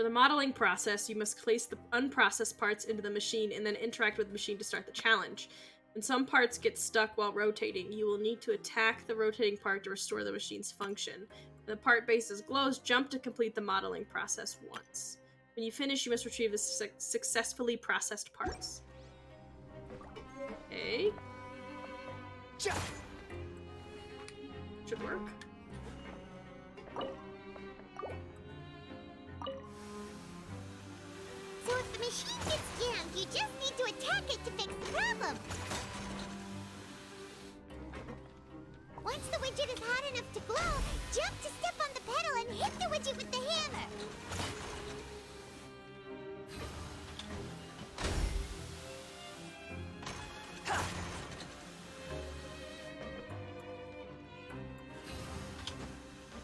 the modeling process, you must place the unprocessed parts into the machine and then interact with the machine to start the challenge. When some parts get stuck while rotating, you will need to attack the rotating part to restore the machine's function. When the part bases glows, jump to complete the modeling process once. When you finish, you must retrieve the successfully processed parts. Okay. Should work. So if the machine gets jammed, you just need to attack it to fix the problem. Once the widget is hot enough to glow, jump to step on the pedal and hit the widget with the hammer.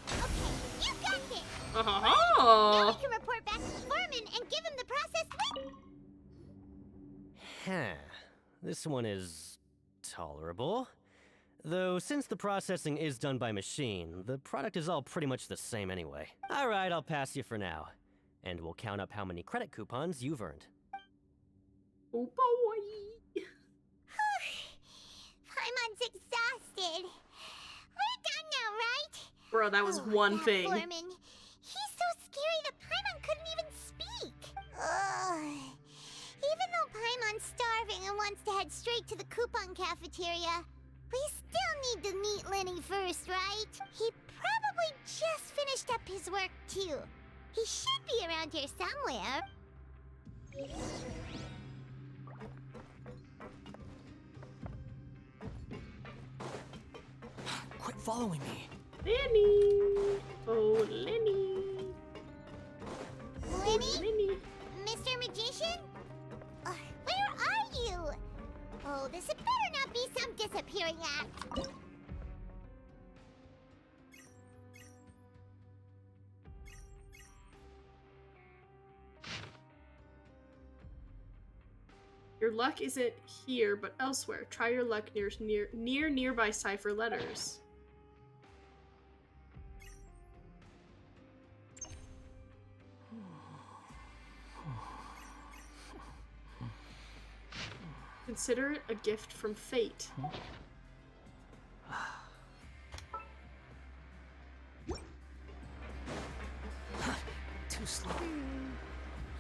Okay, you got it. Now we can report back to the foreman and give him the processed widget. Huh. This one is tolerable. Though, since the processing is done by machine, the product is all pretty much the same anyway. Alright, I'll pass you for now. And we'll count up how many credit coupons you've earned. Oh boy! Paimon's exhausted. We're done now, right? Bro, that was one that thing. Foreman. He's so scary that Paimon couldn't even speak. Ugh. Even though Paimon's starving and wants to head straight to the coupon cafeteria, we still need to meet Lenny first, right? He probably just finished up his work, too. He should be around here somewhere. Quit following me. Lenny! Oh, Lenny! Lenny? Oh, Lenny! Mr. Magician? Where are you? Oh, this had better not be some disappearing act. Your luck isn't here, but elsewhere. Try your luck near nearby cipher letters. Consider it a gift from fate. Too slow.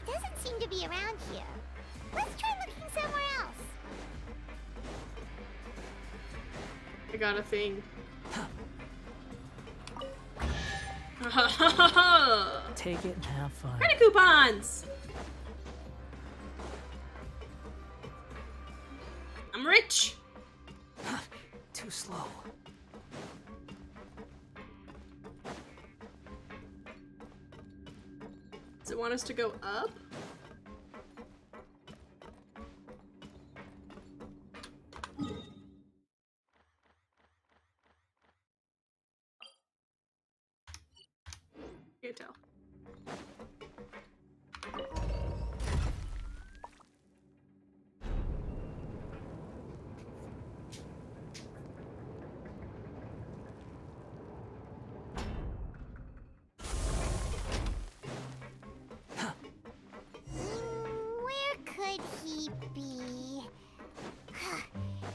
He doesn't seem to be around here. Let's try looking somewhere else. I got a thing. Take it and have fun. Credit coupons! I'm rich! Too slow. Does it want us to go up? Can't tell. Where could he be?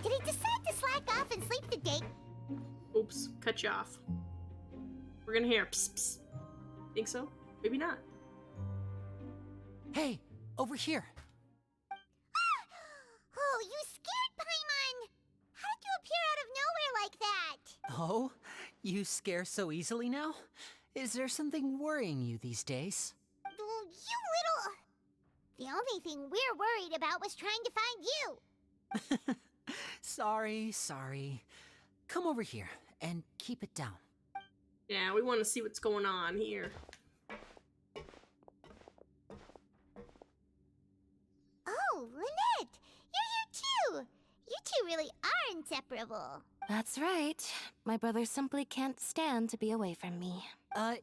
Did he decide to slack off and sleep the day? Oops, cut you off. We're gonna hear psst, psst. Think so? Maybe not. Hey, over here. Oh, you scared Paimon! How did you appear out of nowhere like that? Oh, you scare so easily now? Is there something worrying you these days? Oh, you little... The only thing we're worried about was trying to find you. Sorry. Come over here and keep it down. Yeah, we want to see what's going on here. Oh, Lynette! You're here too! You two really are inseparable. That's right. My brother simply can't stand to be away from me.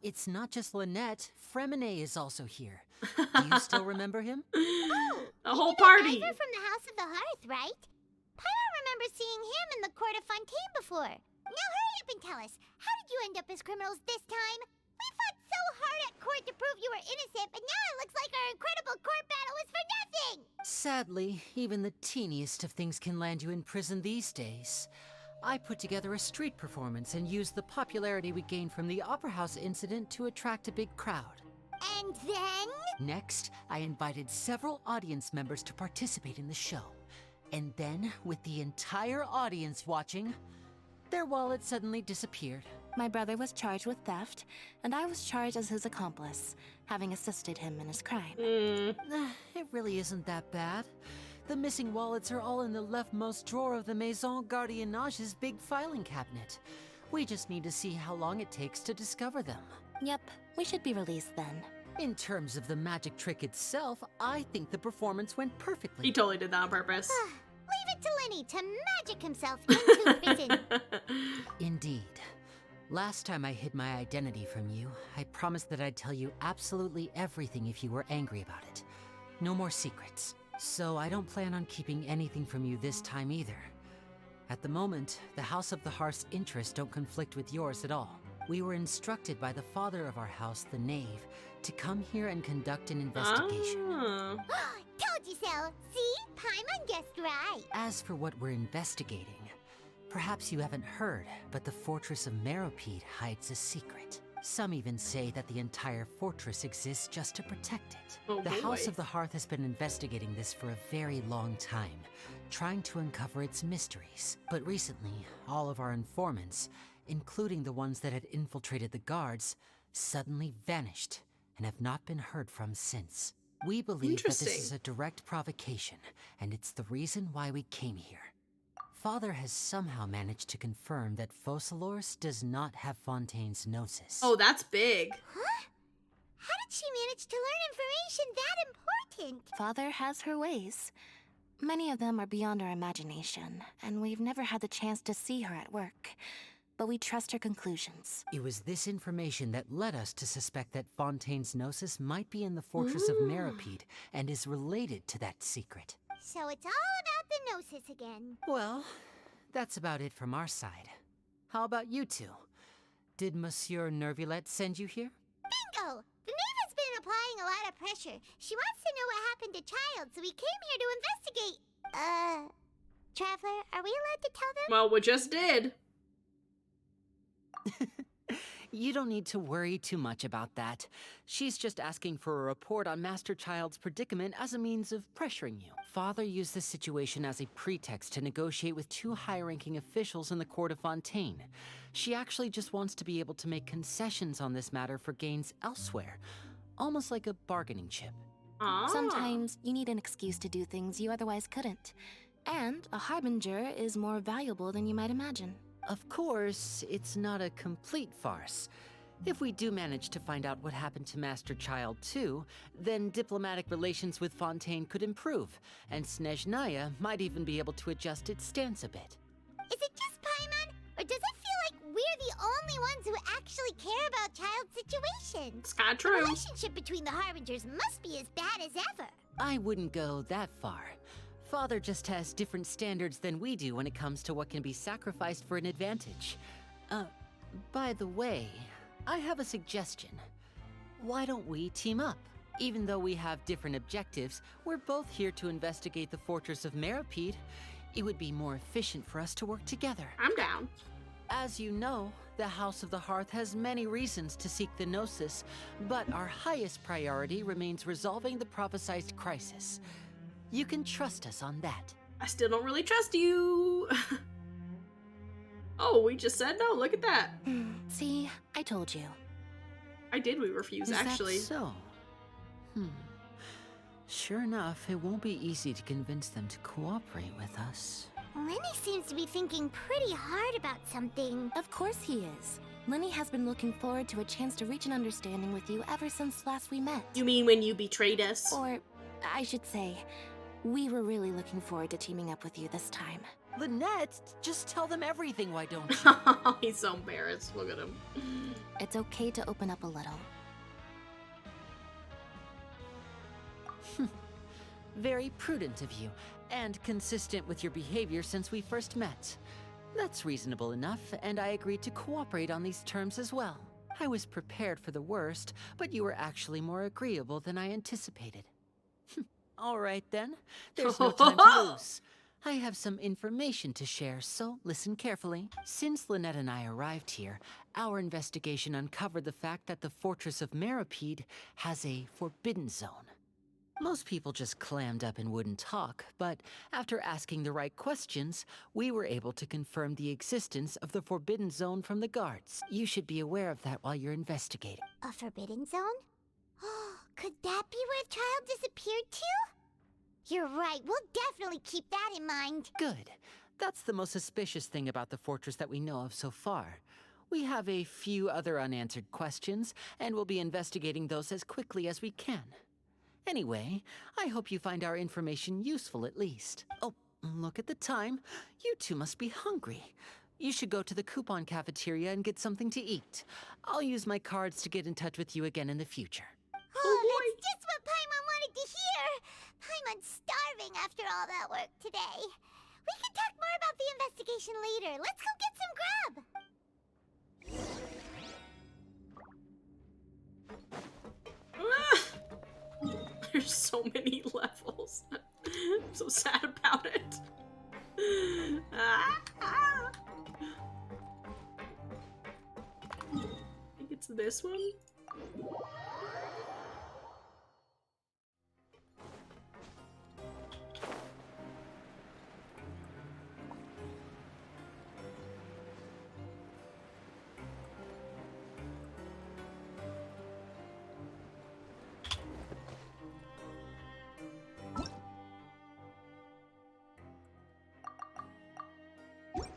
It's not just Lynette. Fremine is also here. Do you still remember him? Oh, a whole party! Ivor from the House of the Hearth, right? Paimon remembers seeing him in the court of Fontaine before. Now hurry up and tell us, how did you end up as criminals this time? We fought so hard at court to prove you were innocent, but now it looks like our incredible court battle was for nothing! Sadly, even the teeniest of things can land you in prison these days. I put together a street performance and used the popularity we gained from the Opera House incident to attract a big crowd. And then? Next, I invited several audience members to participate in the show. And then, with the entire audience watching, their wallet suddenly disappeared. My brother was charged with theft, and I was charged as his accomplice, having assisted him in his crime. It really isn't that bad. The missing wallets are all in the leftmost drawer of the Maison Gardiennage's big filing cabinet. We just need to see how long it takes to discover them. Yep, we should be released then. In terms of the magic trick itself, I think the performance went perfectly. He totally did that on purpose. Leave it to Lenny to magic himself into prison. Indeed. Last time I hid my identity from you, I promised that I'd tell you absolutely everything if you were angry about it. No more secrets. So I don't plan on keeping anything from you this time either. At the moment, the House of the Hearth's interests don't conflict with yours at all. We were instructed by the father of our house, the Knave, to come here and conduct an investigation. Told you so! See? Paimon guessed right! As for what we're investigating, perhaps you haven't heard, but the fortress of Meropide hides a secret. Some even say that the entire fortress exists just to protect it. Oh, the boy. House of the Hearth has been investigating this for a very long time, trying to uncover its mysteries. But recently, all of our informants, including the ones that had infiltrated the guards, suddenly vanished and have not been heard from since. We believe that this is a direct provocation, and it's the reason why we came here. Father has somehow managed to confirm that Focalors does not have Fontaine's Gnosis. Oh, that's big. Huh? How did she manage to learn information that important? Father has her ways. Many of them are beyond our imagination, and we've never had the chance to see her at work. But we trust her conclusions. It was this information that led us to suspect that Fontaine's Gnosis might be in the Fortress of Meropide and is related to that secret. So it's all about the Gnosis again. Well, that's about it from our side. How about you two? Did Monsieur Neuvillette send you here? Bingo! The Knave has been applying a lot of pressure. She wants to know what happened to Childe, so we came here to investigate. Traveler, are we allowed to tell them? Well, we just did. You don't need to worry too much about that. She's just asking for a report on Master Childe's predicament as a means of pressuring you. Father used this situation as a pretext to negotiate with two high-ranking officials in the court of Fontaine. She actually just wants to be able to make concessions on this matter for gains elsewhere, almost like a bargaining chip. Sometimes you need an excuse to do things you otherwise couldn't. And a harbinger is more valuable than you might imagine. Of course, it's not a complete farce. If we do manage to find out what happened to Master Childe too, then diplomatic relations with Fontaine could improve, and Snezhnaya might even be able to adjust its stance a bit. Is it just Paimon, or does it feel like we're the only ones who actually care about Childe's situation? It's kinda true. The relationship between the Harbingers must be as bad as ever. I wouldn't go that far. Father just has different standards than we do when it comes to what can be sacrificed for an advantage. By the way, I have a suggestion. Why don't we team up? Even though we have different objectives, we're both here to investigate the Fortress of Meropide. It would be more efficient for us to work together. I'm down. As you know, The House of the Hearth has many reasons to seek the Gnosis, but our highest priority remains resolving the prophesized crisis. You can trust us on that. I still don't really trust you. Oh, we just said no. Look at that. See, I told you. I did. We refuse, Is actually. that so? Sure enough, it won't be easy to convince them to cooperate with us. Lenny seems to be thinking pretty hard about something. Of course he is. Lenny has been looking forward to a chance to reach an understanding with you ever since last we met. You mean when you betrayed us? Or, I should say, we were really looking forward to teaming up with you this time. Lynette, just tell them everything, why don't you? He's so embarrassed. Look at him. It's okay to open up a little. Very prudent of you, and consistent with your behavior since we first met. That's reasonable enough, and I agreed to cooperate on these terms as well. I was prepared for the worst, but you were actually more agreeable than I anticipated. All right then, there's no time to lose. I have some information to share, so listen carefully. Since Lynette and I arrived here, our investigation uncovered the fact that the Fortress of Meropide has a forbidden zone. Most people just clammed up and wouldn't talk, but after asking the right questions, we were able to confirm the existence of the Forbidden Zone from the guards. You should be aware of that while you're investigating. A forbidden zone? Could that be where the child disappeared to? You're right, we'll definitely keep that in mind. Good. That's the most suspicious thing about the fortress that we know of so far. We have a few other unanswered questions, and we'll be investigating those as quickly as we can. Anyway, I hope you find our information useful at least. Oh, look at the time. You two must be hungry. You should go to the coupon cafeteria and get something to eat. I'll use my cards to get in touch with you again in the future. Oh, that's just what Paimon wanted to hear. Paimon's starving after all that work today. We can talk more about the investigation later. Let's go get some grub. There's so many levels. I'm so sad about it. I think it's this one.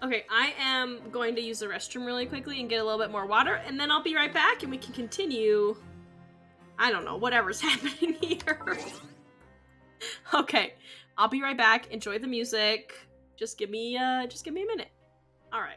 Okay, I am going to use the restroom really quickly and get a little bit more water, and then I'll be right back and we can continue. I don't know, whatever's happening here. Okay, I'll be right back. Enjoy the music. Just give me a minute. All right.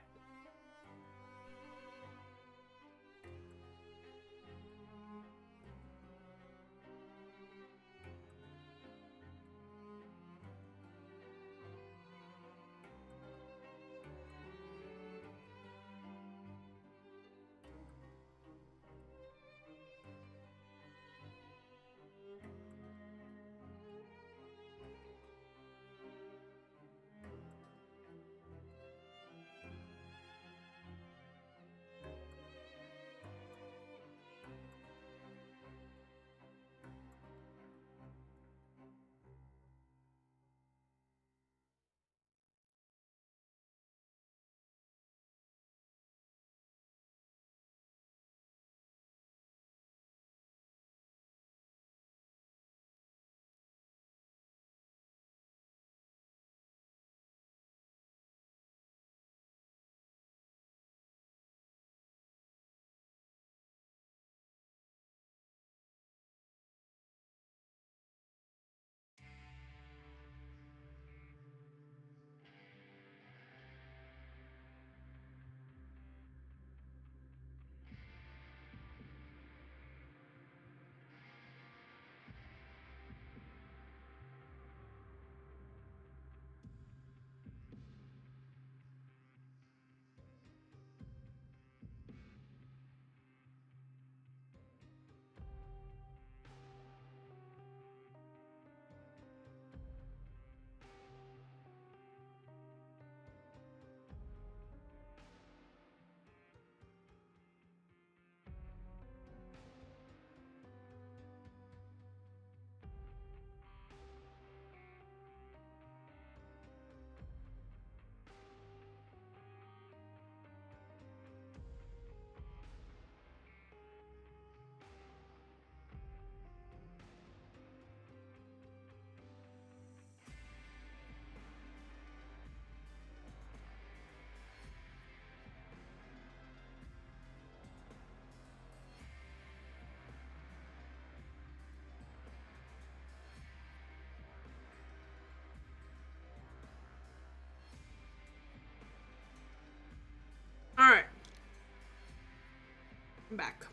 I'm back.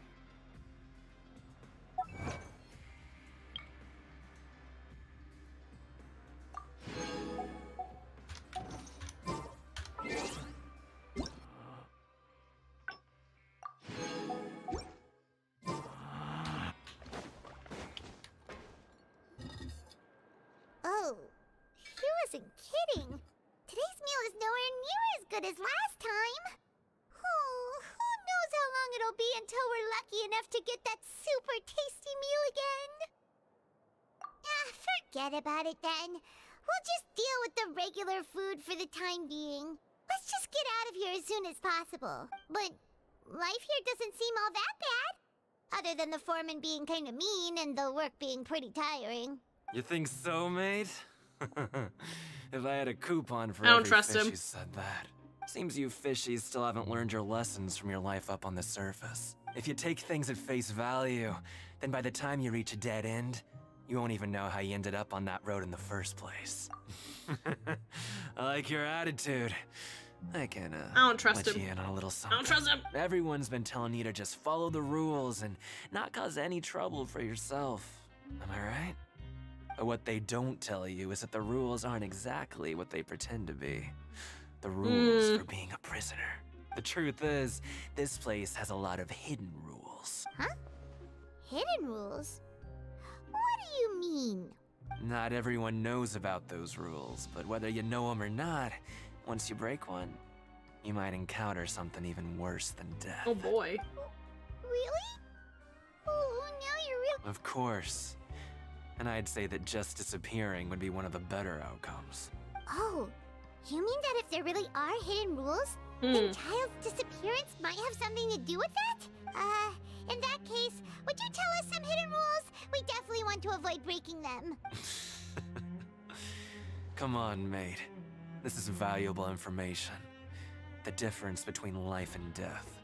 Oh, he wasn't kidding. Today's meal is nowhere near as good as last time. Oh, who knows how long it'll be until we're lucky enough to get that super tasty meal again. Forget about it then. We'll just deal with the regular food for the time being. Let's just get out of here as soon as possible. But life here doesn't seem all that bad. Other than the foreman being kind of mean and the work being pretty tiring. You think so, mate? If I had a coupon for I don't every trust fish him. you said that. Seems you fishies still haven't learned your lessons from your life up on the surface. If you take things at face value, then by the time you reach a dead end, you won't even know how you ended up on that road in the first place. I like your attitude. I can, I don't trust let him. you in on a little something. I don't trust him. Everyone's been telling you to just follow the rules and not cause any trouble for yourself. Am I right? But what they don't tell you is that the rules aren't exactly what they pretend to be. The rules for being a prisoner. The truth is, this place has a lot of hidden rules. Huh? Hidden rules? What do you mean? Not everyone knows about those rules, but whether you know them or not, once you break one, you might encounter something even worse than death. Oh boy. Really? Oh, now you're really... Of course. And I'd say that just disappearing would be one of the better outcomes. Oh, you mean that if there really are hidden rules, then Child's disappearance might have something to do with that? In that case, would you tell us some hidden rules? We definitely want to avoid breaking them. Come on, mate. This is valuable information. The difference between life and death.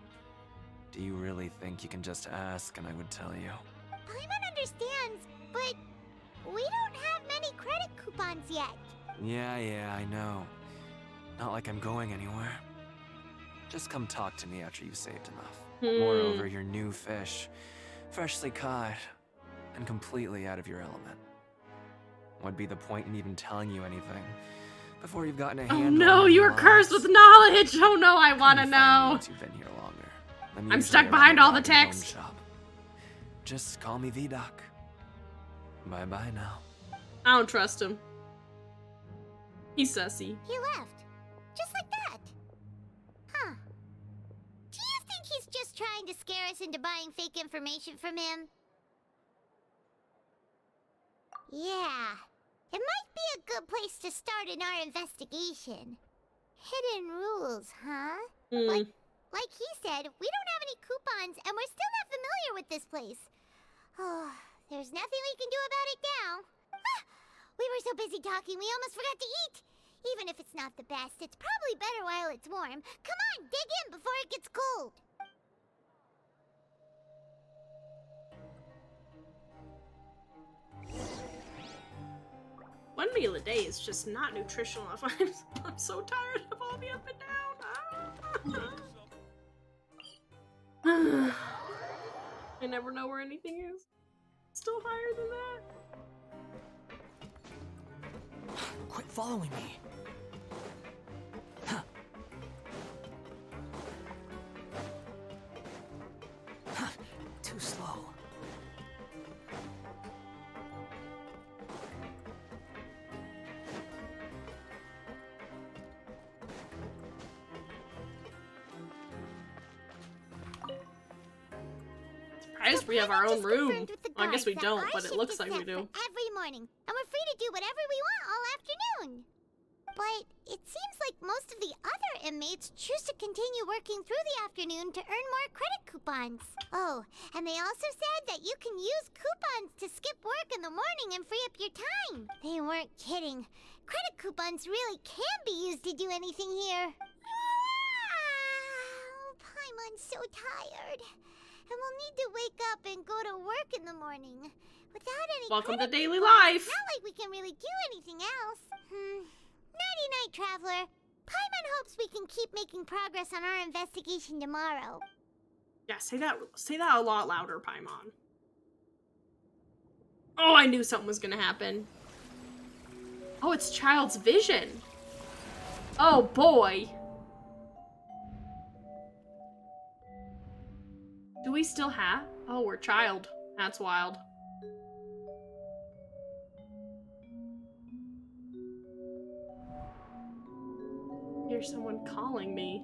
Do you really think you can just ask and I would tell you? Paimon understands, but we don't have many credit coupons yet. Yeah, I know. Not like I'm going anywhere. Just come talk to me after you've saved enough. Moreover, you're new fish, freshly caught, and completely out of your element. What'd be the point in even telling you anything before you've gotten a handle? Oh no, you were cursed with knowledge! Oh no, I wanna know! Once you've been here longer. I'm stuck behind all the text. Just call me Vidoc. Bye-bye now. I don't trust him. He's sussy. He left. Just like that. Huh. Do you think he's just trying to scare us into buying fake information from him? Yeah. It might be a good place to start in our investigation. Hidden rules, huh? Like he said, we don't have any coupons and we're still not familiar with this place. Oh, there's nothing we can do about it now. We were so busy talking, we almost forgot to eat. Even if it's not the best, it's probably better while it's warm. Come on, dig in before it gets cold. One meal a day is just not nutritional enough. I'm so tired of all the up and down. I never know where anything is. Still higher than that. Quit following me. Too slow. Surprised we have our own room. Well, I guess we don't, but it looks like we do. Every morning, and we're free to do whatever we want all afternoon. But it seems like most of the other inmates choose to continue working through the afternoon to earn more credit coupons. Oh, and they also said that you can use coupons to skip work in the morning and free up your time. They weren't kidding. Credit coupons really can be used to do anything here. Paimon's so tired. And we'll need to wake up and go to work in the morning. Without any Welcome to credit daily coupons, life. Not like we can really do anything else. Nighty-night, Traveler. Paimon hopes we can keep making progress on our investigation tomorrow. Yeah, say that a lot louder, Paimon. Oh, I knew something was gonna happen. Oh, it's Child's vision. Oh boy. Do we still have? Oh, we're Child. That's wild. Here's someone calling me.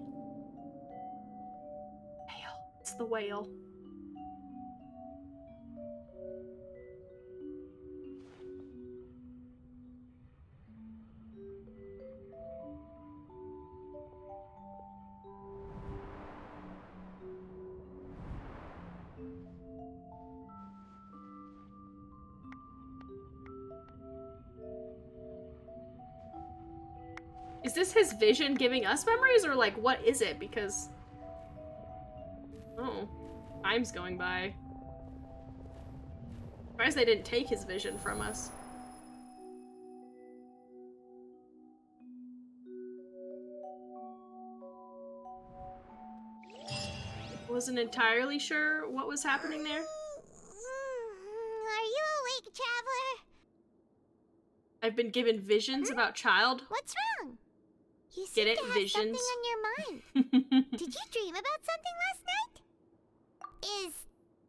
Whale. It's the whale. Is this his vision giving us memories, or like, what is it? Because... Oh. Time's going by. Surprised they didn't take his vision from us. Wasn't entirely sure what was happening there. Are you awake, Traveler? I've been given visions about Child. What's wrong? You Get seem it? to have Visions. something on your mind. Did you dream about something last night? Is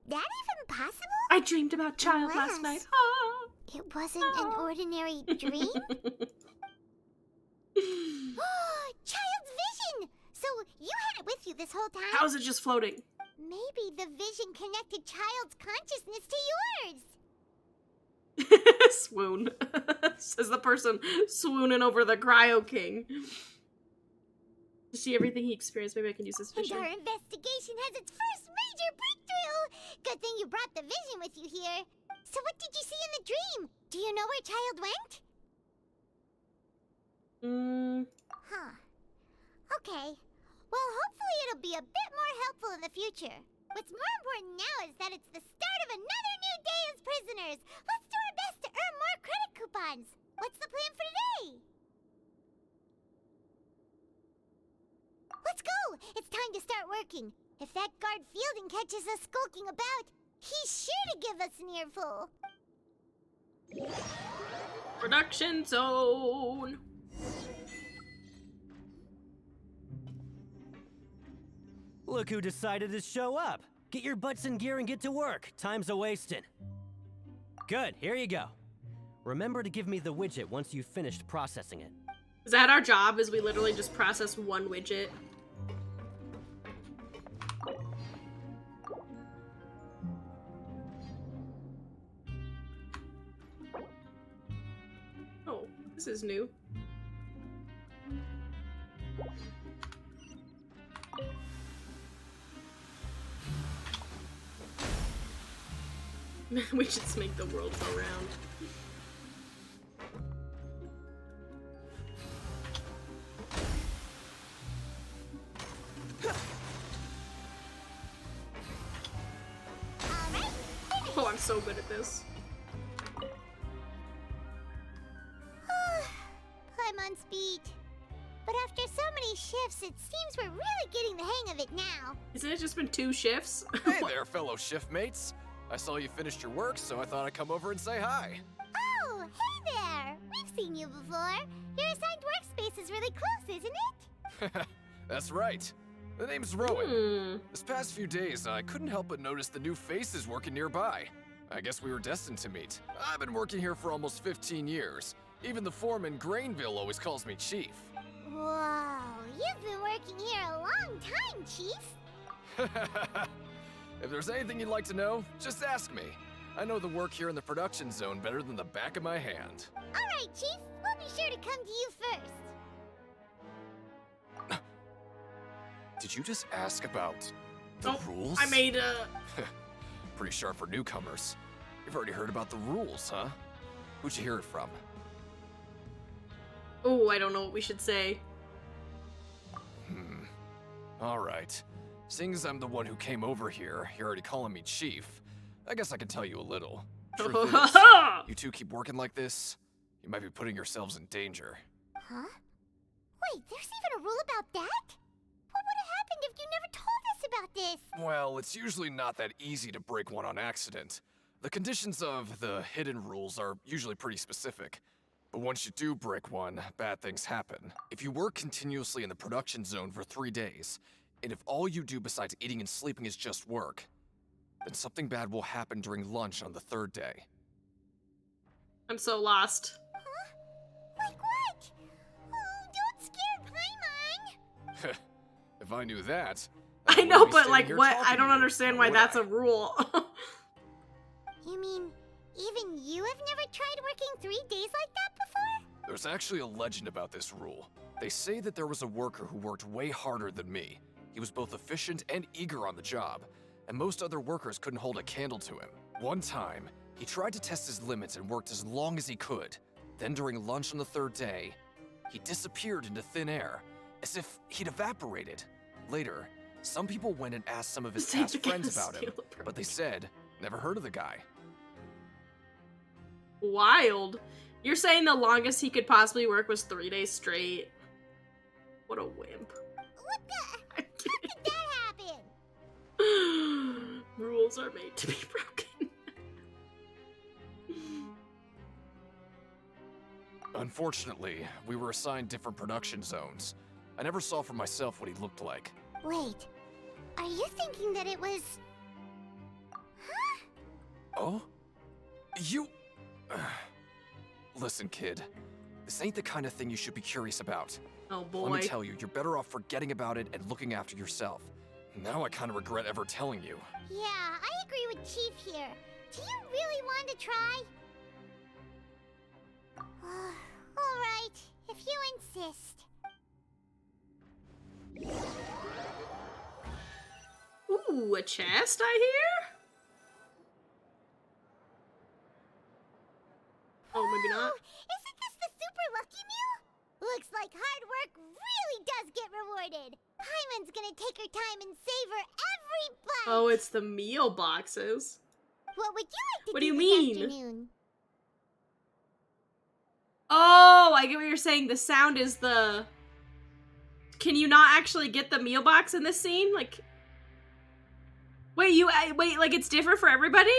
that even possible? I dreamed about Child last night. Ah. It wasn't an ordinary dream? Child's vision! So you had it with you this whole time? How is it just floating? Maybe the vision connected Child's consciousness to yours. Swoon. Says the person swooning over the Cryo King. To see everything he experienced, maybe I can use this vision. And our investigation has its first major breakthrough! Good thing you brought the vision with you here. So what did you see in the dream? Do you know where Child went? Huh. Okay. Well, hopefully it'll be a bit more helpful in the future. What's more important now is that it's the start of another new day as prisoners. Let's do our best to earn more credit coupons. What's the plan for today? Let's go! It's time to start working. If that guard Fielding catches us skulking about, he's sure to give us an earful. Production zone. Look who decided to show up. Get your butts in gear and get to work. Time's a-wasting. Good, here you go. Remember to give me the widget once you've finished processing it. Is that our job? Is we literally just process one widget? Oh, this is new. We should just make the world go round. Oh, I'm so good at this. Paimon's beat. But after so many shifts, it seems we're really getting the hang of it now. Isn't it just been 2 shifts? Hey there, fellow shift mates. I saw you finished your work, so I thought I'd come over and say hi. Oh, hey there! We've seen you before. Your assigned workspace is really close, isn't it? That's right. The name's Rowan. This past few days, I couldn't help but notice the new faces working nearby. I guess we were destined to meet. I've been working here for almost 15 years. Even the foreman, Grainville, always calls me Chief. Whoa, you've been working here a long time, Chief. If there's anything you'd like to know, just ask me. I know the work here in the production zone better than the back of my hand. All right, Chief. We'll be sure to come to you first. Did you just ask about the rules? I made Pretty sharp for newcomers. You've already heard about the rules, huh? Who'd you hear it from? Oh, I don't know what we should say. All right. Seeing as I'm the one who came over here, you're already calling me Chief. I guess I can tell you a little. Truth is, you two keep working like this, you might be putting yourselves in danger. Huh? Wait, there's even a rule about that? What would have happened if you never told us about this? Well, it's usually not that easy to break one on accident. The conditions of the hidden rules are usually pretty specific. But once you do break one, bad things happen. If you work continuously in the production zone for 3 days, and if all you do besides eating and sleeping is just work, then something bad will happen during lunch on the 3rd day. I'm so lost. Like what? Oh, don't scare Paimon! If I knew that... I know, but like, what? I don't understand why that's a rule. You mean, even you have never tried working 3 days like that before? There's actually a legend about this rule. They say that there was a worker who worked way harder than me. He was both efficient and eager on the job, and most other workers couldn't hold a candle to him. One time, he tried to test his limits and worked as long as he could. Then during lunch on the 3rd day, he disappeared into thin air, as if he'd evaporated. Later, some people went and asked some of his past friends about him, but they said, never heard of the guy. Wild. You're saying the longest he could possibly work was 3 days straight? What a wimp. What the? How did that happen? Rules are made to be broken. Unfortunately, we were assigned different production zones. I never saw for myself what he looked like. Wait, are you thinking that it was... Huh? Oh? You... Listen, kid. This ain't the kind of thing you should be curious about. Oh boy. Let me tell you, you're better off forgetting about it and looking after yourself. Now I kind of regret ever telling you. Yeah, I agree with Chief here. Do you really want to try? Alright, if you insist. Ooh, a chest, I hear? Oh, maybe not. Isn't this the super lucky meal? Looks like hard work really does get rewarded. Paimon's gonna take her time and savor every bite. Oh, it's the meal boxes. What would you like to What do do you this mean? afternoon? Oh, I get what you're saying. The sound is the... Can you not actually get the meal box in this scene? Like... Wait, wait, like it's different for everybody?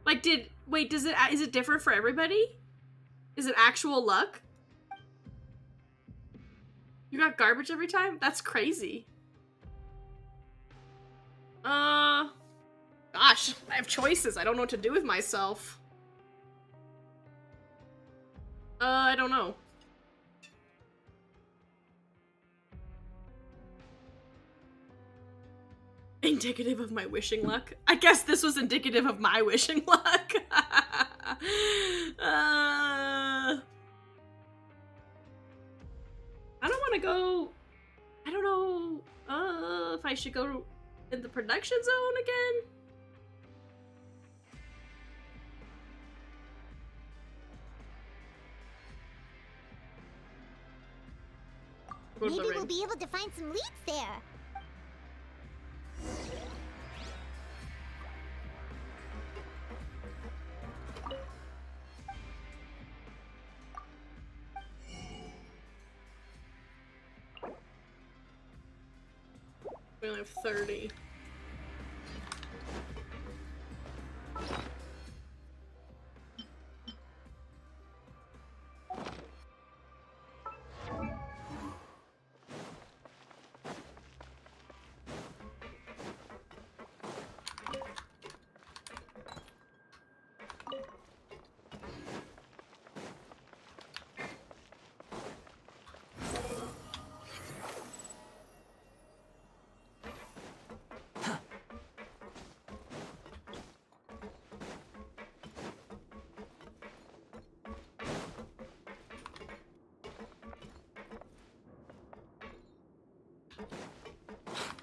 Like, wait, is it different for everybody? Is it actual luck? You got garbage every time? That's crazy. Gosh, I have choices. I don't know what to do with myself. I don't know. Indicative of my wishing luck? I guess this was indicative of my wishing luck. I don't want to go... I don't know if I should go in the production zone again. Maybe we'll be able to find some leads there. We only have 30.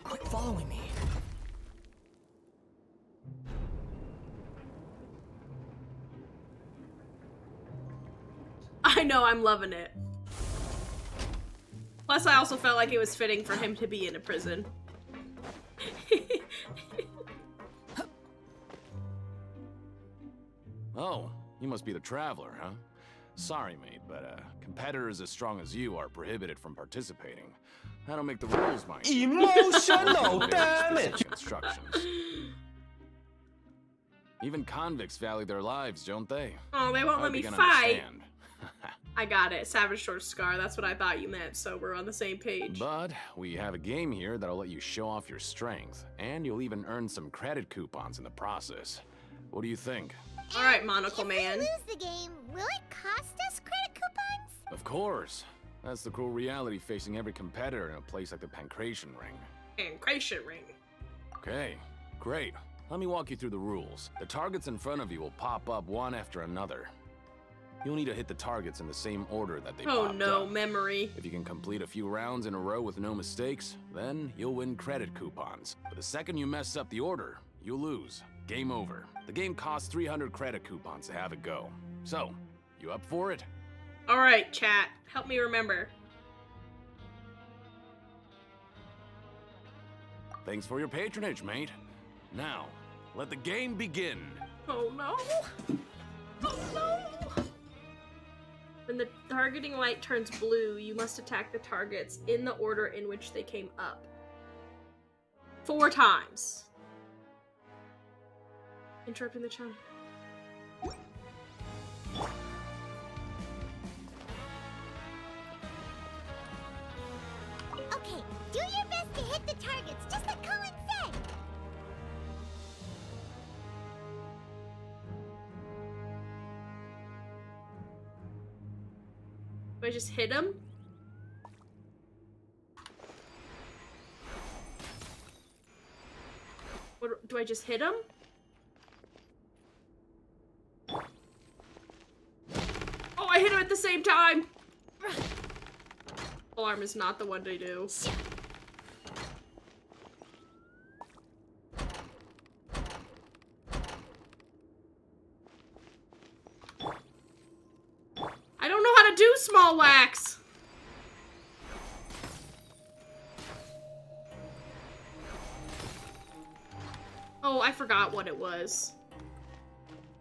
Quit following me. I know, I'm loving it. Plus, I also felt like it was fitting for him to be in a prison. Oh, you must be the traveler, huh? Sorry, mate, but competitors as strong as you are prohibited from participating. I don't make the rules, mind. Emotional damage! Instructions. Even convicts value their lives, don't they? Oh, they won't let me Hard to fight. understand. I got it. Savage Short Scar. That's what I thought you meant, so we're on the same page. But we have a game here that'll let you show off your strength, and you'll even earn some credit coupons in the process. What do you think? All right, Monocle Man. If we lose the game, will it cost us credit coupons? Of course. That's the cruel reality facing every competitor in a place like the Pancration Ring. Pancration Ring. Okay, great. Let me walk you through the rules. The targets in front of you will pop up one after another. You'll need to hit the targets in the same order that they Oh popped no, up. memory. If you can complete a few rounds in a row with no mistakes, then you'll win credit coupons. But the second you mess up the order, you'll lose. Game over. The game costs 300 credit coupons to have it go. So, you up for it? All right, chat. Help me remember. Thanks for your patronage, mate. Now, let the game begin. Oh no. Oh no. When the targeting light turns blue, you must attack the targets in the order in which they came up. 4 times. Interrupting the channel. Okay, do your best to hit the targets, just like Colin said. Do I just hit him? What, do I just hit him? Oh, I hit him at the same time! Alarm is not the one to do. I don't know how to do small wax! Oh, I forgot what it was.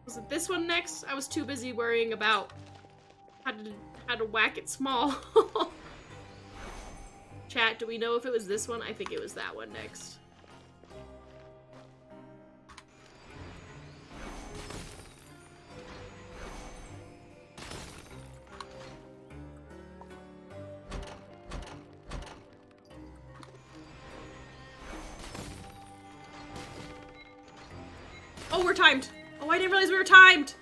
Was it this one next? I was too busy worrying about how to whack it small. Chat, do we know if it was this one? I think it was that one next. Oh, we're timed. Oh, I didn't realize we were timed.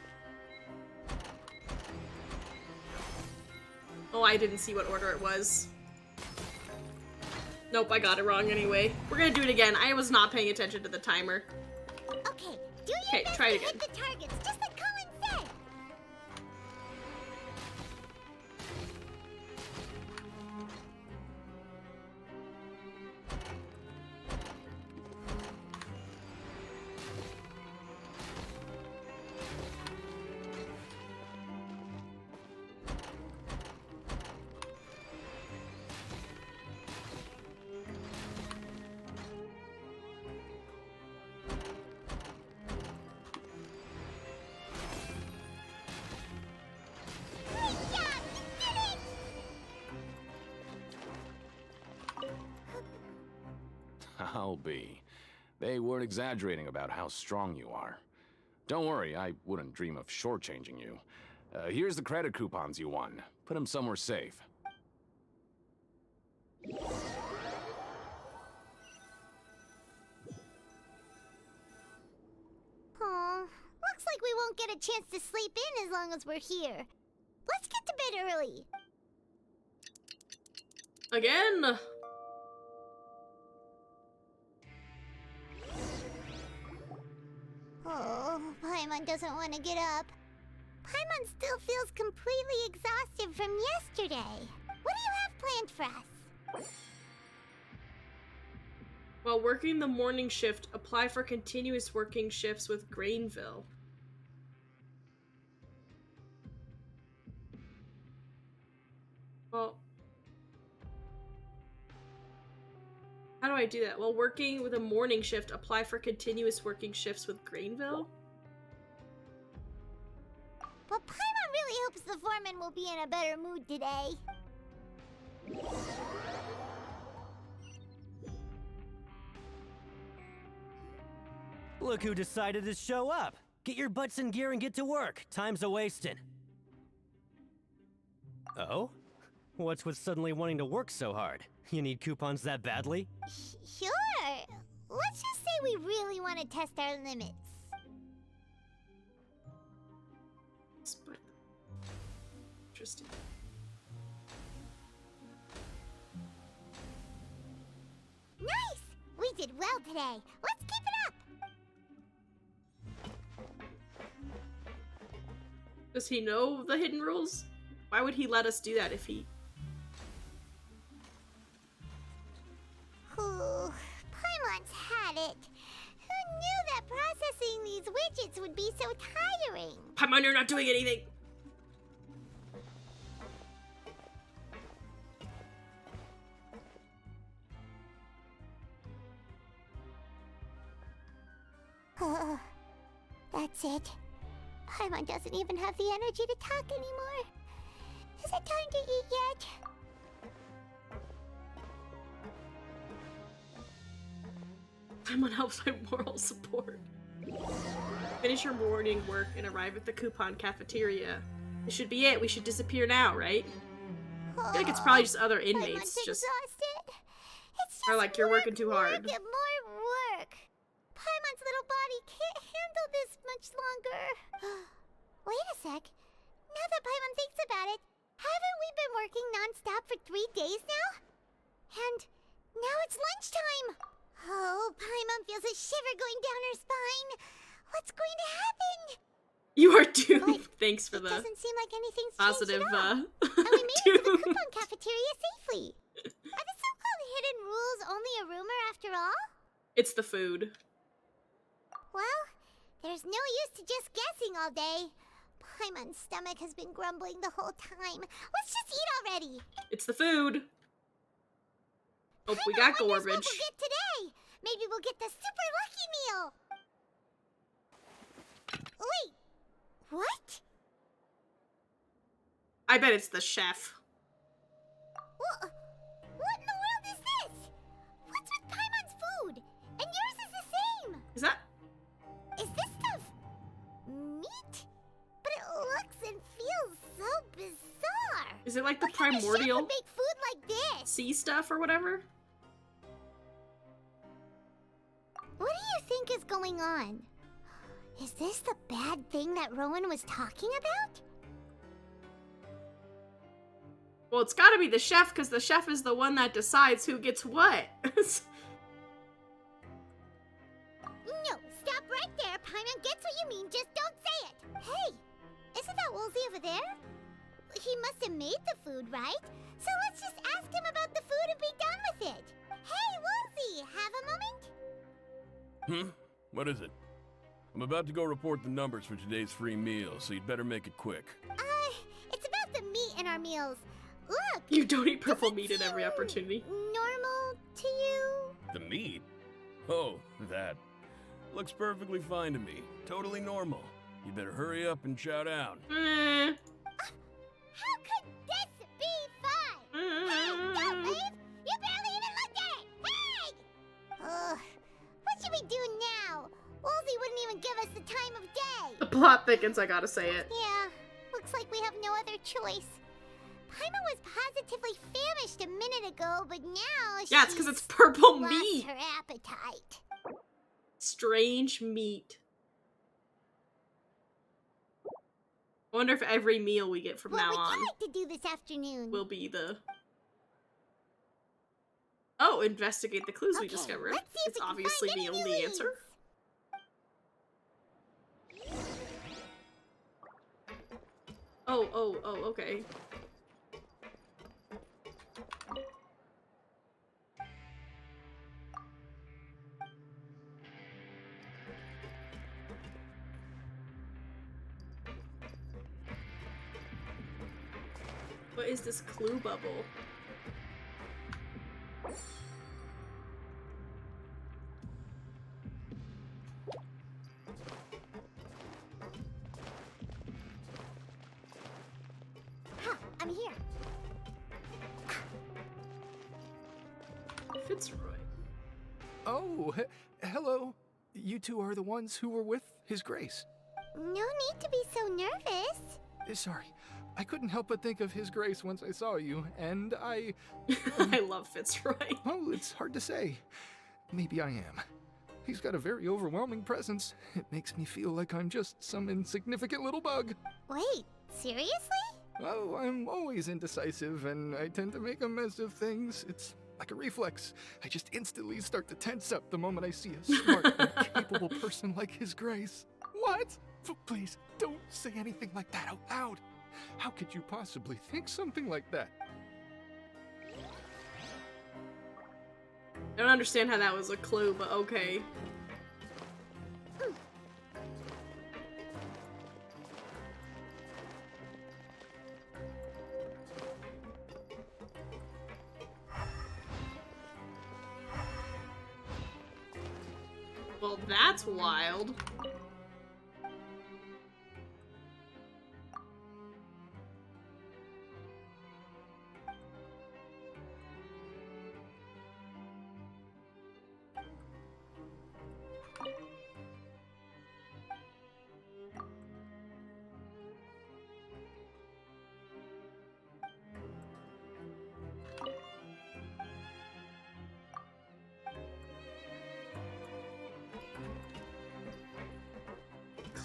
Oh, I didn't see what order it was. Nope, I got it wrong anyway. We're gonna do it again. I was not paying attention to the timer. Okay, do your best try it to again. hit the targets, just like Colin said. I'll be. They weren't exaggerating about how strong you are. Don't worry, I wouldn't dream of shortchanging you. Here's the credit coupons you won. Put them somewhere safe. Aw, looks like we won't get a chance to sleep in as long as we're here. Let's get to bed early. Again. Oh, Paimon doesn't want to get up. Paimon still feels completely exhausted from yesterday. What do you have planned for us? While working the morning shift, apply for continuous working shifts with Grainville. Well, how do I do that? While working with a morning shift, apply for continuous working shifts with Grainville? But Paimon really hopes the foreman Paimon will be in a better mood today. Look who decided to show up! Get your butts in gear and get to work. Time's a-wasting. Oh? What's with suddenly wanting to work so hard? You need coupons that badly? Sure. Let's just say we really want to test our limits. Interesting. Nice! We did well today. Let's keep it up! Does he know the hidden rules? Why would he let us do that if he... Ooh, Paimon's had it. Who knew that processing these widgets would be so tiring? Paimon, you're not doing anything! That's it. Paimon doesn't even have the energy to talk anymore. Is it time to eat yet? Paimon helps my moral support. Finish your morning work and arrive at the coupon cafeteria. This should be it. We should disappear now, right? I feel like it's probably just other inmates. Paimon's Just exhausted. It's just or like you're working too hard. Work and more work. Paimon's little body can't handle this much longer. Wait a sec. Now that Paimon thinks about it, haven't we been working non-stop for 3 days now? And now it's lunchtime. Oh, Paimon feels a shiver going down her spine. What's going to happen? You are doomed. Thanks for the Doesn't seem like anything's positive. changed at all. And we made it to the coupon cafeteria safely. Are the so-called hidden rules only a rumor after all? It's the food. Well, there's no use to just guessing all day. Paimon's stomach has been grumbling the whole time. Let's just eat already. It's the food. Oh, we Paimon got wonders garbage. what we'll get today. Maybe we'll get the super lucky meal. Wait, what? I bet it's the chef. What in the world is this? What's with Paimon's food? And yours is the same. Is that? Is this stuff meat? But it looks and feels so bizarre. Is it like the What kind of chef primordial would make food like this? sea stuff or whatever? What do you think is going on? Is this the bad thing that Rowan was talking about? Well, it's gotta be the chef, because the chef is the one that decides who gets what. No, stop right there. Paimon gets what you mean, just don't say it. Hey, isn't that Woolsey over there? He must have made the food, right? So let's just ask him about the food and be done with it. Hey, Woolsey, have a moment? What is it? I'm about to go report the numbers for today's free meal, so you'd better make it quick. It's about the meat in our meals. Look! You don't eat purple meat at every opportunity. Normal to you? The meat? Oh, that. Looks perfectly fine to me. Totally normal. You better hurry up and chow down. How could this be fun? Hey, don't leave! You barely even looked at it! Hey! What should we do now? Woolsey wouldn't even give us the time of day. The plot thickens, I gotta say it. Yeah, looks like we have no other choice. Paimon was positively famished a minute ago, but now Yeah, it's because it's purple lost meat. her appetite. Strange meat. I wonder if every meal we get from now What would on you like to do this afternoon? will be the... Oh, investigate the clues we discovered. let's see if It's we can obviously find the any only leads. answer. Oh, okay. What is this clue bubble? Fitzroy. Oh, hello. You two are the ones who were with His Grace. No need to be so nervous. Sorry. I couldn't help but think of His Grace once I saw you, and I... I love Fitzroy. Oh, it's hard to say. Maybe I am. He's got a very overwhelming presence. It makes me feel like I'm just some insignificant little bug. Wait, seriously? Oh, I'm always indecisive, and I tend to make a mess of things. It's like a reflex. I just instantly start to tense up the moment I see a smart and capable person like His Grace. What? Please, don't say anything like that out loud. How could you possibly think something like that? I don't understand how that was a clue, but okay. Well, that's wild.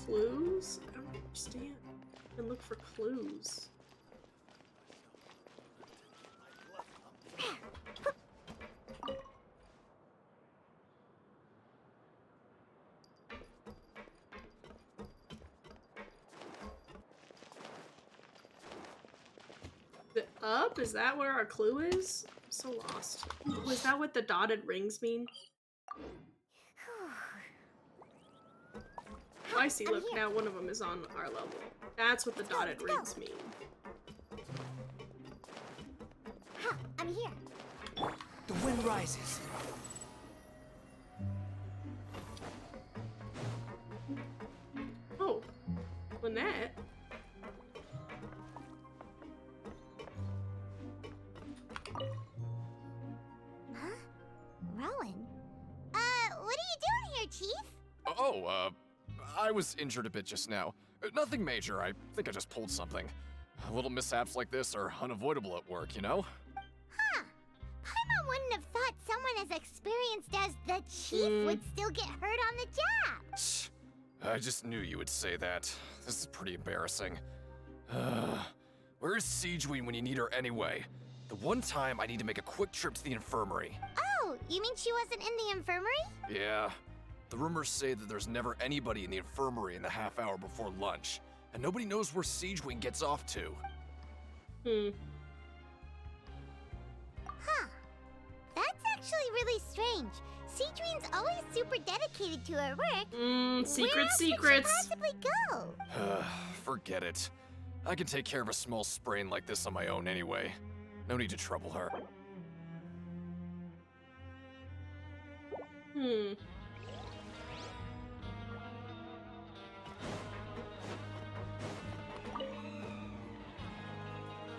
Clues? I don't understand. And look for clues. The up? Is that where our clue is? I'm so lost. Was that what the dotted rings mean? Oh, I see. Look, now one of them is on our level. That's what the dotted rings mean. Ha! I'm here. The wind rises. Oh, Lynette. Huh? Rowan? What are you doing here, Chief? Oh, I was injured a bit just now. Nothing major, I think I just pulled something. Little mishaps like this are unavoidable at work, you know? Huh. Paimon wouldn't have thought someone as experienced as the Chief would still get hurt on the job. I just knew you would say that. This is pretty embarrassing. Where's Siegeween when you need her anyway? The one time I need to make a quick trip to the infirmary. Oh, you mean she wasn't in the infirmary? Yeah. The rumors say that there's never anybody in the infirmary in the half hour before lunch, and nobody knows where Siegeween gets off to. Huh. That's actually really strange. Siegeween's always super dedicated to her work. Secret Where else secrets. could she possibly go? Forget it. I can take care of a small sprain like this on my own anyway. No need to trouble her.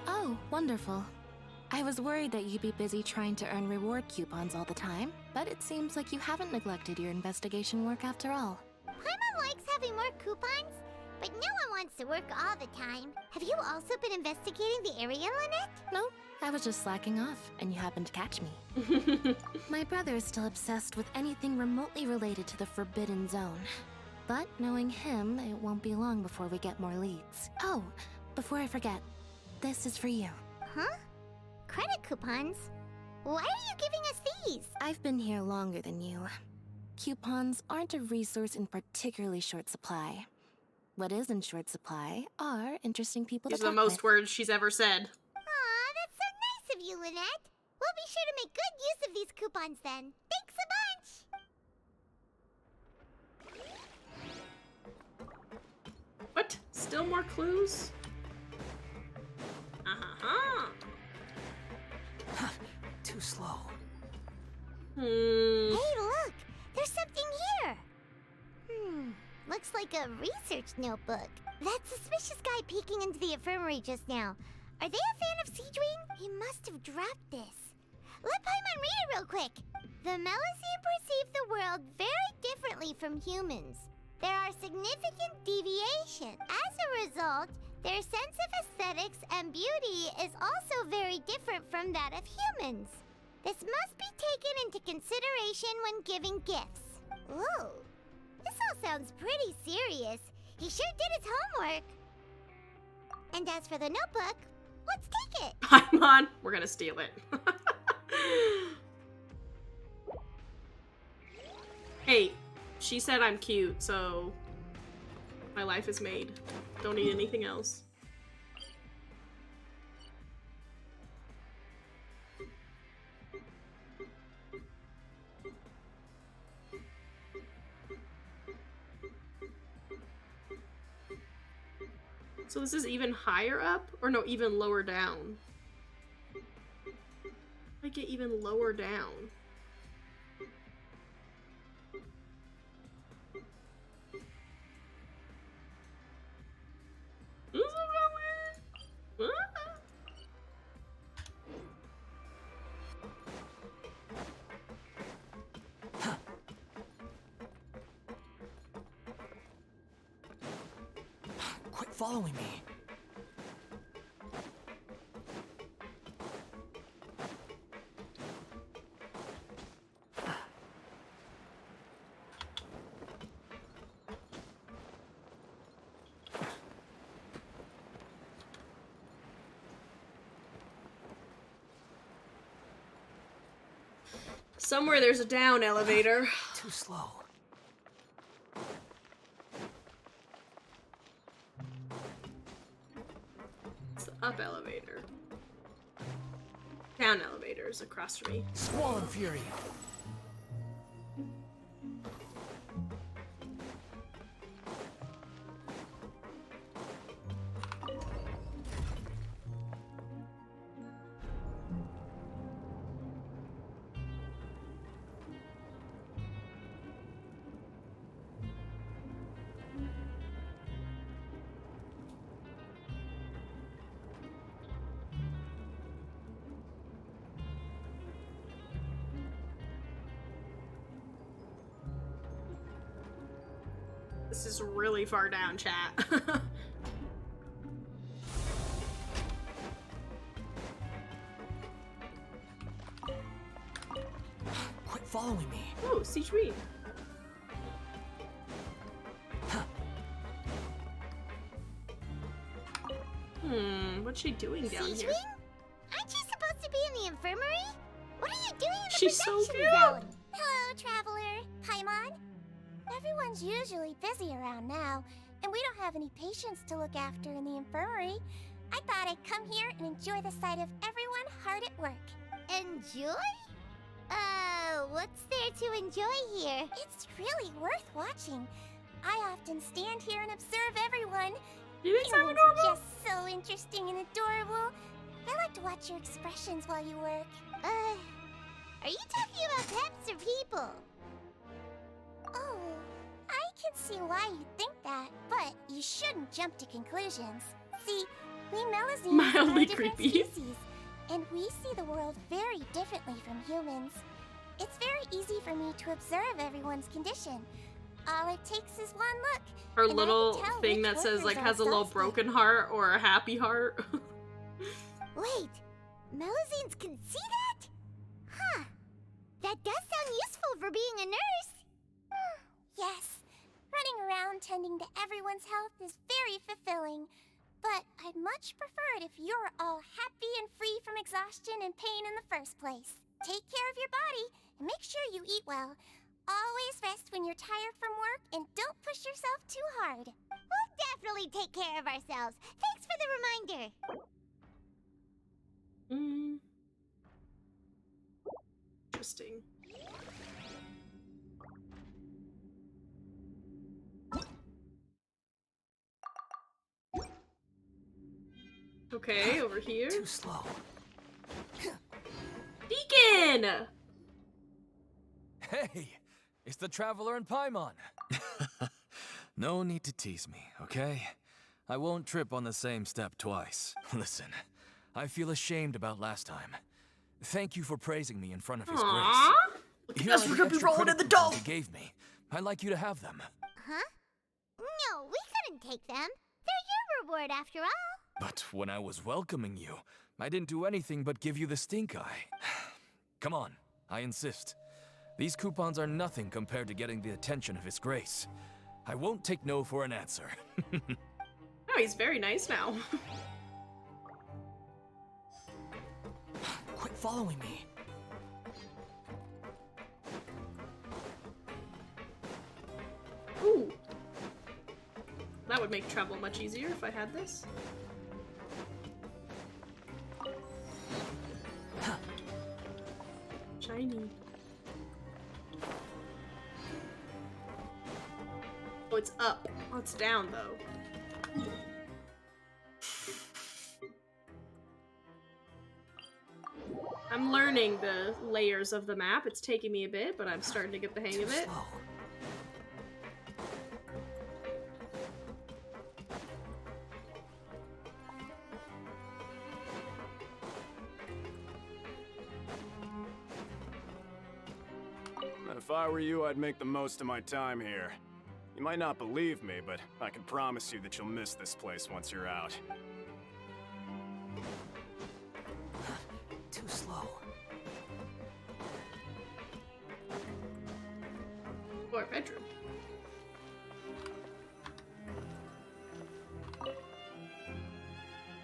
Oh, wonderful. I was worried that you'd be busy trying to earn reward coupons all the time, but it seems like you haven't neglected your investigation work after all. Paimon likes having more coupons, but no one wants to work all the time. Have you also been investigating the area, Lynette? No, I was just slacking off, and you happened to catch me. My brother is still obsessed with anything remotely related to the Forbidden Zone. But knowing him, it won't be long before we get more leads. Oh, before I forget, this is for you. Huh? Credit coupons? Why are you giving us these? I've been here longer than you. Coupons aren't a resource in particularly short supply. What is in short supply are interesting people These to are the talk most with. words she's ever said. Aw, that's so nice of you, Lynette. We'll be sure to make good use of these coupons then. Thanks a bunch! What? Still more clues? Too slow. Hey, look! There's something here! Looks like a research notebook. That suspicious guy peeking into the infirmary just now. Are they a fan of Siegeween? He must have dropped this. Let Paimon read it real quick. The Melusine perceive the world very differently from humans. There are significant deviations. As a result, their sense of aesthetics and beauty is also very different from that of humans. This must be taken into consideration when giving gifts. Ooh, this all sounds pretty serious. He sure did his homework. And as for the notebook, let's take it. Paimon, we're gonna steal it. Hey, she said I'm cute, so my life is made. Don't need anything else. So this is even higher up? Or no, even lower down? I get even lower down. This is so weird. Quit following me. Somewhere there's a down elevator. Too slow. It's the up elevator. Down elevators across from me. Squall and Fury. This is really far down, chat. Quit following me. Oh, Siege Queen. What's she doing down Siege here? Wing? Aren't you supposed to be in the infirmary? What are you doing in the She's so production cute. zone? Hello, Traveler. Paimon. Everyone's usually busy around now, and we don't have any patients to look after in the infirmary. I thought I'd come here and enjoy the sight of everyone hard at work. Enjoy? What's there to enjoy here? It's really worth watching. I often stand here and observe everyone. You think so Humans adorable? are just so interesting and adorable. I like to watch your expressions while you work. Are you talking about pets or people? Oh, I can see why you think that, but you shouldn't jump to conclusions. See, we Melusines are Mildly different creepy. species, and we see the world very differently from humans. It's very easy for me to observe everyone's condition. All it takes is one look. Her and I can little tell thing which that says workers like are has a little exhausted. broken heart or a happy heart. Wait, Melusines can see that? Huh. That does sound useful for being a nurse. Yes. Running around tending to everyone's health is very fulfilling. But I'd much prefer it if you're all happy and free from exhaustion and pain in the first place. Take care of your body and make sure you eat well. Always rest when you're tired from work and don't push yourself too hard. We'll definitely take care of ourselves. Thanks for the reminder. Interesting. Okay, over here. Too slow. Deacon! Hey, it's the Traveler and Paimon. No need to tease me, okay? I won't trip on the same step twice. Listen, I feel ashamed about last time. Thank you for praising me in front of His Aww. grace. Here are the extra credit coupons you gave me. I'd like you to have them. Huh? No, we couldn't take them. They're your reward after all. But when I was welcoming you, I didn't do anything but give you the stink eye. Come on, I insist. These coupons are nothing compared to getting the attention of His grace. I won't take no for an answer. Oh, he's very nice now. Quit following me. Ooh. That would make travel much easier if I had this. Shiny. Oh, it's up. Oh, it's down, though. I'm learning the layers of the map. It's taking me a bit, but I'm starting to get the hang of it. If I were you, I'd make the most of my time here. You might not believe me, but I can promise you that you'll miss this place once you're out. Too slow. Or bedroom.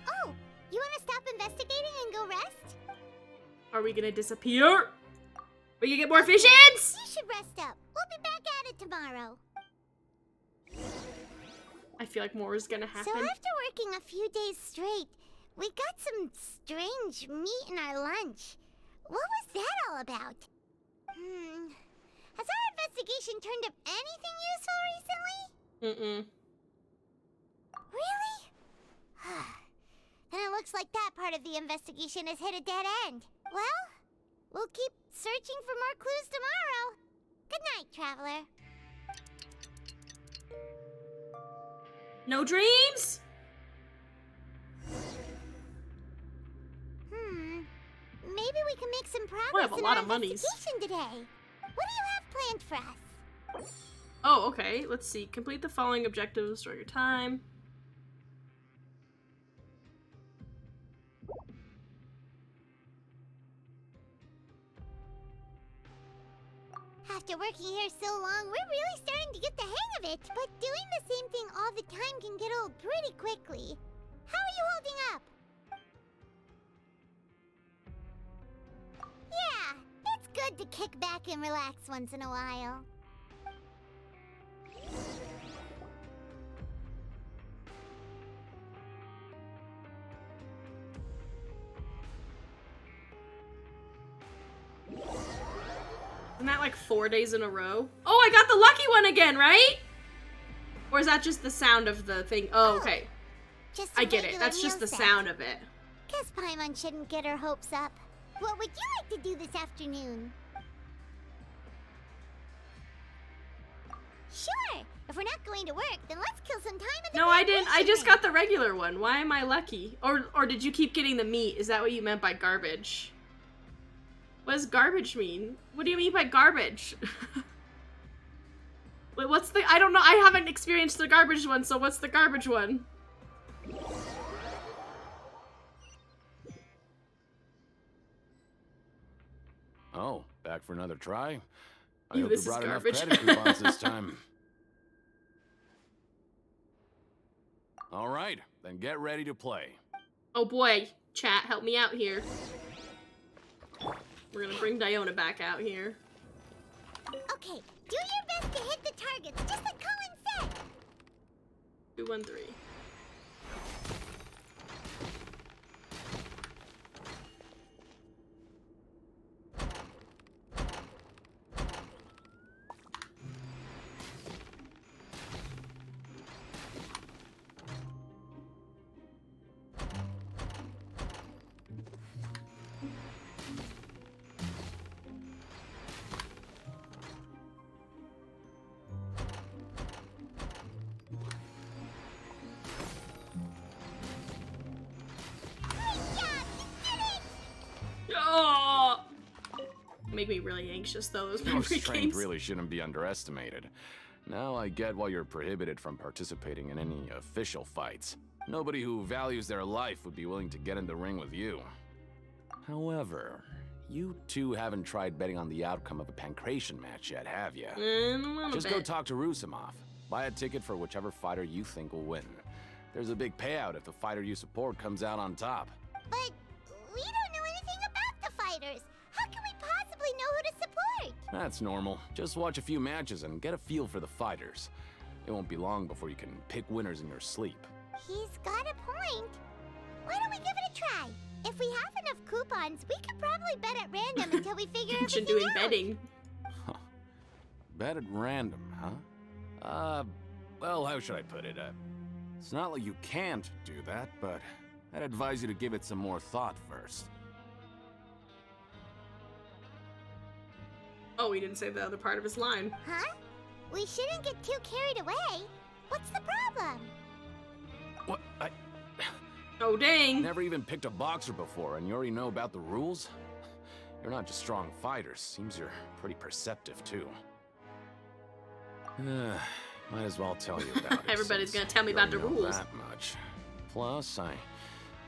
Oh, you want to stop investigating and go rest? Are we gonna disappear? We can get more fish-ins? You should rest up. We'll be back at it tomorrow. I feel like more is gonna happen. So after working a few days straight, we got some strange meat in our lunch. What was that all about? Has our investigation turned up anything useful recently? Really? Then it looks like that part of the investigation has hit a dead end. Well, we'll keep searching for more clues tomorrow. Good night, Traveler. No dreams? Maybe we can make some We progress have a in lot our of monies. investigation today. What do you have planned for us? Oh, okay. Let's see. Complete the following objectives during your time. After working here so long, we're really starting to get the hang of it. But doing the same thing all the time can get old pretty quickly. How are you holding up? Yeah, it's good to kick back and relax once in a while. Isn't that like 4 days in a row? Oh, I got the lucky one again, right? Or is that just the sound of the thing? Oh, okay. Just I get it. That's just the sound of it. Guess Paimon shouldn't get her hopes up. What would you like to do this afternoon? Sure. If we're not going to work, then let's kill some time in the No, I didn't. I just vacation. got the regular one. Why am I lucky? Or did you keep getting the meat? Is that what you meant by garbage? What does garbage mean? What do you mean by garbage? Wait, what's the... I don't know. I haven't experienced the garbage one, so what's the garbage one? Oh, back for another try? I Ew, hope this you is brought enough garbage. credit coupons this time. All right, then get ready to play. Oh boy, chat, help me out here. We're gonna bring Diona back out here. Okay, do your best to hit the targets, just like Colin said. 213. make me really anxious, though, those Your memory strength games. really shouldn't be underestimated. Now I get why you're prohibited from participating in any official fights. Nobody who values their life would be willing to get in the ring with you. However, you two haven't tried betting on the outcome of a Pancration match yet, have you? Just go talk to Rusimov. Buy a ticket for whichever fighter you think will win. There's a big payout if the fighter you support comes out on top. But we don't know anything about the fighters. How can we possibly know who to support? That's normal. Just watch a few matches and get a feel for the fighters. It won't be long before you can pick winners in your sleep. He's got a point. Why don't we give it a try? If we have enough coupons, we could probably bet at random until we figure everything doing out. betting. Bet at random, huh? Well, how should I put it? It's not like you can't do that, but I'd advise you to give it some more thought first. Oh, we didn't say the other part of his line. Huh? We shouldn't get too carried away. What's the problem? What? Oh, dang. Never even picked a boxer before, and you already know about the rules? You're not just strong fighters. Seems you're pretty perceptive, too. Might as well tell you about it. Everybody's gonna tell me about the rules. That much. Plus, I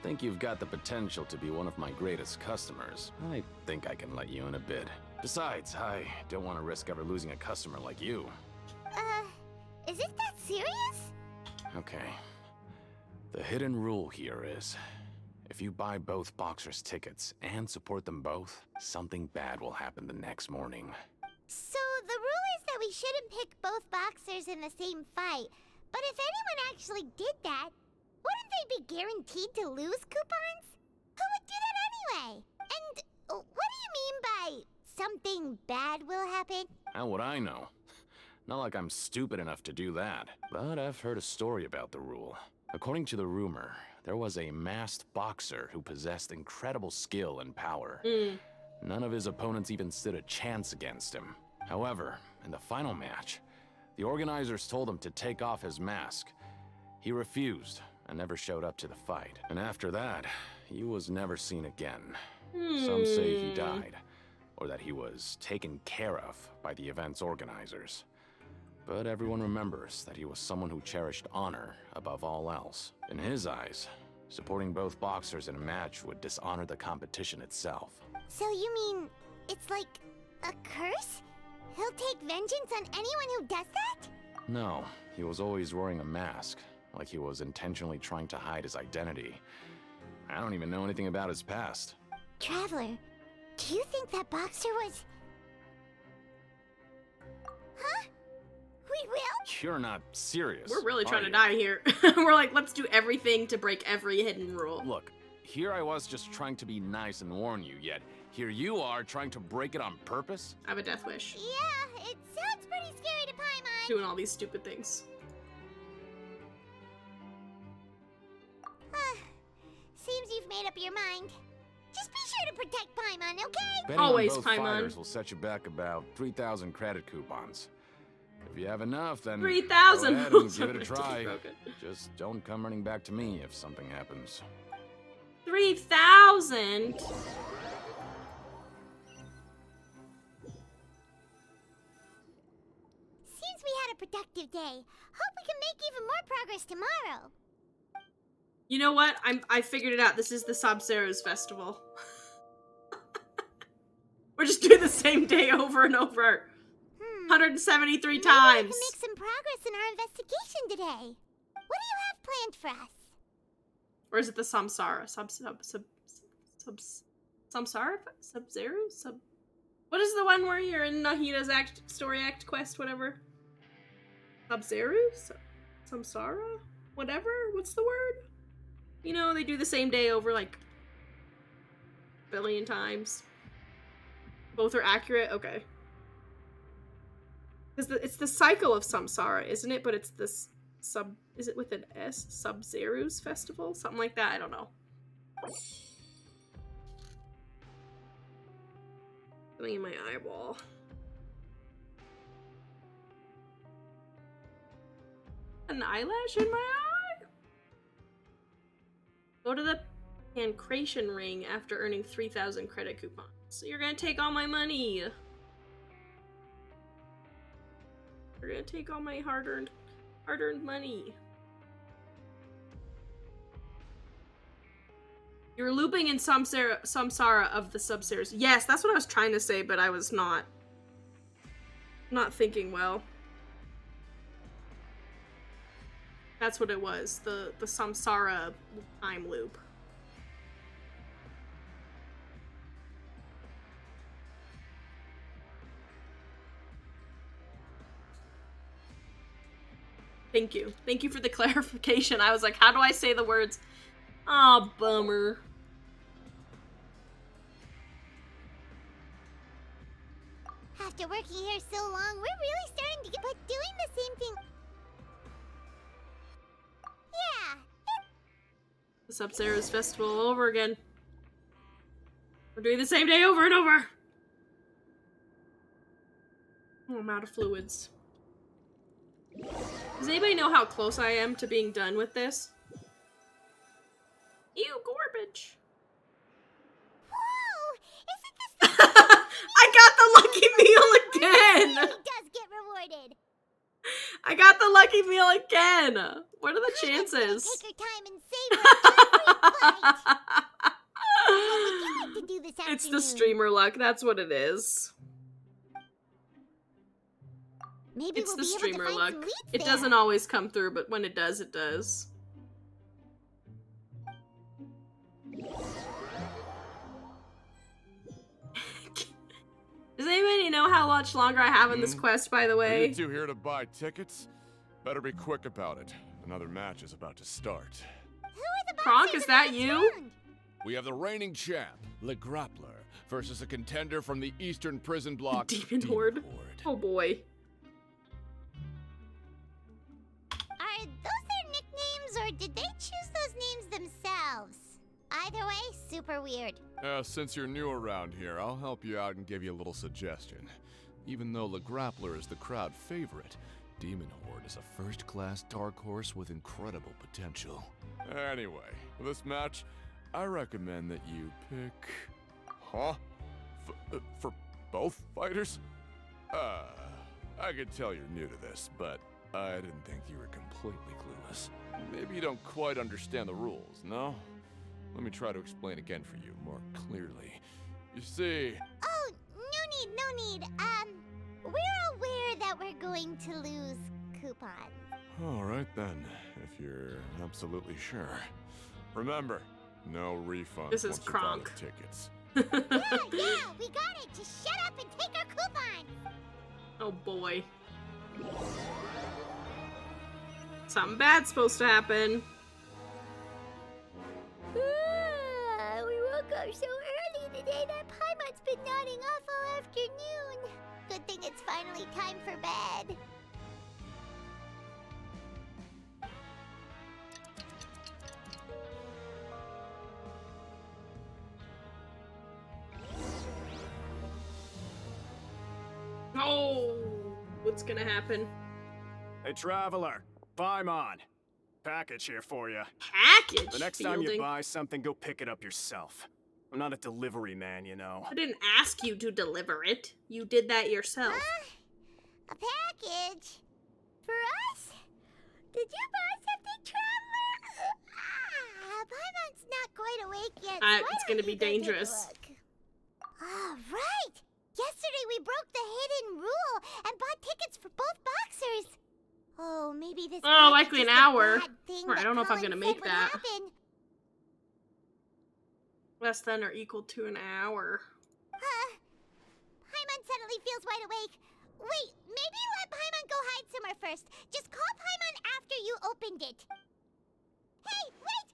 think you've got the potential to be one of my greatest customers. I think I can let you in a bid. Besides, I don't want to risk ever losing a customer like you. Is it that serious? Okay. The hidden rule here is, if you buy both boxers' tickets and support them both, something bad will happen the next morning. So the rule is that we shouldn't pick both boxers in the same fight. But if anyone actually did that, wouldn't they be guaranteed to lose coupons? Who would do that anyway? And what do you mean by something bad will happen? How would I know? Not like I'm stupid enough to do that. But I've heard a story about the rule. According to the rumor, there was a masked boxer who possessed incredible skill and power. None of his opponents even stood a chance against him. However, in the final match, the organizers told him to take off his mask. He refused and never showed up to the fight. And after that, he was never seen again. Some say he died, or that he was taken care of by the event's organizers. But everyone remembers that he was someone who cherished honor above all else. In his eyes, supporting both boxers in a match would dishonor the competition itself. So you mean it's like a curse? He'll take vengeance on anyone who does that? No, he was always wearing a mask, like he was intentionally trying to hide his identity. I don't even know anything about his past. Traveler, do you think that boxer was... Huh? We will? You're not serious. We're really trying are to you? die here. We're like, let's do everything to break every hidden rule. Look, here I was just trying to be nice and warn you, yet here you are trying to break it on purpose? I have a death wish. Yeah, it sounds pretty scary to Paimon. Doing all these stupid things. Seems you've made up your mind. Just be sure to protect Paimon, okay? Betting Always, on both Paimon. fighters will set you back about 3,000 credit coupons. If you have enough, then 3,000. go ahead and So give it a much to be try. broken. Just don't come running back to me if something happens. 3,000? Seems we had a productive day. Hope we can make even more progress tomorrow. You know what? I figured it out. This is the Sabzeruz festival. We're just doing the same day over and over. 173 Maybe times. we can make some progress in our investigation today. What do you have planned for us? Or is it the Samsara? Samsara? Sub-Zero? What is the one where you're in Nahida's story act quest, whatever? Sub-Zero? Samsara? Whatever? What's the word? You know, they do the same day over like a billion times. Both are accurate? Okay. Because it's the cycle of Samsara, isn't it? But it's this is it with an S? Sub-Zero's festival? Something like that, I don't know. Something in my eyeball. An eyelash in my eye? Go to the Pancration ring after earning 3,000 credit coupons. So you're gonna take all my money. You're gonna take all my hard-earned money. You're looping in Samsara of the Substairs. Yes, that's what I was trying to say, but I was not thinking well. That's what it was. The Samsara time loop. Thank you. Thank you for the clarification. I was like, how do I say the words? Aw, bummer. After working here so long, we're really starting to get but doing the same thing. Yeah. The Substairs Festival all over again. We're doing the same day over and over. Oh, I'm out of fluids. Does anybody know how close I am to being done with this? Ew, garbage. Whoa! Isn't this I got the Lucky Meal again! He does get rewarded. I got the Lucky Meal again! What are the chances? Take your time and savor every bite. What would you like to do this afternoon? It's the streamer luck, that's what it is. Maybe It's we'll the be able to streamer find luck. some leads It there. doesn't always come through, but when it does, it does. Does anybody know how much longer I have in this quest, by the Are way? you two here to buy tickets? Better be quick about it. Another match is about to start. Kronk, is that you? We have the reigning champ, Le Grappler, versus a contender from the Eastern Prison Block, Demon Horde. Oh boy. Are those their nicknames, or did they choose those names themselves? Either way, super weird. Since you're new around here, I'll help you out and give you a little suggestion. Even though Le Grappler is the crowd favorite, Demon Horde is a first-class dark horse with incredible potential. Anyway, for this match, I recommend that you pick... Huh? For both fighters? I could tell you're new to this, but I didn't think you were completely clueless. Maybe you don't quite understand the rules, no? Let me try to explain again for you more clearly. You see... Oh, no need. We're aware that we're going to lose coupons. Alright then, if you're absolutely sure. Remember, no refunds This is once you buy Kronk. the tickets. Yeah, we got it. Just shut up and take our coupons. Oh boy. Something bad's supposed to happen. We woke up so early today that Paimon's been nodding off all afternoon. Good thing it's finally time for bed. Oh, what's gonna happen? Hey, Traveler. Paimon. Package here for you. Package? The next time Fielding? you buy something, go pick it up yourself. I'm not a delivery man, you know. I didn't ask you to deliver it. You did that yourself. A package? For us? Did you buy something, Traveler? Paimon's not quite awake yet, so why It's don't gonna be you go take a dangerous. look? Ah, right! Yesterday we broke the hidden rule and bought tickets for both boxers. Oh, maybe this Oh, package likely an is the hour. bad thing Or I that don't know if I'm Colin gonna said make would that. happen. Less than or equal to an hour. Paimon suddenly feels wide awake. Wait, maybe let Paimon go hide somewhere first. Just call Paimon after you opened it. Hey, wait!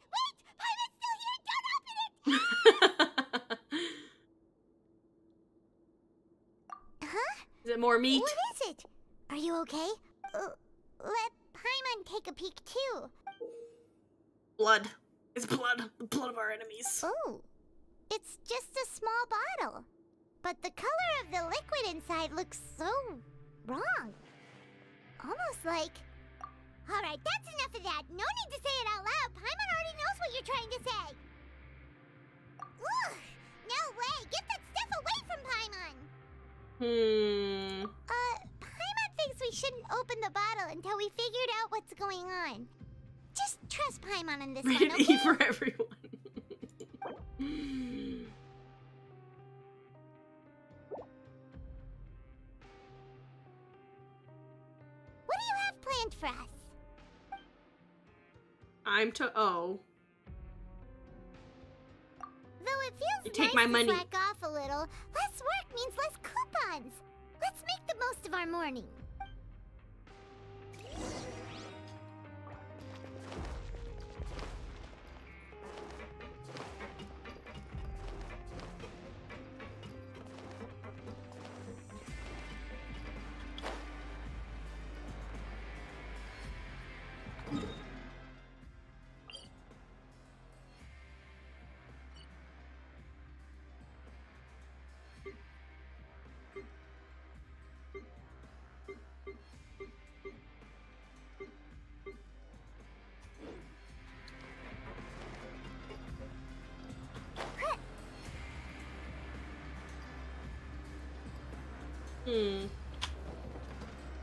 Paimon's still here! Don't open it! Huh? Is it more meat? What is it? Are you okay? Let Paimon take a peek too. Blood. It's blood. The blood of our enemies. Oh, it's just a small bottle. But the color of the liquid inside looks so wrong. Almost like... Alright, that's enough of that. No need to say it out loud. Paimon already knows what you're trying to say. Paimon thinks we shouldn't open the bottle until we figured out what's going on. Just trust Paimon on this one, Rated okay? E for everyone. What do you have planned for us? I'm to O. Though it feels You take nice my money. to slack off a little, less work means less coupons. Let's make the most of our morning.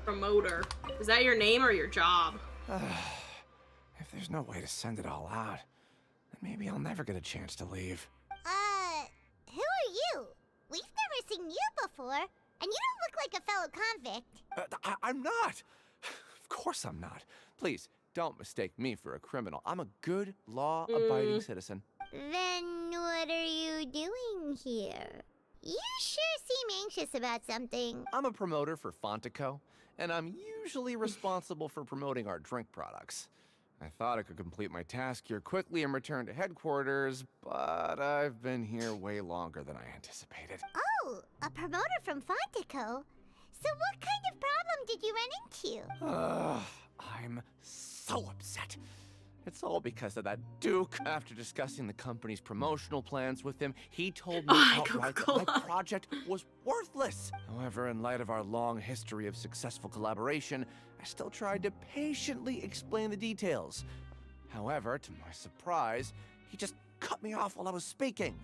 Promoter. Is that your name or your job? If there's no way to send it all out, then maybe I'll never get a chance to leave. Who are you? We've never seen you before, and you don't look like a fellow convict. I'm not! Of course I'm not. Please, don't mistake me for a criminal. I'm a good, law-abiding citizen. Then what are you doing here? You sure seem anxious about something. I'm a promoter for Fontico, and I'm usually responsible for promoting our drink products. I thought I could complete my task here quickly and return to headquarters, but I've been here way longer than I anticipated. Oh, a promoter from Fontico? So what kind of problem did you run into? I'm so upset. It's all because of that Duke. After discussing the company's promotional plans with him, he told me outright that my project was worthless. However, in light of our long history of successful collaboration, I still tried to patiently explain the details. However, to my surprise, he just cut me off while I was speaking.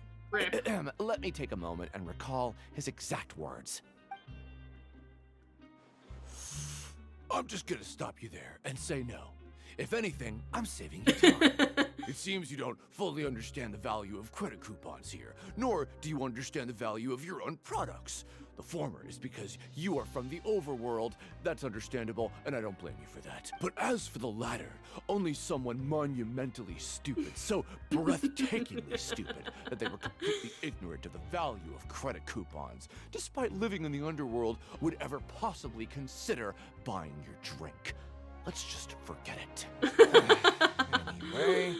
Let me take a moment and recall his exact words. I'm just gonna stop you there and say no. If anything, I'm saving you time. It seems you don't fully understand the value of credit coupons here, nor do you understand the value of your own products. The former is because you are from the overworld. That's understandable, and I don't blame you for that. But as for the latter, only someone monumentally stupid, so breathtakingly stupid, that they were completely ignorant of the value of credit coupons, despite living in the underworld, would ever possibly consider buying your drink. Let's just forget it. Anyway,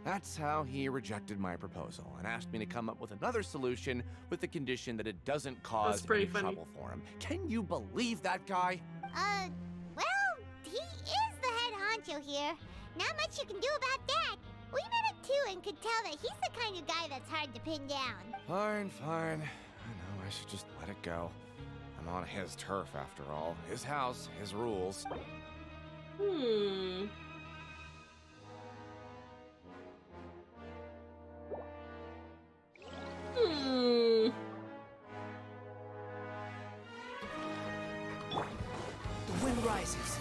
that's how he rejected my proposal and asked me to come up with another solution with the condition that it doesn't cause any trouble for him. Can you believe that guy? Well, he is the head honcho here. Not much you can do about that. We met him too and could tell that he's the kind of guy that's hard to pin down. Fine. I know I should just let it go. I'm on his turf after all. His house, his rules. The wind rises.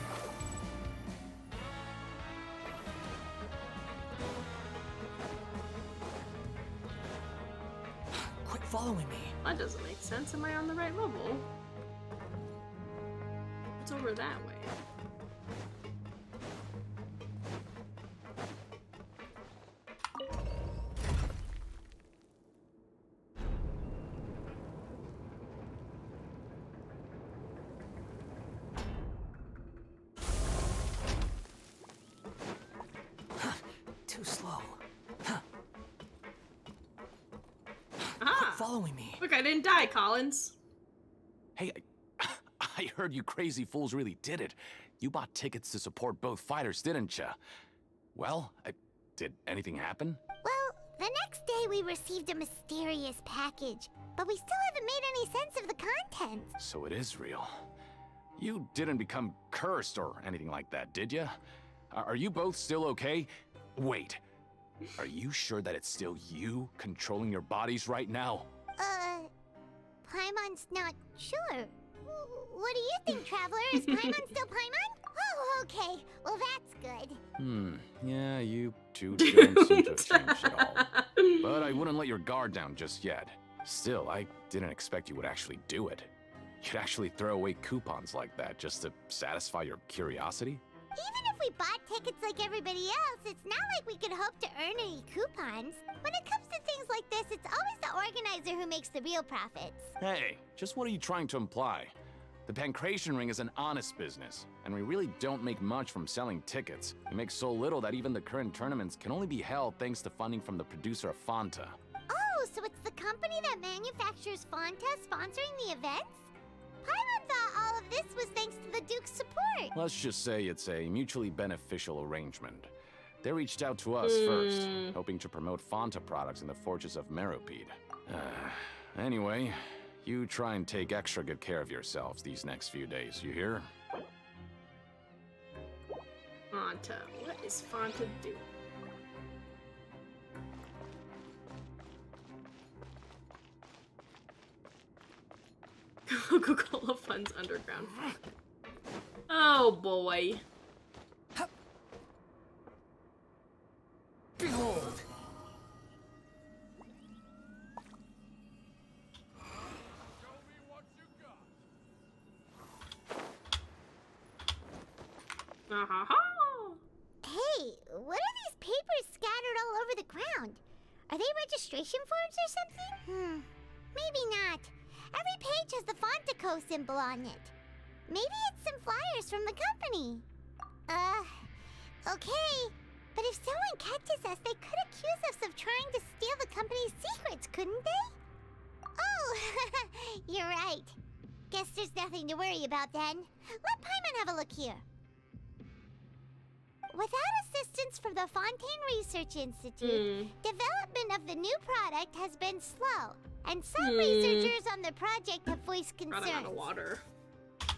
Quit following me. That doesn't make sense. Am I on the right level? It's over that way. Too slow. Ah, following me. Look, I didn't die, Collins. Hey, I heard you crazy fools really did it. You bought tickets to support both fighters, didn't ya? Well, did anything happen? Well, the next day we received a mysterious package, but we still haven't made any sense of the contents. So it is real. You didn't become cursed or anything like that, did ya? Are you both still okay? Wait, are you sure that it's still you controlling your bodies right now? Paimon's not sure. What do you think, Traveler? Is Paimon still Paimon? Oh, okay. Well, that's good. Yeah, you two don't seem to have changed at all. But I wouldn't let your guard down just yet. Still, I didn't expect you would actually do it. You'd actually throw away coupons like that just to satisfy your curiosity? Even if we bought tickets like everybody else, it's not like we could hope to earn any coupons. When it comes to things like this, it's always the organizer who makes the real profits. Hey, just what are you trying to imply? The Pancration Ring is an honest business, and we really don't make much from selling tickets. We make so little that even the current tournaments can only be held thanks to funding from the producer of Fanta. Oh, so it's the company that manufactures Fanta sponsoring the events? Paimon thought all of this was thanks to the Duke's support. Let's just say it's a mutually beneficial arrangement. They reached out to us first, hoping to promote Fanta products in the Fortress of Meropide. Anyway, you try and take extra good care of yourselves these next few days, you hear? Fanta. What is Fanta do? Coca-Cola funds underground. Oh boy. Behold! Hey, what are these papers scattered all over the ground? Are they registration forms or something? Maybe not. Every page has the Fontaco symbol on it. Maybe it's some flyers from the company. Okay. But if someone catches us, they could accuse us of trying to steal the company's secrets, couldn't they? Oh, you're right. Guess there's nothing to worry about then. Let Paimon have a look here. Without assistance from the Fontaine Research Institute, development of the new product has been slow, and some researchers on the project have voiced concerns. Running out of water.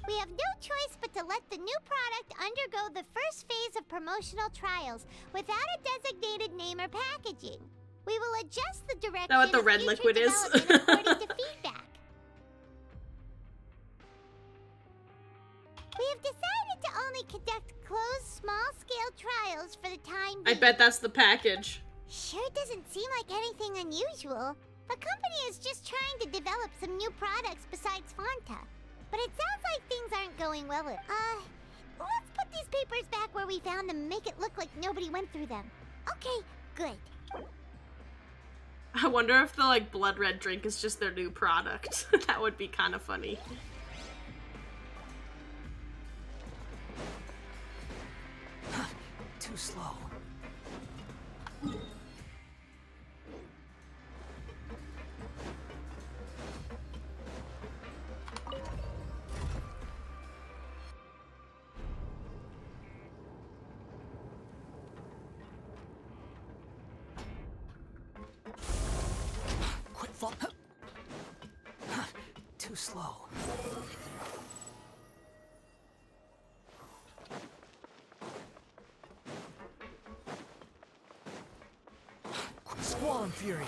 We have no choice but to let the new product undergo the first phase of promotional trials without a designated name or packaging. We will adjust the direction Is that what the of red future liquid is? development according to feedback. We have decided to only conduct closed, small-scale trials for the time I being. bet that's the package. Sure doesn't seem like anything unusual. The company is just trying to develop some new products besides Fanta. But it sounds like things aren't going well. Let's put these papers back where we found them and make it look like nobody went through them. Okay, good. I wonder if the like blood red drink is just their new product. That would be kind of funny. Too slow. Quit fall. Too slow. Squall and Fury.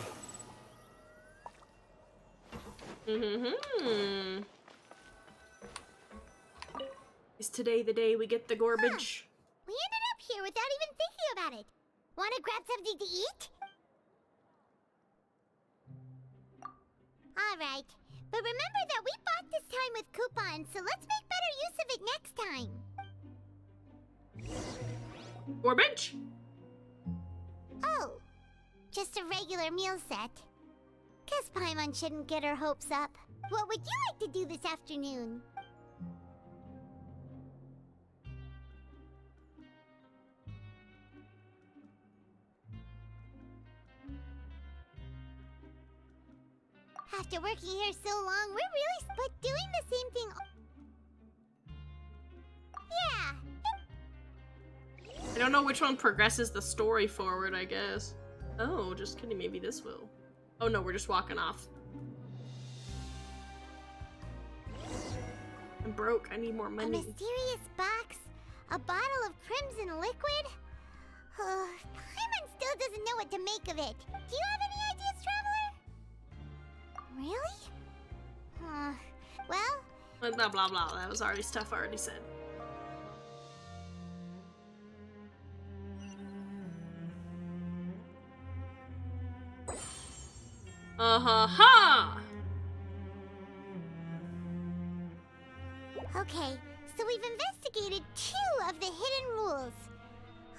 Is today the day we get the garbage? We ended up here without even thinking about it. Want to grab something to eat? Alright, but remember that we bought this time with coupons, so let's make better use of it next time. Garbage? Oh, just a regular meal set. Guess Paimon shouldn't get her hopes up. What would you like to do this afternoon? After working here so long, we're really split doing the same thing. Yeah. I don't know which one progresses the story forward, I guess. Oh, just kidding, maybe this will. Oh no, we're just walking off. I'm broke, I need more A money. mysterious box? A bottle of crimson liquid? Paimon still doesn't know what to make of it. Do you have any ideas, Traveler? Really? Well... Blah, blah, blah. That was already stuff I already said. Uh-huh-huh! Okay, so we've investigated 2 of the hidden rules.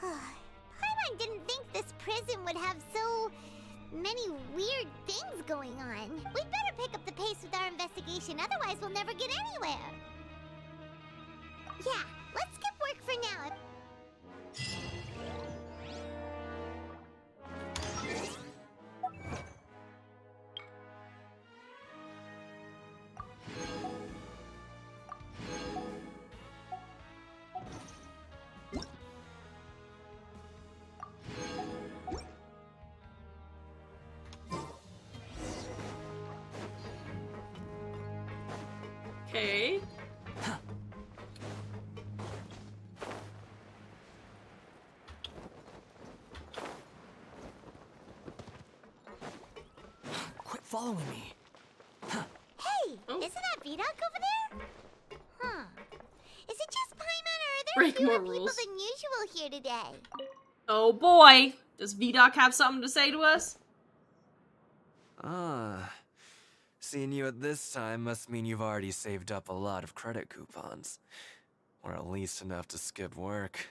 Paimon didn't think this prison would have so many weird things going on. We'd better pick up the pace with our investigation, otherwise we'll never get anywhere. Yeah, let's skip work for now. Okay. Quit following me. Hey, isn't that Vidocq over there? Huh. Is it just Paimon, or are there Break fewer more people rules. than usual here today? Oh boy! Does Vidocq have something to say to us? Seeing you at this time must mean you've already saved up a lot of credit coupons. Or at least enough to skip work.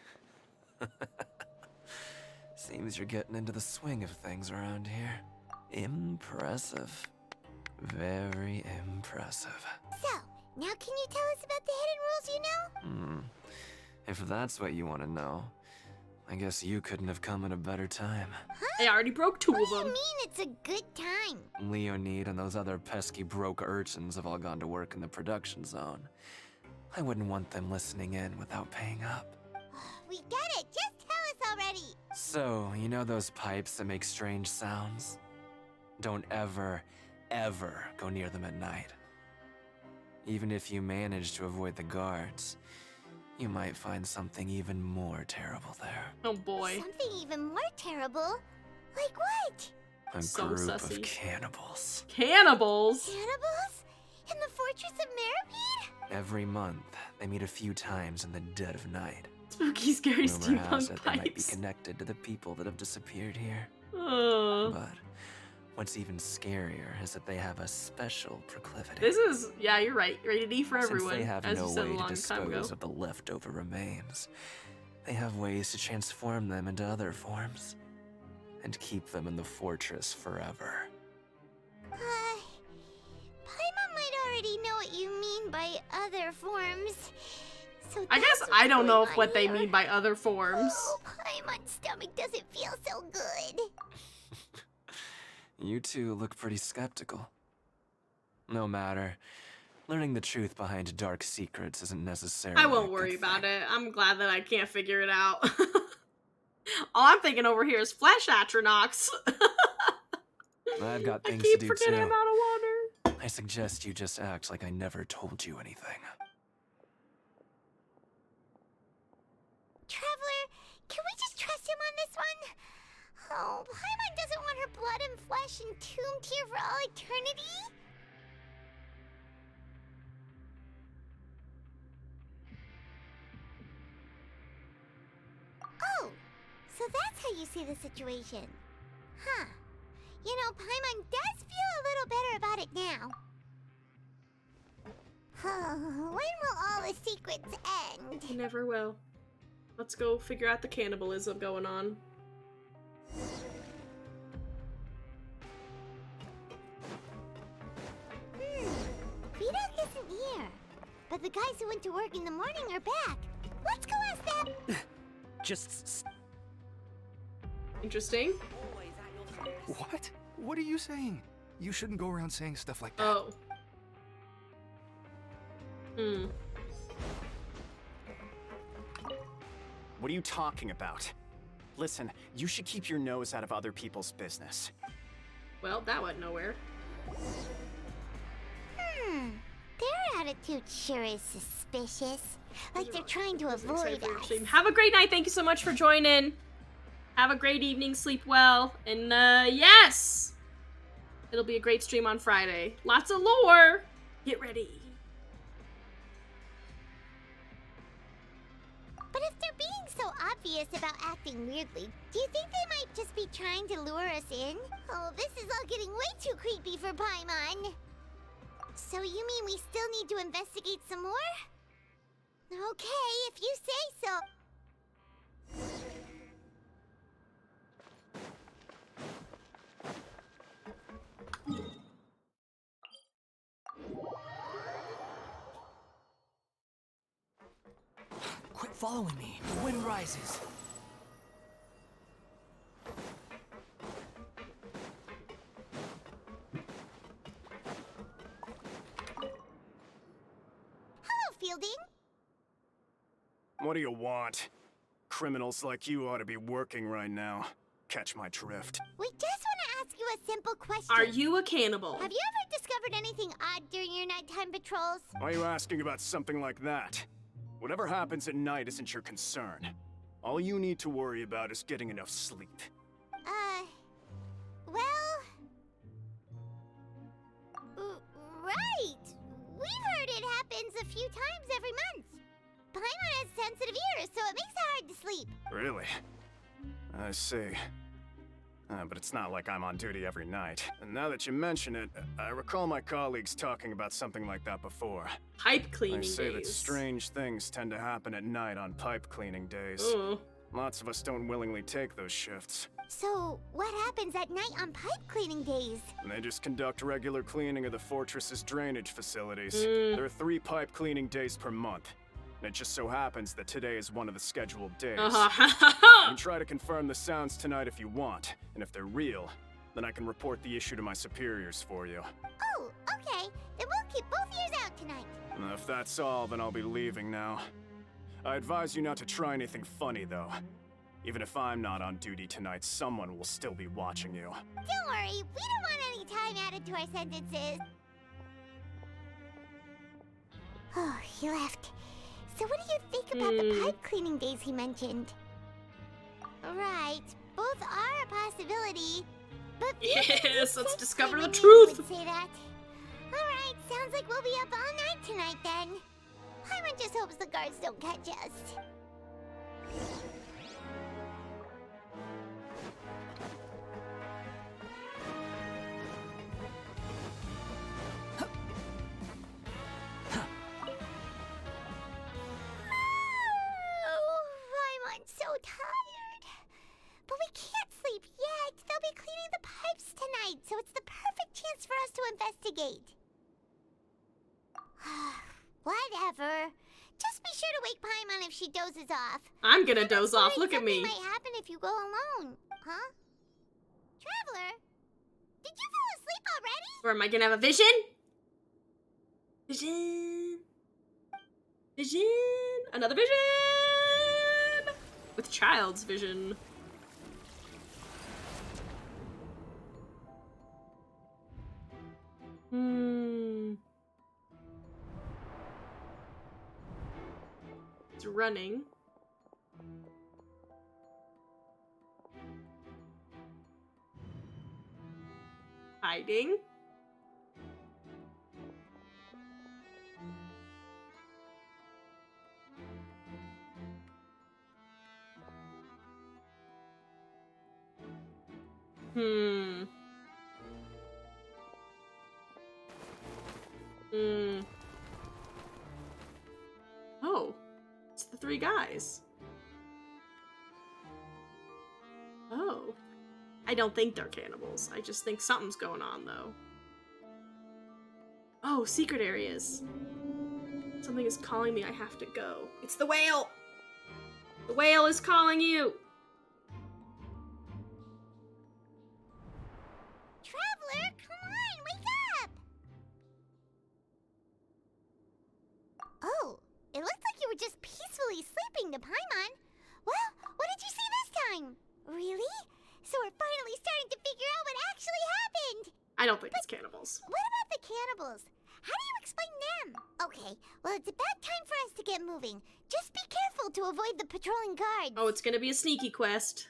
Seems you're getting into the swing of things around here. Impressive. Very impressive. So, now can you tell us about the hidden rules you know? If that's what you want to know, I guess you couldn't have come at a better time. I already broke 2 of What do them. you mean it's a good time? Leonid and those other pesky broke urchins have all gone to work in the production zone. I wouldn't want them listening in without paying up. We get it, just tell us already. So, you know those pipes that make strange sounds? Don't ever, ever go near them at night. Even if you manage to avoid the guards, you might find something even more terrible there. Oh boy. Something even more terrible? Like what? A So group sussy. of cannibals. Cannibals? Cannibals? In the Fortress of Meripede? Every month, they meet a few times in the dead of night. Spooky, scary Rumor has steampunk it they might be pipes. connected to the people that have disappeared here. Ugh. But what's even scarier is that they have a special proclivity. This is, yeah, you're right. Rated E for everyone, Since they have as no you said a way to long time ago. dispose of the leftover remains, they have ways to transform them into other forms and keep them in the fortress forever. Paimon might already know what you mean by other forms. So I guess that's I what's don't know going if on what they here. mean by other forms. Oh, Paimon's stomach doesn't feel so good. You two look pretty skeptical. No matter. Learning the truth behind dark secrets isn't necessarily I a won't good worry thing. about it. I'm glad that I can't figure it out. All I'm thinking over here is flesh atronachs. I've got I things keep to do forgetting too. I'm out of water. I suggest you just act like I never told you anything. Traveler, can we just trust him on this one? Oh, Paimon doesn't want her blood and flesh entombed here for all eternity? Oh, so that's how you see the situation. Huh. You know, Paimon does feel a little better about it now. When will all the secrets end? It never will. Let's go figure out the cannibalism going on. Vidocq isn't here. But the guys who went to work in the morning are back. Let's go ask them. Just Interesting. What? What are you saying? You shouldn't go around saying stuff like that. Oh. Hmm. What are you talking about? Listen, you should keep your nose out of other people's business. Well, that went nowhere. Their attitude sure is suspicious. Like they're trying to avoid us. Have a great night. Thank you so much for joining. Have a great evening. Sleep well. And yes! It'll be a great stream on Friday. Lots of lore. Get ready. But if they're being so obvious about acting weirdly, do you think they might just be trying to lure us in? Oh, this is all getting way too creepy for Paimon. So you mean we still need to investigate some more? Okay, if you say so. Quit following me. The wind rises. Hello, Fielding. What do you want? Criminals like you ought to be working right now. Catch my drift. We just want to ask you a simple question. Are you a cannibal? Have you ever discovered anything odd during your nighttime patrols? Why are you asking about something like that? Whatever happens at night isn't your concern. All you need to worry about is getting enough sleep. Well... right! We've heard it happens a few times every month. Paimon has sensitive ears, so it makes it hard to sleep. Really? I see. But it's not like I'm on duty every night. And now that you mention it, I recall my colleagues talking about something like that before. Pipe cleaning days. They say that days. strange things tend to happen at night on pipe cleaning days. Lots of us don't willingly take those shifts. So, what happens at night on pipe cleaning days? And they just conduct regular cleaning of the fortress's drainage facilities. There are 3 pipe cleaning days per month. And it just so happens that today is one of the scheduled days. You can try to confirm the sounds tonight if you want, and if they're real, then I can report the issue to my superiors for you. Oh, okay. Then we'll keep both ears out tonight. And if that's all, then I'll be leaving now. I advise you not to try anything funny, though. Even if I'm not on duty tonight, someone will still be watching you. Don't worry, we don't want any time added to our sentences. Oh, he left. So what do you think about the pipe cleaning days he mentioned? Right, both are a possibility. But yes, let's discover the would truth. say that. Alright, sounds like we'll be up all night tonight then. Paimon just hopes the guards don't catch us. Paimon's so tired. But we can't sleep yet. They'll be cleaning the pipes tonight, so it's the perfect chance for us to investigate. Whatever. Just be sure to wake Paimon if she dozes off. I'm gonna doze off. Look at me. What might happen if you go alone? Huh? Traveler? Did you fall asleep already? Or am I gonna have a vision? Vision. Vision. Another vision. With child's vision. It's running. Hiding. Oh, it's the 3 guys. Oh. I don't think they're cannibals. I just think something's going on, though. Oh, secret areas. Something is calling me. I have to go. It's the whale! The whale is calling you! Traveler, come on, wake up! Oh, it looked like you were just peacefully sleeping to Paimon. Well, what did you see this time? Really? So we're finally starting to figure out what actually happened! I don't think it's cannibals. What about the cannibals? How do you explain them? Okay, well it's about time for us to get moving. Just be careful to avoid the patrolling guards. Oh, it's gonna be a sneaky quest.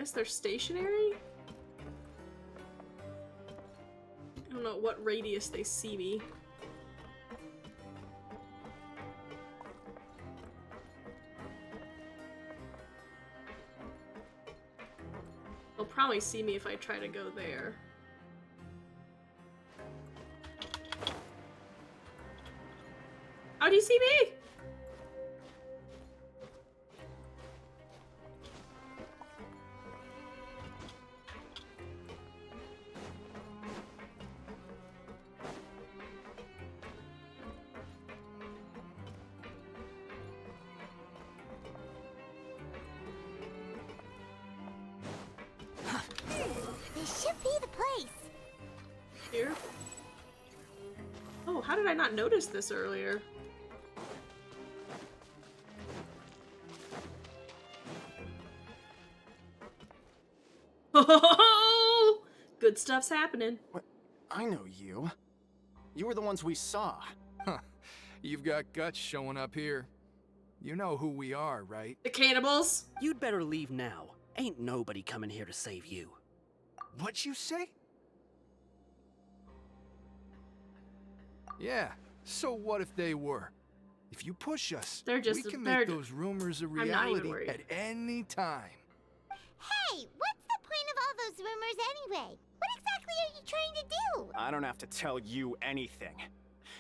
Guess they're stationary? I don't know what radius they see me. They'll probably see me if I try to go there. How do you see me? This should be the place. Here? Oh, how did I not notice this earlier? Oh, good stuff's happening. What? I know you. You were the ones we saw. Huh. You've got guts showing up here. You know who we are, right? The cannibals? You'd better leave now. Ain't nobody coming here to save you. What'd you say? Yeah, so what if they were? If you push us, we can make those rumors a reality at any time. Hey, what's the point of all those rumors anyway? What exactly are you trying to do? I don't have to tell you anything.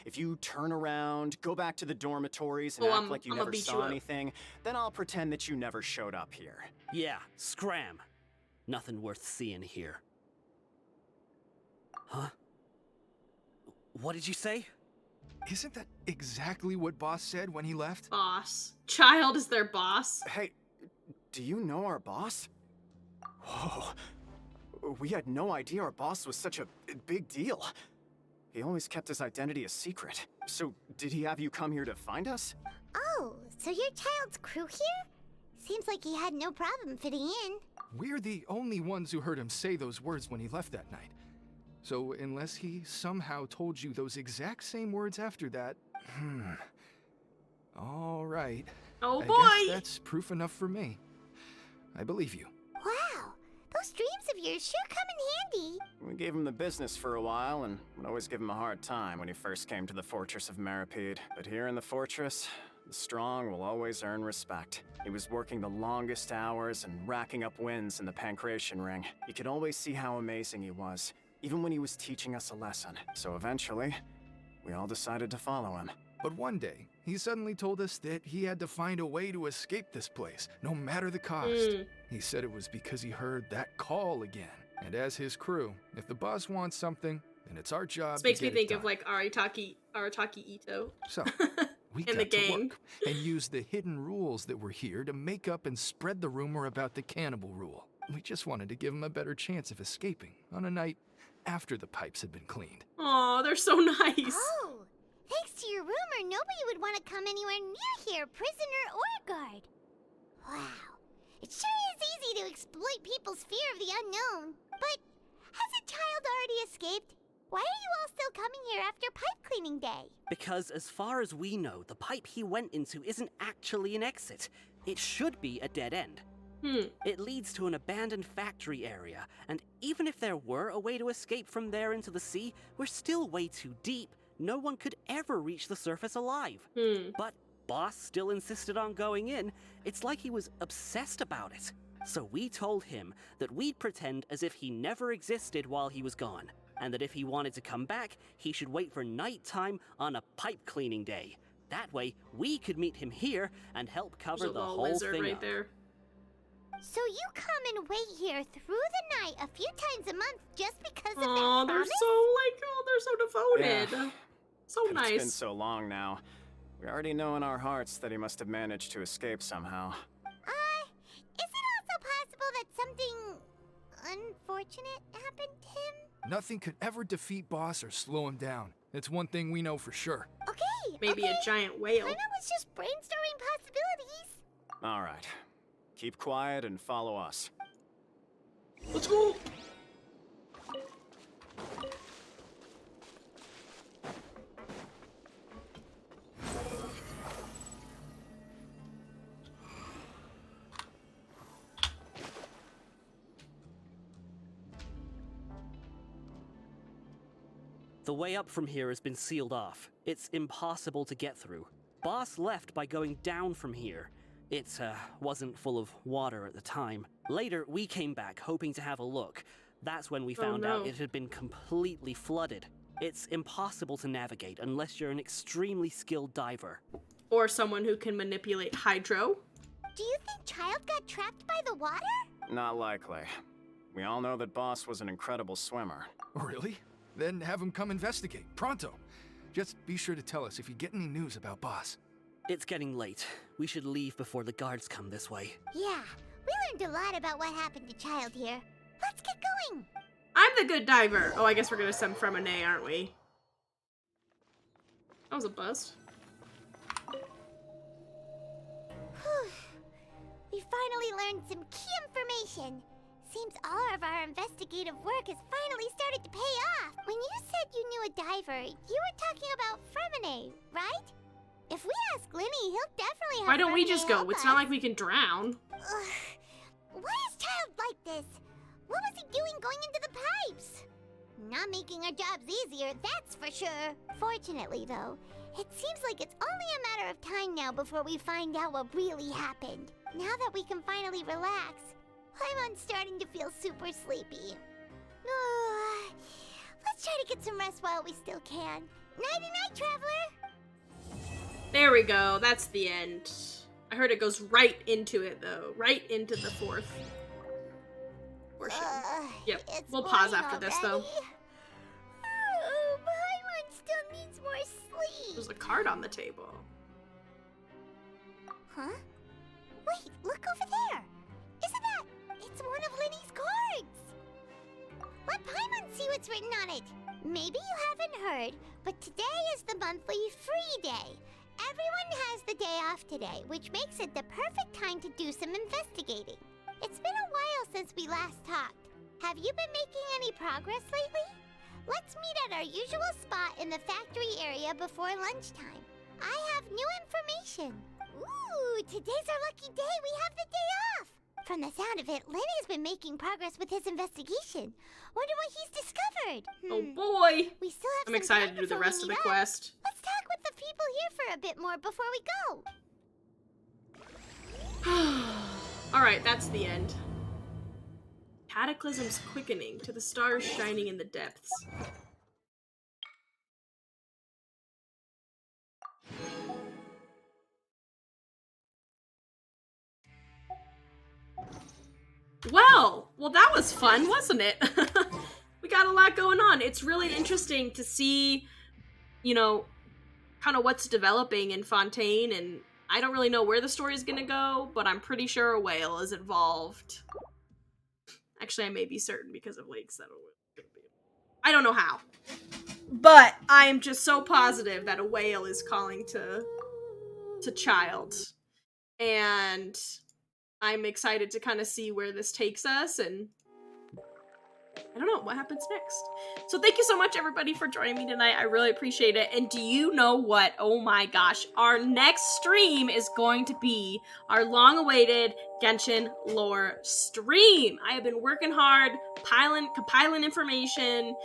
If you turn around, go back to the dormitories and act like you never saw anything, then I'll pretend that you never showed up here. Yeah, scram. Nothing worth seeing here. Huh? What did you say? Isn't that exactly what Boss said when he left? Boss. Child is their boss. Hey, do you know our boss? Whoa. We had no idea our boss was such a big deal. He always kept his identity a secret. So, did he have you come here to find us? Oh, so your child's crew here? Seems like he had no problem fitting in. We're the only ones who heard him say those words when he left that night. So, unless he somehow told you those exact same words after that, All right. Oh I boy! guess that's proof enough for me. I believe you. Wow, those dreams of yours sure come in handy. We gave him the business for a while and would always give him a hard time when he first came to the Fortress of Meripede. But here in the fortress, the strong will always earn respect. He was working the longest hours and racking up wins in the Pancration Ring. You could always see how amazing he was, even when he was teaching us a lesson. So eventually, we all decided to follow him. But one day, he suddenly told us that he had to find a way to escape this place, no matter the cost. He said it was because he heard that call again. And as his crew, if the boss wants something, then it's our job This makes to me get think it of done. like Arataki Ito. So, we in got the to gang. work and use the hidden rules that were here to make up and spread the rumor about the cannibal rule. We just wanted to give him a better chance of escaping on a night after the pipes had been cleaned. Aw, they're so nice. Oh, thanks to your rumor, nobody would want to come anywhere near here, prisoner or guard. Wow, it sure is easy to exploit people's fear of the unknown. But has a child already escaped? Why are you all still coming here after pipe cleaning day? Because as far as we know, the pipe he went into isn't actually an exit. It should be a dead end. It leads to an abandoned factory area, and even if there were a way to escape from there into the sea, we're still way too deep. No one could ever reach the surface alive. But Boss still insisted on going in. It's like he was obsessed about it. So we told him that we'd pretend as if he never existed while he was gone, and that if he wanted to come back, he should wait for nighttime on a pipe cleaning day. That way, we could meet him here and help cover There's a the little whole lizard thing right up. there. So you come and wait here through the night a few times a month just because of Aw, that they're promise? so devoted. Yeah. So But nice. It's been so long now. We already know in our hearts that he must have managed to escape somehow. Is it also possible that something unfortunate happened to him? Nothing could ever defeat Boss or slow him down. It's one thing we know for sure. Okay, Maybe a giant whale. I was just brainstorming possibilities. All right. Keep quiet and follow us. Let's go. The way up from here has been sealed off. It's impossible to get through. Boss left by going down from here. It wasn't full of water at the time. Later, we came back hoping to have a look. That's when we found out it had been completely flooded. It's impossible to navigate unless you're an extremely skilled diver. Or someone who can manipulate hydro. Do you think Childe got trapped by the water? Not likely. We all know that Boss was an incredible swimmer. Really? Then have him come investigate, pronto. Just be sure to tell us if you get any news about Boss. It's getting late. We should leave before the guards come this way. Yeah, we learned a lot about what happened to Childe here. Let's get going. I'm the good diver. Oh, I guess we're gonna send Freminet, aren't we? That was a bust. We finally learned some key information. Seems all of our investigative work has finally started to pay off. When you said you knew a diver, you were talking about Freminet, right? If we ask Linny, he'll definitely have Why don't we just go? help It's us. not like we can drown. Why is Childe like this? What was he doing going into the pipes? Not making our jobs easier, that's for sure. Fortunately, though, it seems like it's only a matter of time now before we find out what really happened. Now that we can finally relax, I'm starting to feel super sleepy. Let's try to get some rest while we still can. Nighty-night, traveler! There we go. That's the end. I heard it goes right into it, though. Right into the fourth portion. Yep. We'll pause after this, though. Paimon still needs more sleep. There's a card on the table. Huh? Wait, look over there. Isn't that? It's one of Linny's cards. Let Paimon see what's written on it. Maybe you haven't heard, but today is the monthly free day. Everyone has the day off today, which makes it the perfect time to do some investigating. It's been a while since we last talked. Have you been making any progress lately? Let's meet at our usual spot in the factory area before lunchtime. I have new information. Ooh, today's our lucky day. We have the day off. From the sound of it, Linny's been making progress with his investigation. Wonder what he's discovered. Oh boy! We still have I'm some excited time to do the before rest we of the meet up. quest. Let's talk with the people here for a bit more before we go. Alright, that's the end. Cataclysm's quickening to the stars shining in the depths. Well, that was fun, wasn't it? We got a lot going on. It's really interesting to see, you know, kind of what's developing in Fontaine, and I don't really know where the story's gonna go, but I'm pretty sure a whale is involved. Actually, I may be certain because of Lakes that it be. I don't know how. But I am just so positive that a whale is calling to Childe. And I'm excited to kind of see where this takes us, and I don't know what happens next. So thank you so much, everybody, for joining me tonight. I really appreciate it. And do you know what? Oh my gosh. Our next stream is going to be our long-awaited Genshin lore stream. I have been working hard, compiling information,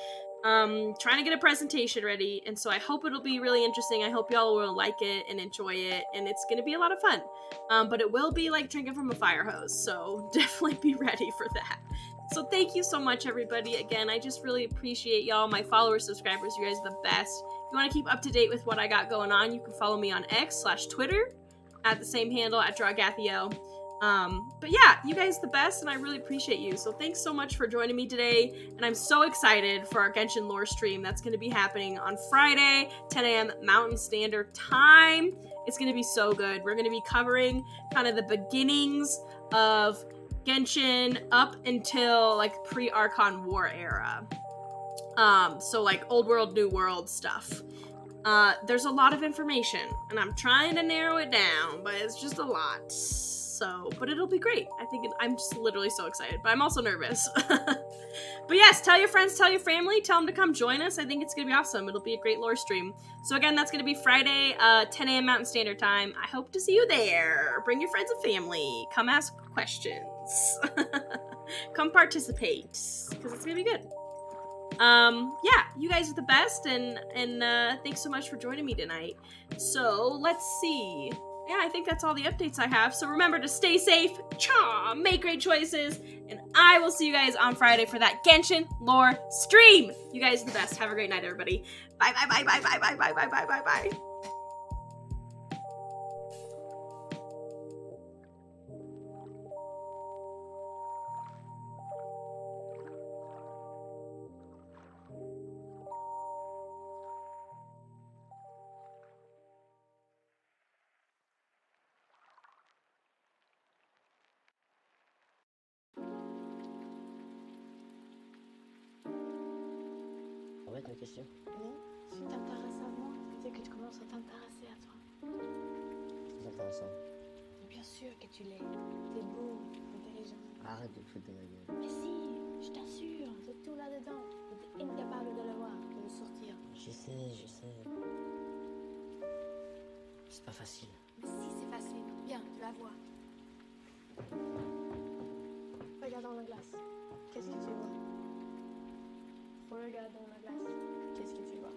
trying to get a presentation ready, and so I hope it'll be really interesting. I hope y'all will like it and enjoy it, and it's gonna be a lot of fun. But it will be like drinking from a fire hose, so definitely be ready for that. So thank you so much, everybody. Again, I just really appreciate y'all, my followers, subscribers. You guys are the best. If you want to keep up to date with what I got going on, you can follow me on X/Twitter at the same handle, at Drawgathiel. But yeah, you guys are the best, and I really appreciate you. So thanks so much for joining me today, and I'm so excited for our Genshin lore stream that's going to be happening on Friday, 10 a.m. Mountain Standard Time. It's going to be so good. We're going to be covering kind of the beginnings of Genshin up until like pre-Archon War era. So like old world, new world stuff. There's a lot of information, and I'm trying to narrow it down, but it's just a lot. So, but it'll be great. I'm just literally so excited, but I'm also nervous. But yes, tell your friends, tell your family, tell them to come join us. I think it's gonna be awesome. It'll be a great lore stream. So again, that's gonna be Friday, 10 a.m. Mountain Standard Time. I hope to see you there. Bring your friends and family. Come ask questions. Come participate, because it's gonna be good. Yeah, you guys are the best, and thanks so much for joining me tonight. So let's see. Yeah, I think that's all the updates I have. So remember to stay safe, make great choices, and I will see you guys on Friday for that Genshin lore stream. You guys are the best. Have a great night, everybody. Bye, bye, bye, bye, bye, bye, bye, bye, bye, bye, bye. En fait, ma question. Oui, si tu t'intéresses à moi, c'est que tu commences à t'intéresser à toi. C'est intéressant. Bien sûr que tu l'es. T'es beau, intelligent. Arrête de te foutre de ma gueule. Mais si, je t'assure, c'est tout là-dedans. T'es incapable de le voir, de le sortir. Je sais, je sais. C'est pas facile. Mais si, c'est facile. Viens, tu la vois. Regarde dans la glace. Qu'est-ce que tu vois? Regarde dans la glace. Qu'est-ce que tu vois?